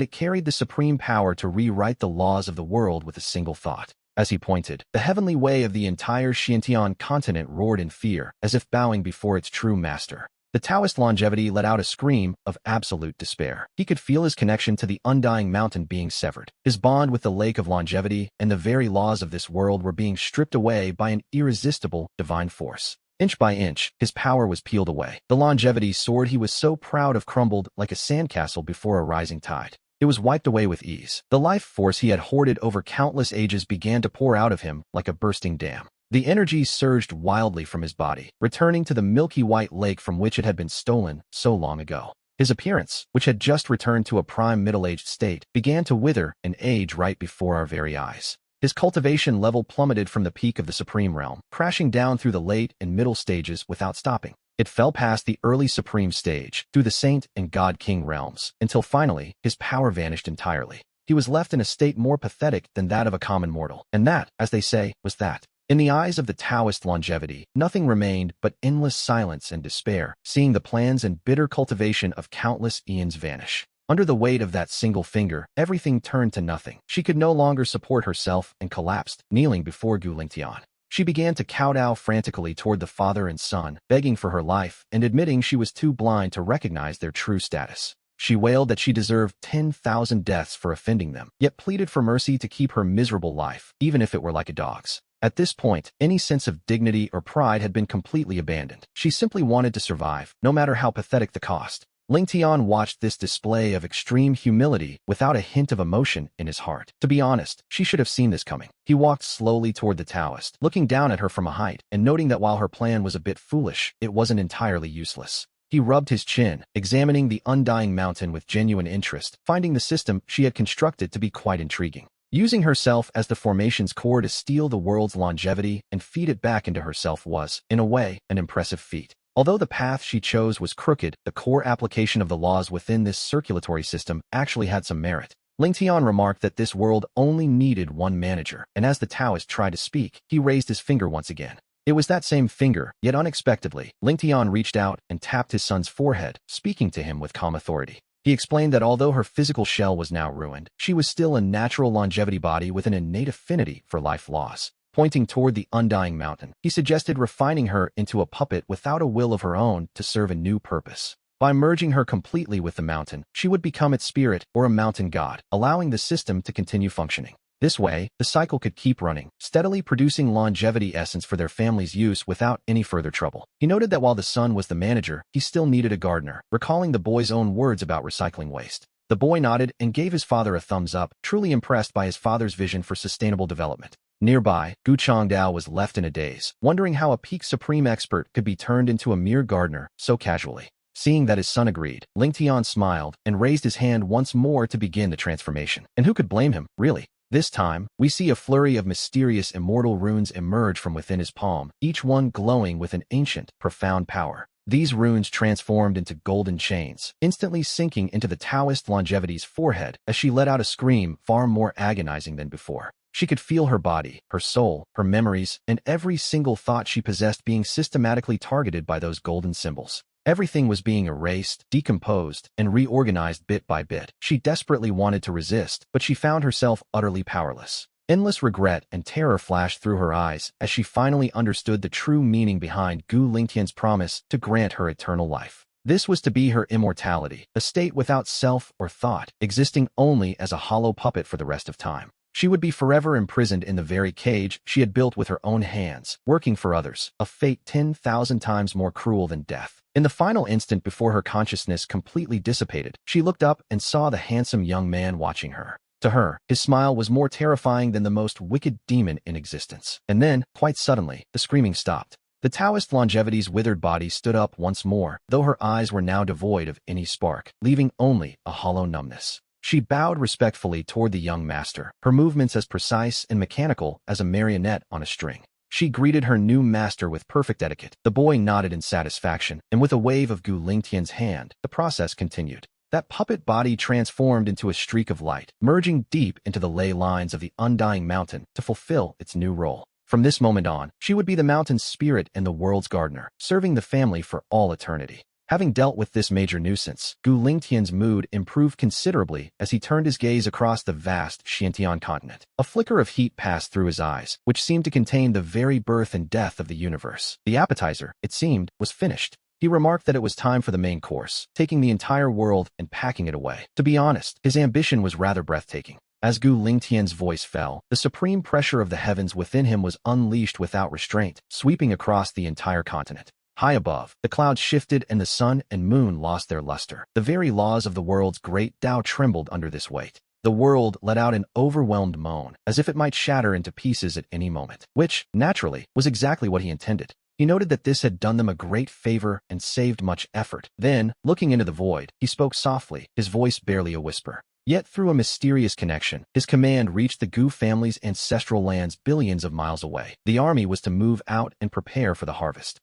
Speaker 1: it carried the supreme power to rewrite the laws of the world with a single thought. As he pointed, the heavenly way of the entire Xiantian continent roared in fear, as if bowing before its true master. The Taoist longevity let out a scream of absolute despair. He could feel his connection to the undying mountain being severed. His bond with the lake of longevity and the very laws of this world were being stripped away by an irresistible divine force. Inch by inch, his power was peeled away. The longevity sword he was so proud of crumbled like a sandcastle before a rising tide. It was wiped away with ease. The life force he had hoarded over countless ages began to pour out of him like a bursting dam. The energy surged wildly from his body, returning to the milky white lake from which it had been stolen so long ago. His appearance, which had just returned to a prime middle-aged state, began to wither and age right before our very eyes. His cultivation level plummeted from the peak of the Supreme Realm, crashing down through the late and middle stages without stopping. It fell past the early Supreme stage, through the Saint and God King realms, until finally, his power vanished entirely. He was left in a state more pathetic than that of a common mortal, and that, as they say, was that. In the eyes of the Taoist longevity, nothing remained but endless silence and despair, seeing the plans and bitter cultivation of countless eons vanish. Under the weight of that single finger, everything turned to nothing. She could no longer support herself and collapsed, kneeling before Gu Lingtian. She began to kowtow frantically toward the father and son, begging for her life and admitting she was too blind to recognize their true status. She wailed that she deserved 10,000 deaths for offending them, yet pleaded for mercy to keep her miserable life, even if it were like a dog's. At this point, any sense of dignity or pride had been completely abandoned. She simply wanted to survive, no matter how pathetic the cost. Lingtian watched this display of extreme humility without a hint of emotion in his heart. To be honest, she should have seen this coming. He walked slowly toward the Taoist, looking down at her from a height, and noting that while her plan was a bit foolish, it wasn't entirely useless. He rubbed his chin, examining the undying mountain with genuine interest, finding the system she had constructed to be quite intriguing. Using herself as the formation's core to steal the world's longevity and feed it back into herself was, in a way, an impressive feat. Although the path she chose was crooked, the core application of the laws within this circulatory system actually had some merit. Lingtian remarked that this world only needed one manager, and as the Taoist tried to speak, he raised his finger once again. It was that same finger, yet unexpectedly, Lingtian reached out and tapped his son's forehead, speaking to him with calm authority. He explained that although her physical shell was now ruined, she was still a natural longevity body with an innate affinity for life laws. Pointing toward the undying mountain, he suggested refining her into a puppet without a will of her own to serve a new purpose. By merging her completely with the mountain, she would become its spirit or a mountain god, allowing the system to continue functioning. This way, the cycle could keep running, steadily producing longevity essence for their family's use without any further trouble. He noted that while the son was the manager, he still needed a gardener, recalling the boy's own words about recycling waste. The boy nodded and gave his father a thumbs up, truly impressed by his father's vision for sustainable development. Nearby, Gu Changdao was left in a daze, wondering how a peak supreme expert could be turned into a mere gardener so casually. Seeing that his son agreed, Lingtian smiled and raised his hand once more to begin the transformation. And who could blame him, really? This time, we see a flurry of mysterious immortal runes emerge from within his palm, each one glowing with an ancient, profound power. These runes transformed into golden chains, instantly sinking into the Taoist longevity's forehead as she let out a scream far more agonizing than before. She could feel her body, her soul, her memories, and every single thought she possessed being systematically targeted by those golden symbols. Everything was being erased, decomposed, and reorganized bit by bit. She desperately wanted to resist, but she found herself utterly powerless. Endless regret and terror flashed through her eyes as she finally understood the true meaning behind Gu Lingtian's promise to grant her eternal life. This was to be her immortality, a state without self or thought, existing only as a hollow puppet for the rest of time. She would be forever imprisoned in the very cage she had built with her own hands, working for others, a fate 10,000 times more cruel than death. In the final instant before her consciousness completely dissipated, she looked up and saw the handsome young man watching her. To her, his smile was more terrifying than the most wicked demon in existence. And then, quite suddenly, the screaming stopped. The Taoist longevity's withered body stood up once more, though her eyes were now devoid of any spark, leaving only a hollow numbness. She bowed respectfully toward the young master, her movements as precise and mechanical as a marionette on a string. She greeted her new master with perfect etiquette. The boy nodded in satisfaction, and with a wave of Gu Lingtian's hand, the process continued. That puppet body transformed into a streak of light, merging deep into the ley lines of the undying mountain to fulfill its new role. From this moment on, she would be the mountain's spirit and the world's gardener, serving the family for all eternity. Having dealt with this major nuisance, Gu Lingtian's mood improved considerably as he turned his gaze across the vast Xiantian continent. A flicker of heat passed through his eyes, which seemed to contain the very birth and death of the universe. The appetizer, it seemed, was finished. He remarked that it was time for the main course, taking the entire world and packing it away. To be honest, his ambition was rather breathtaking. As Gu Lingtian's voice fell, the supreme pressure of the heavens within him was unleashed without restraint, sweeping across the entire continent. High above, the clouds shifted and the sun and moon lost their luster. The very laws of the world's great Tao trembled under this weight. The world let out an overwhelmed moan, as if it might shatter into pieces at any moment, which, naturally, was exactly what he intended. He noted that this had done them a great favor and saved much effort. Then, looking into the void, he spoke softly, his voice barely a whisper. Yet through a mysterious connection, his command reached the Gu family's ancestral lands billions of miles away. The army was to move out and prepare for the harvest.